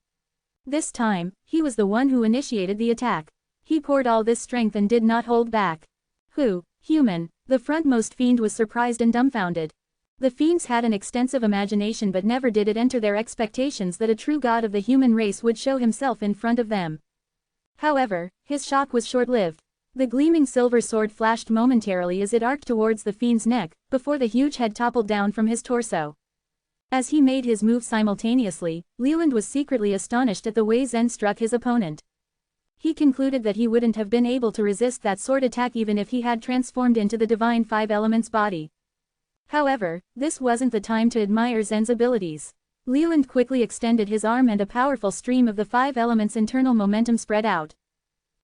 This time, he was the one who initiated the attack. He poured all this strength and did not hold back. "Who, human?" The frontmost fiend was surprised and dumbfounded. The fiends had an extensive imagination but never did it enter their expectations that a true god of the human race would show himself in front of them. However, his shock was short-lived. The gleaming silver sword flashed momentarily as it arced towards the fiend's neck, before the huge head toppled down from his torso. As he made his move simultaneously, Leland was secretly astonished at the way Zen struck his opponent. He concluded that he wouldn't have been able to resist that sword attack even if he had transformed into the divine 5 elements body. However, this wasn't the time to admire Zen's abilities. Leland quickly extended his arm and a powerful stream of the 5 elements' internal momentum spread out.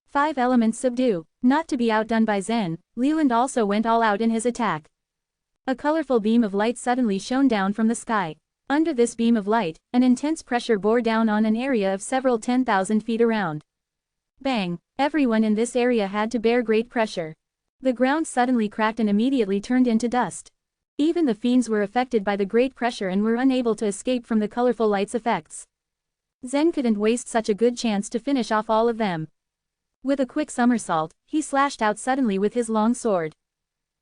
5 elements subdue. Not to be outdone by Zen, Leland also went all out in his attack. A colorful beam of light suddenly shone down from the sky. Under this beam of light, an intense pressure bore down on an area of several 10,000 feet around. Bang! Everyone in this area had to bear great pressure. The ground suddenly cracked and immediately turned into dust. Even the fiends were affected by the great pressure and were unable to escape from the colorful light's effects. Zen couldn't waste such a good chance to finish off all of them. With a quick somersault, he slashed out suddenly with his long sword.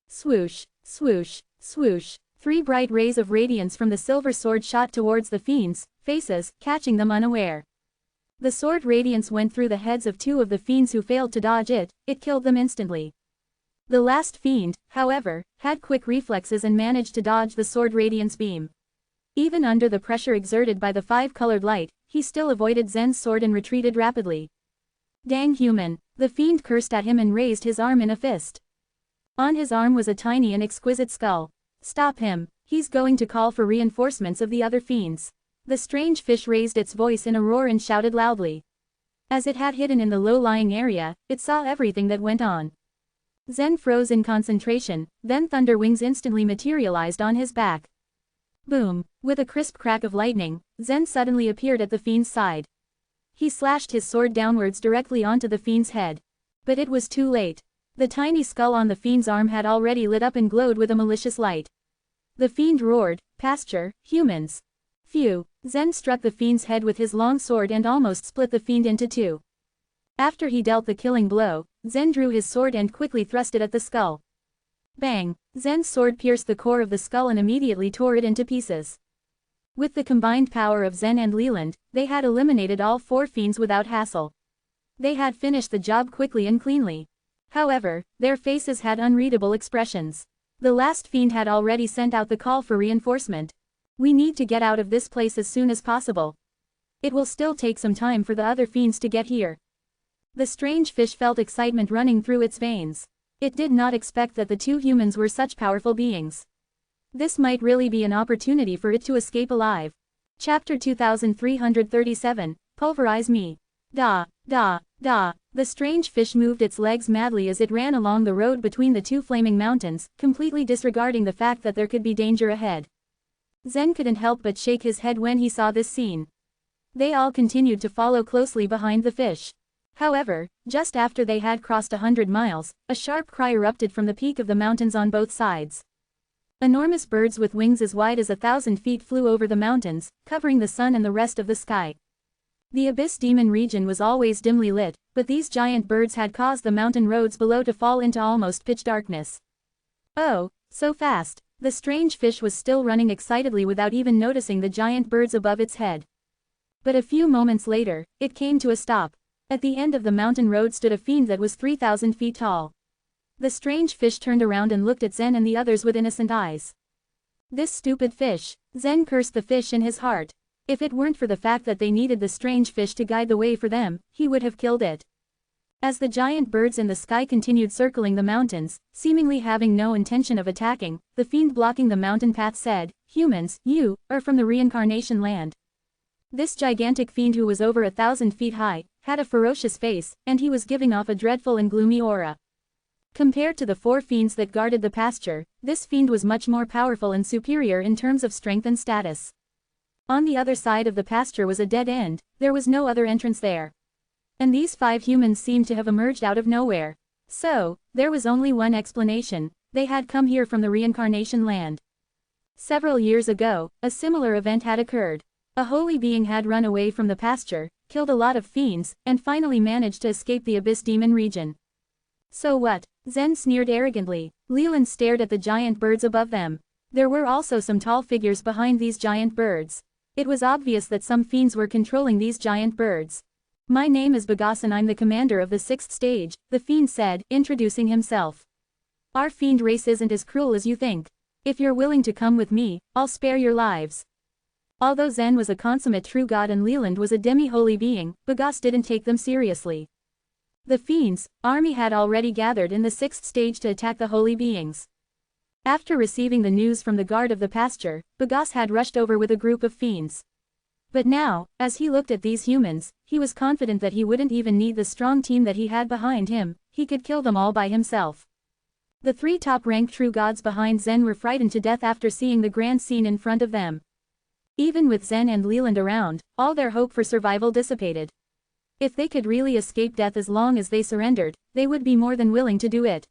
Swoosh, swoosh, swoosh. 3 bright rays of radiance from the silver sword shot towards the fiends' faces, catching them unaware. The sword radiance went through the heads of 2 of the fiends who failed to dodge it. It killed them instantly. The last fiend, however, had quick reflexes and managed to dodge the sword radiance beam. Even under the pressure exerted by the 5-colored light, he still avoided Zen's sword and retreated rapidly. Dang human! The fiend cursed at him and raised his arm in a fist. On his arm was a tiny and exquisite skull. Stop him, he's going to call for reinforcements of the other fiends. The strange fish raised its voice in a roar and shouted loudly. As it had hidden in the low-lying area, it saw everything that went on. Zen froze in concentration, then thunder wings instantly materialized on his back. Boom! With a crisp crack of lightning, Zen suddenly appeared at the fiend's side. He slashed his sword downwards directly onto the fiend's head. But it was too late. The tiny skull on the fiend's arm had already lit up and glowed with a malicious light. The fiend roared, "Pasture, humans!" Phew! Zen struck the fiend's head with his long sword and almost split the fiend into 2. After he dealt the killing blow, Zen drew his sword and quickly thrust it at the skull. Bang! Zen's sword pierced the core of the skull and immediately tore it into pieces. With the combined power of Zen and Leland, they had eliminated all 4 fiends without hassle. They had finished the job quickly and cleanly. However, their faces had unreadable expressions. The last fiend had already sent out the call for reinforcement. We need to get out of this place as soon as possible. It will still take some time for the other fiends to get here. The strange fish felt excitement running through its veins. It did not expect that the 2 humans were such powerful beings. This might really be an opportunity for it to escape alive. Chapter 2337, Pulverize Me. Da, da, da. The strange fish moved its legs madly as it ran along the road between the 2 flaming mountains, completely disregarding the fact that there could be danger ahead. Zen couldn't help but shake his head when he saw this scene. They all continued to follow closely behind the fish. However, just after they had crossed 100 miles, a sharp cry erupted from the peak of the mountains on both sides. Enormous birds with wings as wide as 1,000 feet flew over the mountains, covering the sun and the rest of the sky. The Abyss Demon region was always dimly lit, but these giant birds had caused the mountain roads below to fall into almost pitch darkness. Oh, so fast! The strange fish was still running excitedly without even noticing the giant birds above its head. But a few moments later, it came to a stop. At the end of the mountain road stood a fiend that was 3,000 feet tall. The strange fish turned around and looked at Zen and the others with innocent eyes. This stupid fish! Zen cursed the fish in his heart. If it weren't for the fact that they needed the strange fish to guide the way for them, he would have killed it. As the giant birds in the sky continued circling the mountains, seemingly having no intention of attacking, the fiend blocking the mountain path said, "Humans, you are from the reincarnation land." This gigantic fiend, who was over 1,000 feet high, had a ferocious face, and he was giving off a dreadful and gloomy aura. Compared to the 4 fiends that guarded the pasture, this fiend was much more powerful and superior in terms of strength and status. On the other side of the pasture was a dead end. There was no other entrance there. And these 5 humans seemed to have emerged out of nowhere. So, there was only one explanation: they had come here from the reincarnation land. Several years ago, a similar event had occurred. A holy being had run away from the pasture, killed a lot of fiends, and finally managed to escape the Abyss Demon region. So what? Zen sneered arrogantly. Leland stared at the giant birds above them. There were also some tall figures behind these giant birds. It was obvious that some fiends were controlling these giant birds. "My name is Bagas and I'm the commander of the 6th stage," the fiend said, introducing himself. "Our fiend race isn't as cruel as you think. If you're willing to come with me, I'll spare your lives." Although Zen was a consummate true god and Leland was a demi-holy being, Bagas didn't take them seriously. The fiends' army had already gathered in the 6th stage to attack the holy beings. After receiving the news from the guard of the pasture, Bagas had rushed over with a group of fiends. But now, as he looked at these humans, he was confident that he wouldn't even need the strong team that he had behind him, he could kill them all by himself. The 3 top-ranked true gods behind Zen were frightened to death after seeing the grand scene in front of them. Even with Zen and Leland around, all their hope for survival dissipated. If they could really escape death as long as they surrendered, they would be more than willing to do it.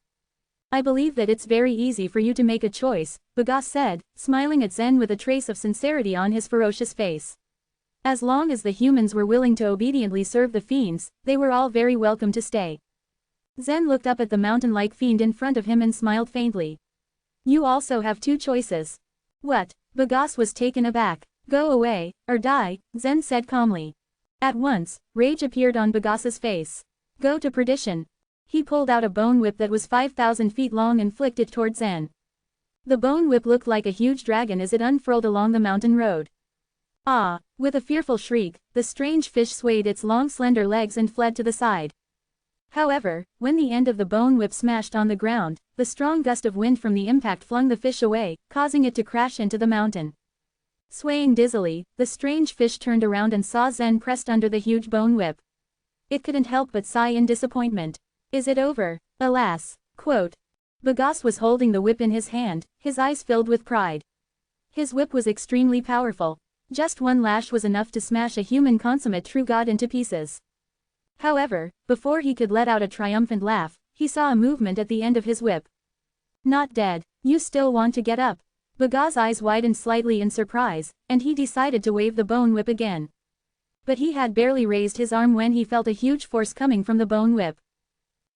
I believe that it's very easy for you to make a choice, Bagas said, smiling at Zen with a trace of sincerity on his ferocious face. As long as the humans were willing to obediently serve the fiends, they were all very welcome to stay. Zen looked up at the mountain-like fiend in front of him and smiled faintly. You also have 2 choices. What? Bagas was taken aback. Go away, or die, Zen said calmly. At once, rage appeared on Bagas's face. Go to perdition. He pulled out a bone whip that was 5,000 feet long and flicked it toward Zen. The bone whip looked like a huge dragon as it unfurled along the mountain road. Ah! With a fearful shriek, the strange fish swayed its long slender legs and fled to the side. However, when the end of the bone whip smashed on the ground, the strong gust of wind from the impact flung the fish away, causing it to crash into the mountain. Swaying dizzily, the strange fish turned around and saw Zen pressed under the huge bone whip. It couldn't help but sigh in disappointment. Is it over? Alas! Quote. Bagas was holding the whip in his hand, his eyes filled with pride. His whip was extremely powerful. Just 1 lash was enough to smash a human consummate true god into pieces. However, before he could let out a triumphant laugh, he saw a movement at the end of his whip. Not dead, you still want to get up? Bagas' eyes widened slightly in surprise, and he decided to wave the bone whip again. But he had barely raised his arm when he felt a huge force coming from the bone whip.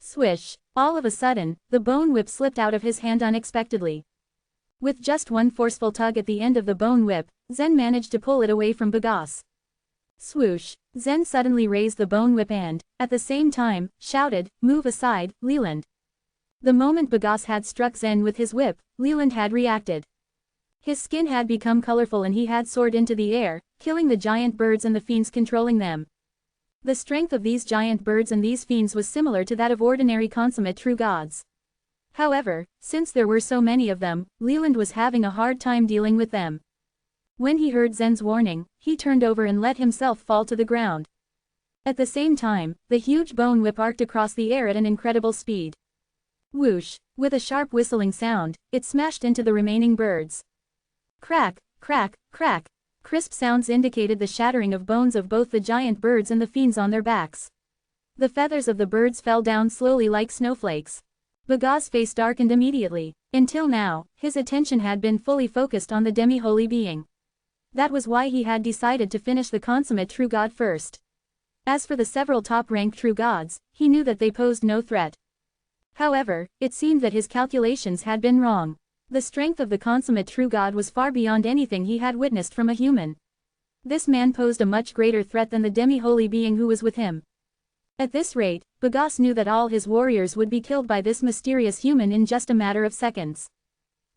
Swish! All of a sudden, the bone whip slipped out of his hand unexpectedly. With just 1 forceful tug at the end of the bone whip, Zen managed to pull it away from Bagas. Swoosh! Zen suddenly raised the bone whip and, at the same time, shouted, Move aside, Leland. The moment Bagas had struck Zen with his whip, Leland had reacted. His skin had become colorful and he had soared into the air, killing the giant birds and the fiends controlling them. The strength of these giant birds and these fiends was similar to that of ordinary consummate true gods. However, since there were so many of them, Leland was having a hard time dealing with them. When he heard Zen's warning, he turned over and let himself fall to the ground. At the same time, the huge bone whip arced across the air at an incredible speed. Whoosh! With a sharp whistling sound, it smashed into the remaining birds. Crack, crack, crack. Crisp sounds indicated the shattering of bones of both the giant birds and the fiends on their backs. The feathers of the birds fell down slowly like snowflakes. Bagas' face darkened immediately. Until now, his attention had been fully focused on the demi-holy being. That was why he had decided to finish the consummate true god first. As for the several top-ranked true gods, he knew that they posed no threat. However, it seemed that his calculations had been wrong. The strength of the consummate true god was far beyond anything he had witnessed from a human. This man posed a much greater threat than the demi-holy being who was with him. At this rate, Bagas knew that all his warriors would be killed by this mysterious human in just a matter of seconds.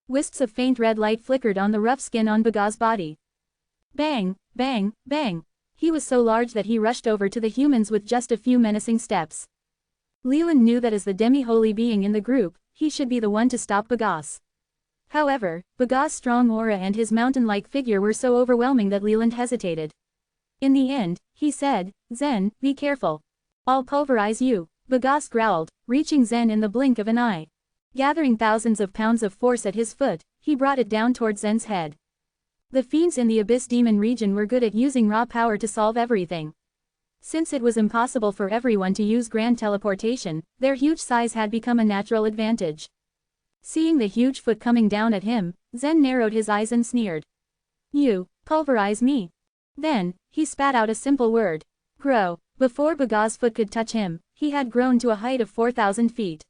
Wisps of faint red light flickered on the rough skin on Bagas' body. Bang, bang, bang. He was so large that he rushed over to the humans with just a few menacing steps. Leland knew that as the demi-holy being in the group, he should be the one to stop Bagas. However, Bagas' strong aura and his mountain-like figure were so overwhelming that Leland hesitated. In the end, he said, Zen, be careful. I'll pulverize you, Bagas growled, reaching Zen in the blink of an eye. Gathering thousands of pounds of force at his foot, he brought it down towards Zen's head. The fiends in the Abyss Demon region were good at using raw power to solve everything. Since it was impossible for everyone to use grand teleportation, their huge size had become a natural advantage. Seeing the huge foot coming down at him, Zen narrowed his eyes and sneered. You, pulverize me. Then, he spat out a simple word. Grow. Before Bagas' foot could touch him, he had grown to a height of 4,000 feet.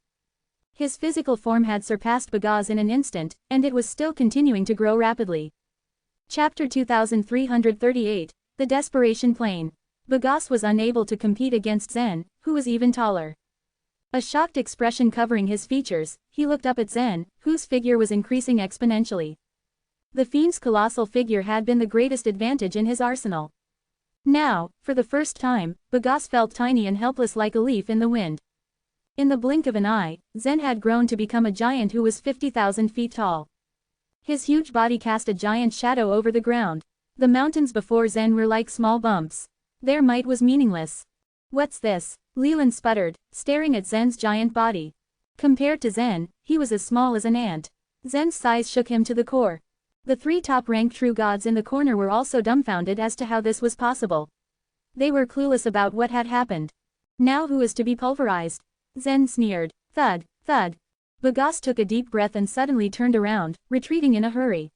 His physical form had surpassed Bagas in an instant, and it was still continuing to grow rapidly. Chapter 2338, The Desperation Plane. Bagas was unable to compete against Zen, who was even taller. A shocked expression covering his features, he looked up at Zen, whose figure was increasing exponentially. The fiend's colossal figure had been the greatest advantage in his arsenal. Now, for the first time, Bagas felt tiny and helpless like a leaf in the wind. In the blink of an eye, Zen had grown to become a giant who was 50,000 feet tall. His huge body cast a giant shadow over the ground. The mountains before Zen were like small bumps. Their might was meaningless. What's this? Leland sputtered, staring at Zen's giant body. Compared to Zen, he was as small as an ant. Zen's size shook him to the core. The 3 top-ranked true gods in the corner were also dumbfounded as to how this was possible. They were clueless about what had happened. Now who is to be pulverized? Zen sneered. Thud, thud. Bagasse took a deep breath and suddenly turned around, retreating in a hurry.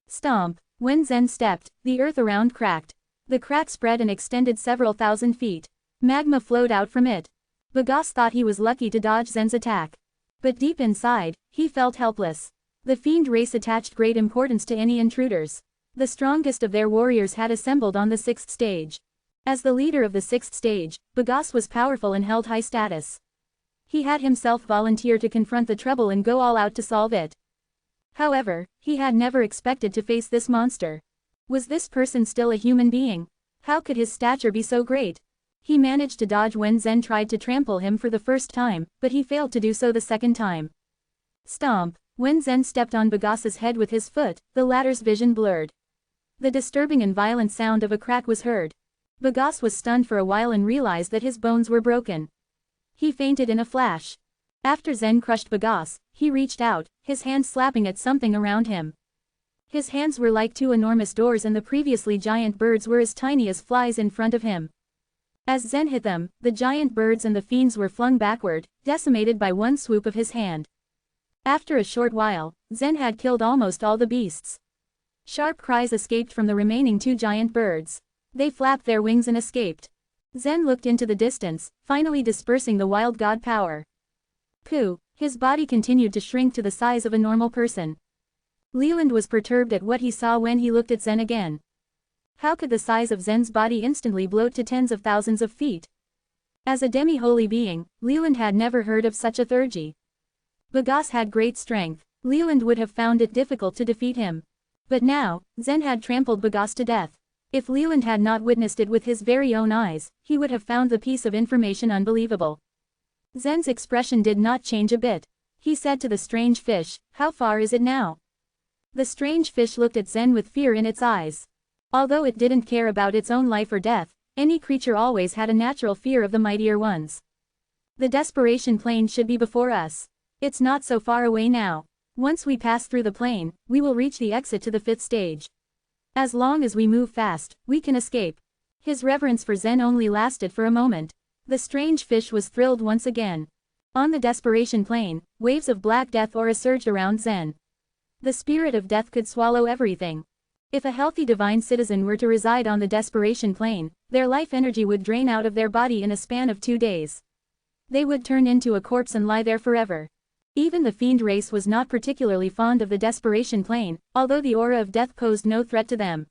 Stomp. When Zen stepped, the earth around cracked. The crack spread and extended several thousand feet. Magma flowed out from it. Bagasse thought he was lucky to dodge Zen's attack. But deep inside, he felt helpless. The fiend race attached great importance to any intruders. The strongest of their warriors had assembled on the 6th stage. As the leader of the 6th stage, Bagasse was powerful and held high status. He had himself volunteer to confront the trouble and go all out to solve it. However, he had never expected to face this monster. Was this person still a human being? How could his stature be so great? He managed to dodge when Zen tried to trample him for the first time, but he failed to do so the second time. Stomp. When Zen stepped on Bagasse's head with his foot, the latter's vision blurred. The disturbing and violent sound of a crack was heard. Bagasse was stunned for a while and realized that his bones were broken. He fainted in a flash. After Zen crushed Bagasse, he reached out, his hand slapping at something around him. His hands were like 2 enormous doors and the previously giant birds were as tiny as flies in front of him. As Zen hit them, the giant birds and the fiends were flung backward, decimated by one swoop of his hand. After a short while, Zen had killed almost all the beasts. Sharp cries escaped from the remaining 2 giant birds. They flapped their wings and escaped. Zen looked into the distance, finally dispersing the wild god power. Pooh, his body continued to shrink to the size of a normal person. Leland was perturbed at what he saw when he looked at Zen again. How could the size of Zen's body instantly bloat to tens of thousands of feet? As a demi-holy being, Leland had never heard of such a theurgy. Bagasse had great strength. Leland would have found it difficult to defeat him. But now, Zen had trampled Bagasse to death. If Leland had not witnessed it with his very own eyes, he would have found the piece of information unbelievable. Zen's expression did not change a bit. He said to the strange fish, "How far is it now?" The strange fish looked at Zen with fear in its eyes. Although it didn't care about its own life or death, any creature always had a natural fear of the mightier ones. The desperation plane should be before us. It's not so far away now. Once we pass through the plane, we will reach the exit to the 5th stage. As long as we move fast, we can escape. His reverence for Zen only lasted for a moment. The strange fish was thrilled once again. On the desperation plane, waves of black death aura surged around Zen. The spirit of death could swallow everything. If a healthy divine citizen were to reside on the desperation plane, their life energy would drain out of their body in a span of 2 days. They would turn into a corpse and lie there forever. Even the fiend race was not particularly fond of the desperation plane, although the aura of death posed no threat to them.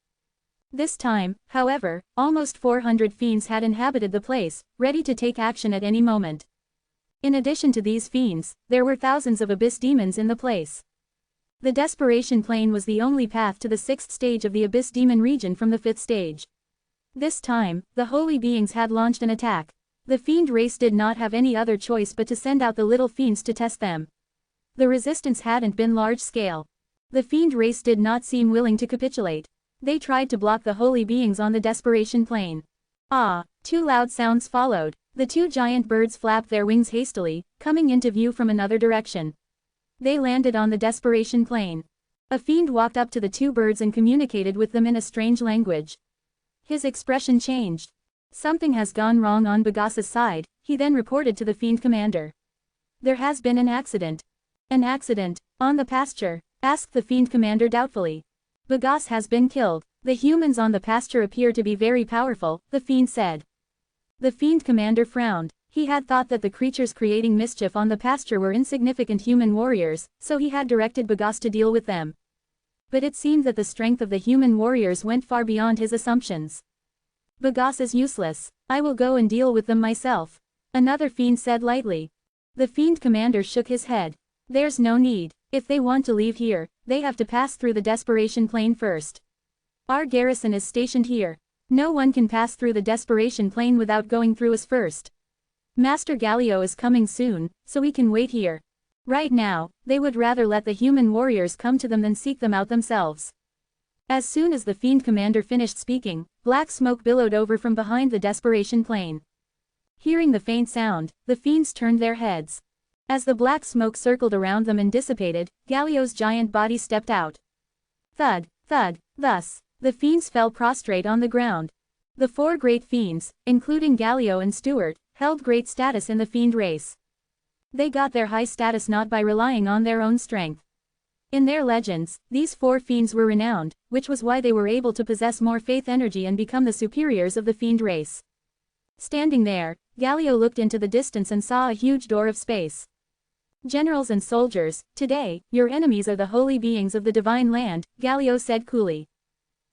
This time, however, almost 400 fiends had inhabited the place, ready to take action at any moment. In addition to these fiends, there were thousands of abyss demons in the place. The desperation plane was the only path to the 6th stage of the abyss demon region from the 5th stage. This time, the holy beings had launched an attack. The fiend race did not have any other choice but to send out the little fiends to test them. The resistance hadn't been large-scale. The fiend race did not seem willing to capitulate. They tried to block the holy beings on the desperation plane. Ah! 2 loud sounds followed. The 2 giant birds flapped their wings hastily, coming into view from another direction. They landed on the desperation plane. A fiend walked up to the 2 birds and communicated with them in a strange language. His expression changed. Something has gone wrong on Bagasse's side, he then reported to the fiend commander. There has been an accident. An accident? On the pasture? Asked the fiend commander doubtfully. Bagasse has been killed. The humans on the pasture appear to be very powerful, the fiend said. The fiend commander frowned. He had thought that the creatures creating mischief on the pasture were insignificant human warriors, so he had directed Bagasse to deal with them. But it seemed that the strength of the human warriors went far beyond his assumptions. Bagasse is useless. I will go and deal with them myself. Another fiend said lightly. The fiend commander shook his head. There's no need. If they want to leave here, they have to pass through the desperation plane first. Our garrison is stationed here. No one can pass through the desperation plane without going through us first. Master Galio is coming soon, so we can wait here. Right now, they would rather let the human warriors come to them than seek them out themselves. As soon as the fiend commander finished speaking, black smoke billowed over from behind the desperation plane. Hearing the faint sound, the fiends turned their heads. As the black smoke circled around them and dissipated, Galio's giant body stepped out. Thud, thud, thus, the fiends fell prostrate on the ground. The four great fiends, including Galio and Stuart, held great status in the fiend race. They got their high status not by relying on their own strength. In their legends, these four fiends were renowned, which was why they were able to possess more faith energy and become the superiors of the fiend race. Standing there, Galio looked into the distance and saw a huge door of space. Generals and soldiers, today, your enemies are the holy beings of the divine land, Galio said coolly.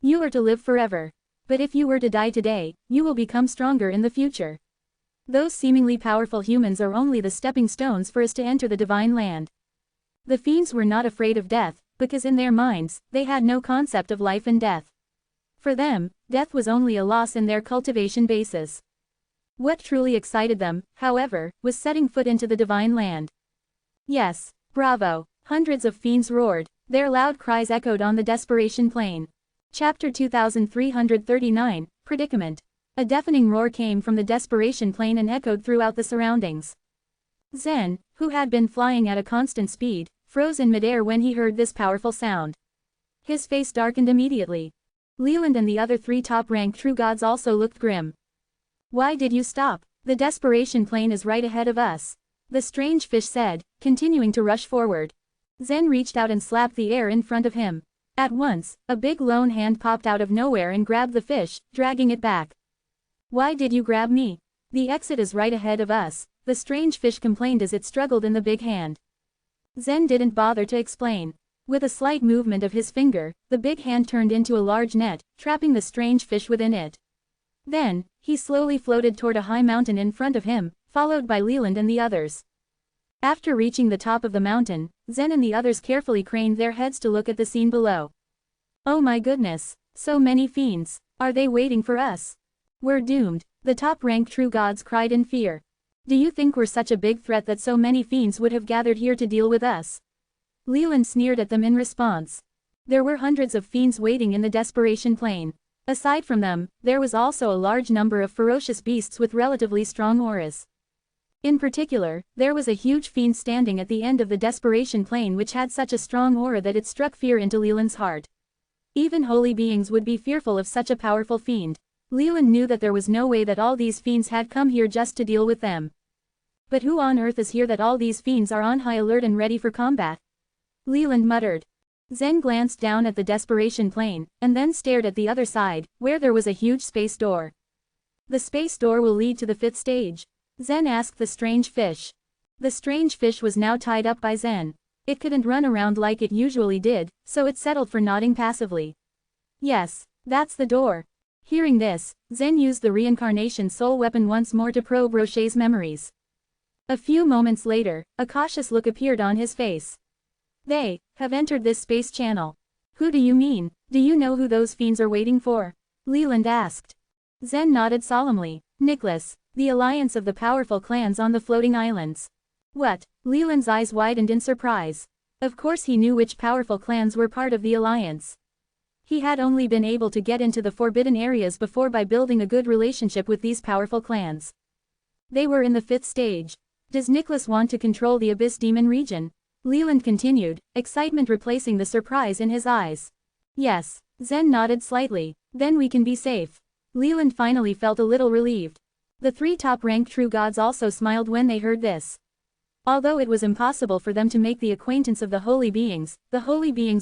You are to live forever. But if you were to die today, you will become stronger in the future. Those seemingly powerful humans are only the stepping stones for us to enter the divine land. The fiends were not afraid of death, because in their minds, they had no concept of life and death. For them, death was only a loss in their cultivation basis. What truly excited them, however, was setting foot into the divine land. Yes, bravo, hundreds of fiends roared, their loud cries echoed on the desperation plain. Chapter 2339, Predicament. A deafening roar came from the desperation plain and echoed throughout the surroundings. Zen, who had been flying at a constant speed, froze in midair when he heard this powerful sound. His face darkened immediately. Leland and the other three top-ranked true gods also looked grim. Why did you stop? The desperation plane is right ahead of us. The strange fish said, continuing to rush forward. Zen reached out and slapped the air in front of him. At once, a big lone hand popped out of nowhere and grabbed the fish, dragging it back. Why did you grab me? The exit is right ahead of us, the strange fish complained as it struggled in the big hand. Zen didn't bother to explain. With a slight movement of his finger, the big hand turned into a large net, trapping the strange fish within it. Then, he slowly floated toward a high mountain in front of him, followed by Leland and the others. After reaching the top of the mountain, Zen and the others carefully craned their heads to look at the scene below. Oh my goodness, so many fiends, are they waiting for us? We're doomed, the top-ranked true gods cried in fear. Do you think we're such a big threat that so many fiends would have gathered here to deal with us? Leland sneered at them in response. There were hundreds of fiends waiting in the desperation plain. Aside from them, there was also a large number of ferocious beasts with relatively strong auras. In particular, there was a huge fiend standing at the end of the desperation plane which had such a strong aura that it struck fear into Leland's heart. Even holy beings would be fearful of such a powerful fiend. Leland knew that there was no way that all these fiends had come here just to deal with them. But who on earth is here that all these fiends are on high alert and ready for combat? Leland muttered. Zen glanced down at the desperation plane, and then stared at the other side, where there was a huge space door. The space door will lead to the 5th stage. Zen asked the strange fish. The strange fish was now tied up by Zen. It couldn't run around like it usually did, so it settled for nodding passively. Yes, that's the door. Hearing this, Zen used the reincarnation soul weapon once more to probe Rocher's memories. A few moments later, a cautious look appeared on his face. They have entered this space channel. Who do you mean? Do you know who those fiends are waiting for? Leland asked. Zen nodded solemnly. Nicholas, the alliance of the powerful clans on the floating islands. What? Leland's eyes widened in surprise. Of course he knew which powerful clans were part of the alliance. He had only been able to get into the forbidden areas before by building a good relationship with these powerful clans. They were in the 5th stage. Does Nicholas want to control the Abyss Demon region? Leland continued, excitement replacing the surprise in his eyes. Yes, Zen nodded slightly. Then we can be safe. Leland finally felt a little relieved. The 3 top-ranked true gods also smiled when they heard this. Although it was impossible for them to make the acquaintance of the holy beings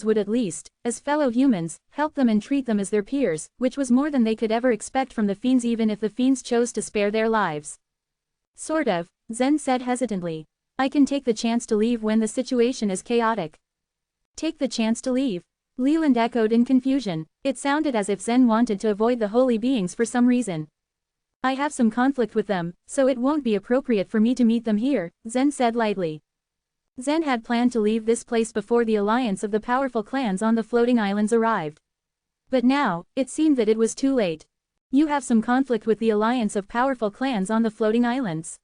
would at least, as fellow humans, help them and treat them as their peers, which was more than they could ever expect from the fiends even if the fiends chose to spare their lives. Sort of, Zen said hesitantly. I can take the chance to leave when the situation is chaotic. Take the chance to leave? Leland echoed in confusion. It sounded as if Zen wanted to avoid the holy beings for some reason. I have some conflict with them, so it won't be appropriate for me to meet them here, Zen said lightly. Zen had planned to leave this place before the alliance of the powerful clans on the floating islands arrived. But now, it seemed that it was too late. You have some conflict with the alliance of powerful clans on the floating islands.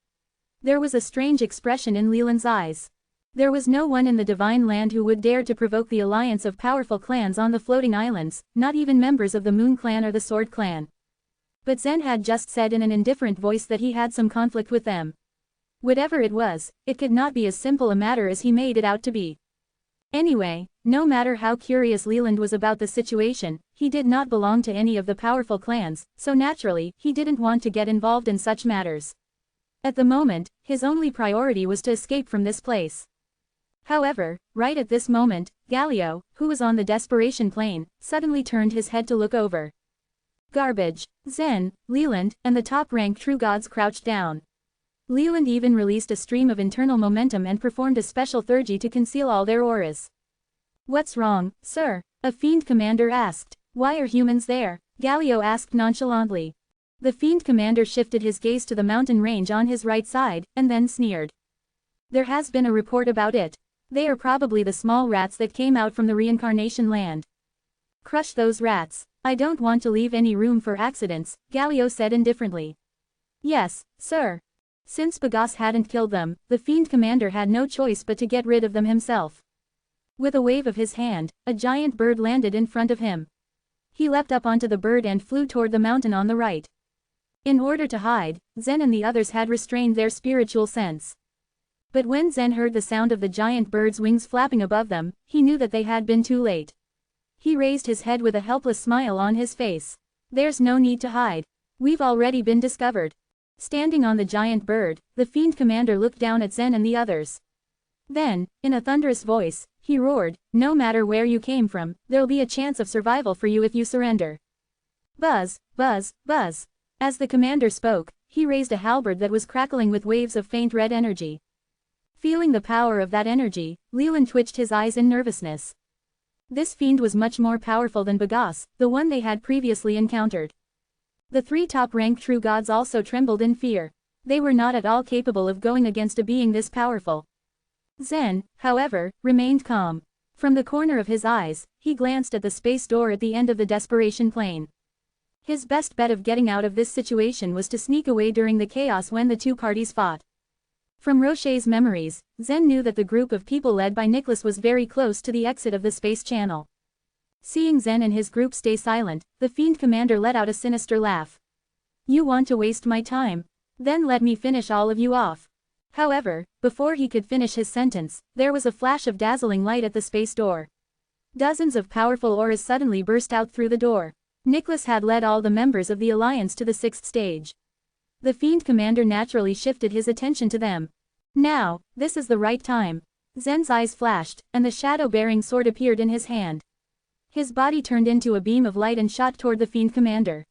There was a strange expression in Leland's eyes. There was no one in the Divine Land who would dare to provoke the alliance of powerful clans on the floating islands, not even members of the Moon Clan or the Sword Clan. But Zen had just said in an indifferent voice that he had some conflict with them. Whatever it was, it could not be as simple a matter as he made it out to be. Anyway, no matter how curious Leland was about the situation, he did not belong to any of the powerful clans, so naturally, he didn't want to get involved in such matters. At the moment, his only priority was to escape from this place. However, right at this moment, Galio, who was on the desperation plane, suddenly turned his head to look over. Garbage. Zen, Leland, and the top-ranked true gods crouched down. Leland even released a stream of internal momentum and performed a special theurgy to conceal all their auras. What's wrong, sir? A fiend commander asked. Why are humans there? Galio asked nonchalantly. The fiend commander shifted his gaze to the mountain range on his right side, and then sneered. There has been a report about it. They are probably the small rats that came out from the reincarnation land. Crush those rats. I don't want to leave any room for accidents, Galio said indifferently. Yes, sir. Since Bagos hadn't killed them, the fiend commander had no choice but to get rid of them himself. With a wave of his hand, a giant bird landed in front of him. He leapt up onto the bird and flew toward the mountain on the right. In order to hide, Zen and the others had restrained their spiritual sense. But when Zen heard the sound of the giant bird's wings flapping above them, he knew that they had been too late. He raised his head with a helpless smile on his face. There's no need to hide. We've already been discovered. Standing on the giant bird, the fiend commander looked down at Zen and the others. Then, in a thunderous voice, he roared, no matter where you came from, there'll be a chance of survival for you if you surrender. Buzz, buzz, buzz. As the commander spoke, he raised a halberd that was crackling with waves of faint red energy. Feeling the power of that energy, Leland twitched his eyes in nervousness. This fiend was much more powerful than Bagos, the one they had previously encountered. The three top-ranked true gods also trembled in fear. They were not at all capable of going against a being this powerful. Zen, however, remained calm. From the corner of his eyes, he glanced at the space door at the end of the desperation plane. His best bet of getting out of this situation was to sneak away during the chaos when the two parties fought. From Rocher's memories, Zen knew that the group of people led by Nicholas was very close to the exit of the space channel. Seeing Zen and his group stay silent, the fiend commander let out a sinister laugh. You want to waste my time? Then let me finish all of you off. However, before he could finish his sentence, there was a flash of dazzling light at the space door. Dozens of powerful auras suddenly burst out through the door. Nicholas had led all the members of the Alliance to the 6th stage. The fiend commander naturally shifted his attention to them. Now, this is the right time. Zen's eyes flashed, and the shadow-bearing sword appeared in his hand. His body turned into a beam of light and shot toward the fiend commander.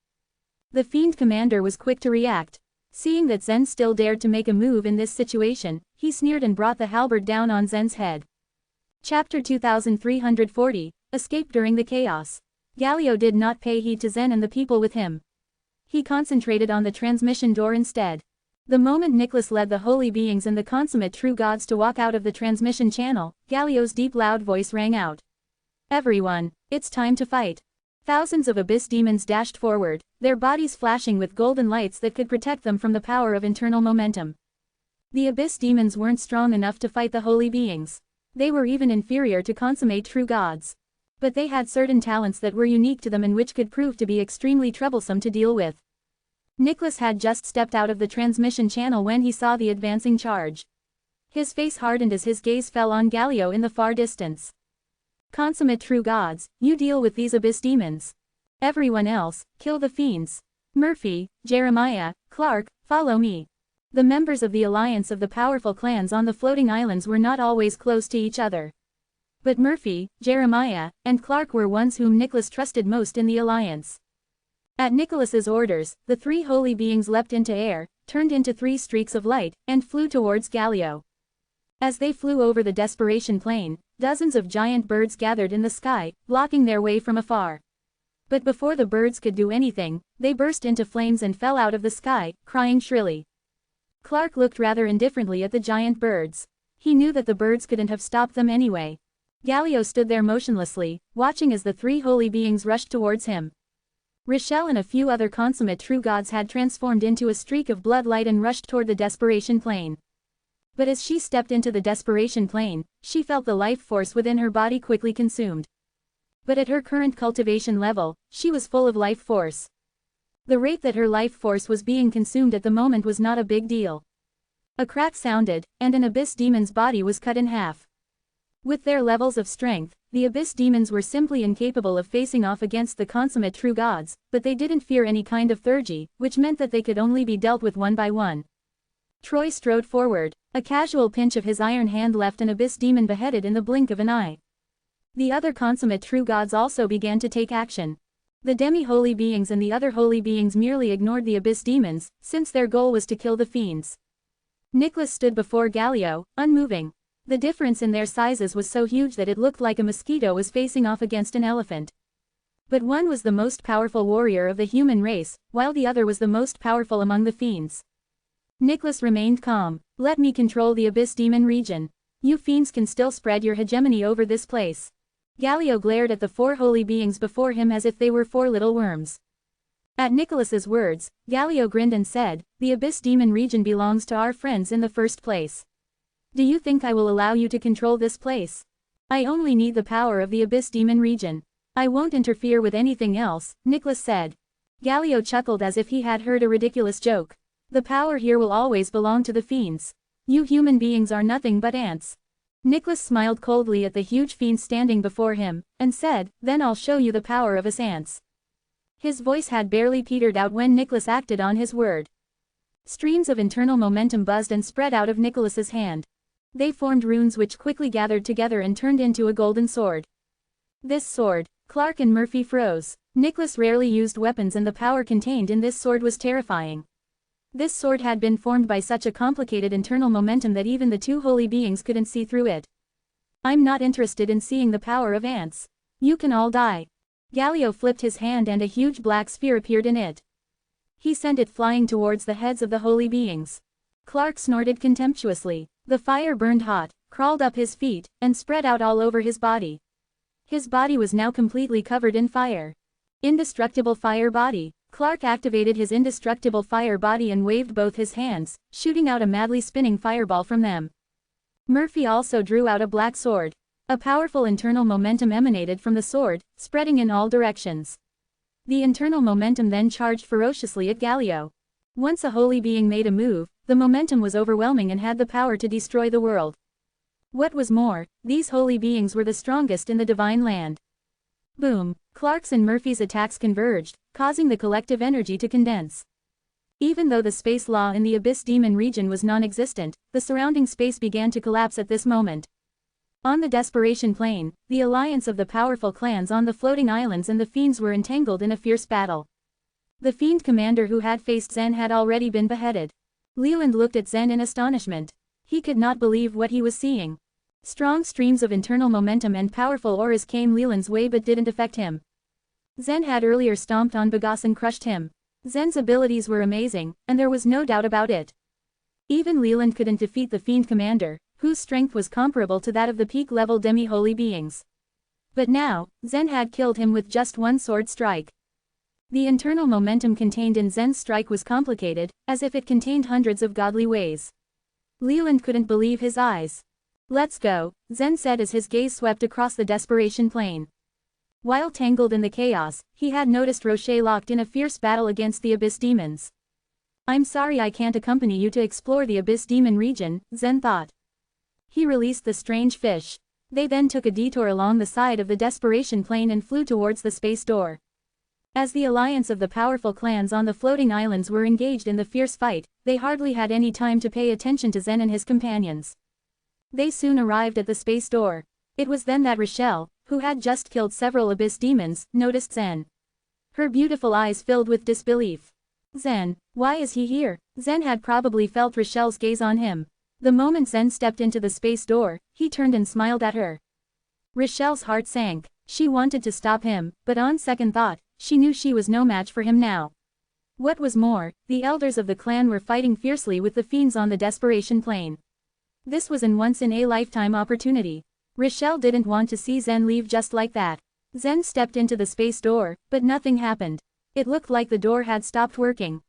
The fiend commander was quick to react. Seeing that Zen still dared to make a move in this situation, he sneered and brought the halberd down on Zen's head. Chapter 2340, Escape during the chaos. Galio did not pay heed to Zen and the people with him. He concentrated on the transmission door instead. The moment Nicholas led the holy beings and the consummate true gods to walk out of the transmission channel, Galio's deep loud voice rang out. Everyone, it's time to fight. Thousands of abyss demons dashed forward, their bodies flashing with golden lights that could protect them from the power of internal momentum. The abyss demons weren't strong enough to fight the holy beings. They were even inferior to consummate true gods. But they had certain talents that were unique to them and which could prove to be extremely troublesome to deal with. Nicholas had just stepped out of the transmission channel when he saw the advancing charge. His face hardened as his gaze fell on Galio in the far distance. Consummate true gods, you deal with these abyss demons. Everyone else, kill the fiends. Murphy, Jeremiah, Clark, follow me. The members of the alliance of the powerful clans on the floating islands were not always close to each other. But Murphy, Jeremiah, and Clark were ones whom Nicholas trusted most in the alliance. At Nicholas's orders, the three holy beings leapt into air, turned into 3 streaks of light, and flew towards Galio. As they flew over the desperation plane, dozens of giant birds gathered in the sky, blocking their way from afar. But before the birds could do anything, they burst into flames and fell out of the sky, crying shrilly. Clark looked rather indifferently at the giant birds. He knew that the birds couldn't have stopped them anyway. Galio stood there motionlessly, watching as the 3 holy beings rushed towards him. Rochelle and a few other consummate true gods had transformed into a streak of blood light and rushed toward the desperation plane. But as she stepped into the desperation plane, she felt the life force within her body quickly consumed. But at her current cultivation level, she was full of life force. The rate that her life force was being consumed at the moment was not a big deal. A crack sounded, and an abyss demon's body was cut in half. With their levels of strength, the abyss demons were simply incapable of facing off against the consummate true gods, but they didn't fear any kind of theurgy, which meant that they could only be dealt with one by one. Troy strode forward. A casual pinch of his iron hand left an abyss demon beheaded in the blink of an eye. The other consummate true gods also began to take action. The demi-holy beings and the other holy beings merely ignored the abyss demons, since their goal was to kill the fiends. Nicholas stood before Galio, unmoving. The difference in their sizes was so huge that it looked like a mosquito was facing off against an elephant. But one was the most powerful warrior of the human race, while the other was the most powerful among the fiends. Nicholas remained calm. Let me control the abyss demon region. You fiends can still spread your hegemony over this place. Galio glared at the four holy beings before him as if they were four little worms. At Nicholas's words, Galio grinned and said, "The abyss demon region belongs to our friends in the first place. Do you think I will allow you to control this place? I only need the power of the abyss demon region. I won't interfere with anything else," Nicholas said. Galio chuckled as if he had heard a ridiculous joke. "The power here will always belong to the fiends. You human beings are nothing but ants." Nicholas smiled coldly at the huge fiends standing before him, and said, "Then I'll show you the power of us ants." His voice had barely petered out when Nicholas acted on his word. Streams of internal momentum buzzed and spread out of Nicholas's hand. They formed runes which quickly gathered together and turned into a golden sword. This sword, Clark and Murphy froze. Nicholas rarely used weapons and the power contained in this sword was terrifying. This sword had been formed by such a complicated internal momentum that even the two holy beings couldn't see through it. "I'm not interested in seeing the power of ants. You can all die." Galio flipped his hand and a huge black sphere appeared in it. He sent it flying towards the heads of the holy beings. Clark snorted contemptuously. The fire burned hot, crawled up his feet, and spread out all over his body. His body was now completely covered in fire. Indestructible fire body. Clark activated his indestructible fire body and waved both his hands, shooting out a madly spinning fireball from them. Murphy also drew out a black sword. A powerful internal momentum emanated from the sword, spreading in all directions. The internal momentum then charged ferociously at Galio. Once a holy being made a move, the momentum was overwhelming and had the power to destroy the world. What was more, these holy beings were the strongest in the divine land. Boom! Clark's and Murphy's attacks converged, causing the collective energy to condense. Even though the space law in the abyss demon region was non-existent, the surrounding space began to collapse at this moment. On the desperation plane, the alliance of the powerful clans on the floating islands and the fiends were entangled in a fierce battle. The fiend commander who had faced Zen had already been beheaded. Leland looked at Zen in astonishment. He could not believe what he was seeing. Strong streams of internal momentum and powerful auras came Leland's way but didn't affect him. Zen had earlier stomped on Bagas and crushed him. Zen's abilities were amazing, and there was no doubt about it. Even Leland couldn't defeat the fiend commander, whose strength was comparable to that of the peak-level demi-holy beings. But now, Zen had killed him with just one sword strike. The internal momentum contained in Zen's strike was complicated, as if it contained hundreds of godly ways. Leland couldn't believe his eyes. "Let's go," Zen said as his gaze swept across the desperation plane. While tangled in the chaos, he had noticed Rocher locked in a fierce battle against the abyss demons. "I'm sorry I can't accompany you to explore the abyss demon region," Zen thought. He released the strange fish. They then took a detour along the side of the desperation plane and flew towards the space door. As the alliance of the powerful clans on the floating islands were engaged in the fierce fight, they hardly had any time to pay attention to Zen and his companions. They soon arrived at the space door. It was then that Rochelle, who had just killed several abyss demons, noticed Zen. Her beautiful eyes filled with disbelief. "Zen, why is he here?" Zen had probably felt Rochelle's gaze on him. The moment Zen stepped into the space door, he turned and smiled at her. Rochelle's heart sank. She wanted to stop him, but on second thought, she knew she was no match for him now. What was more, the elders of the clan were fighting fiercely with the fiends on the desperation plane. This was an once-in-a-lifetime opportunity. Rochelle didn't want to see Zen leave just like that. Zen stepped into the space door, but nothing happened. It looked like the door had stopped working.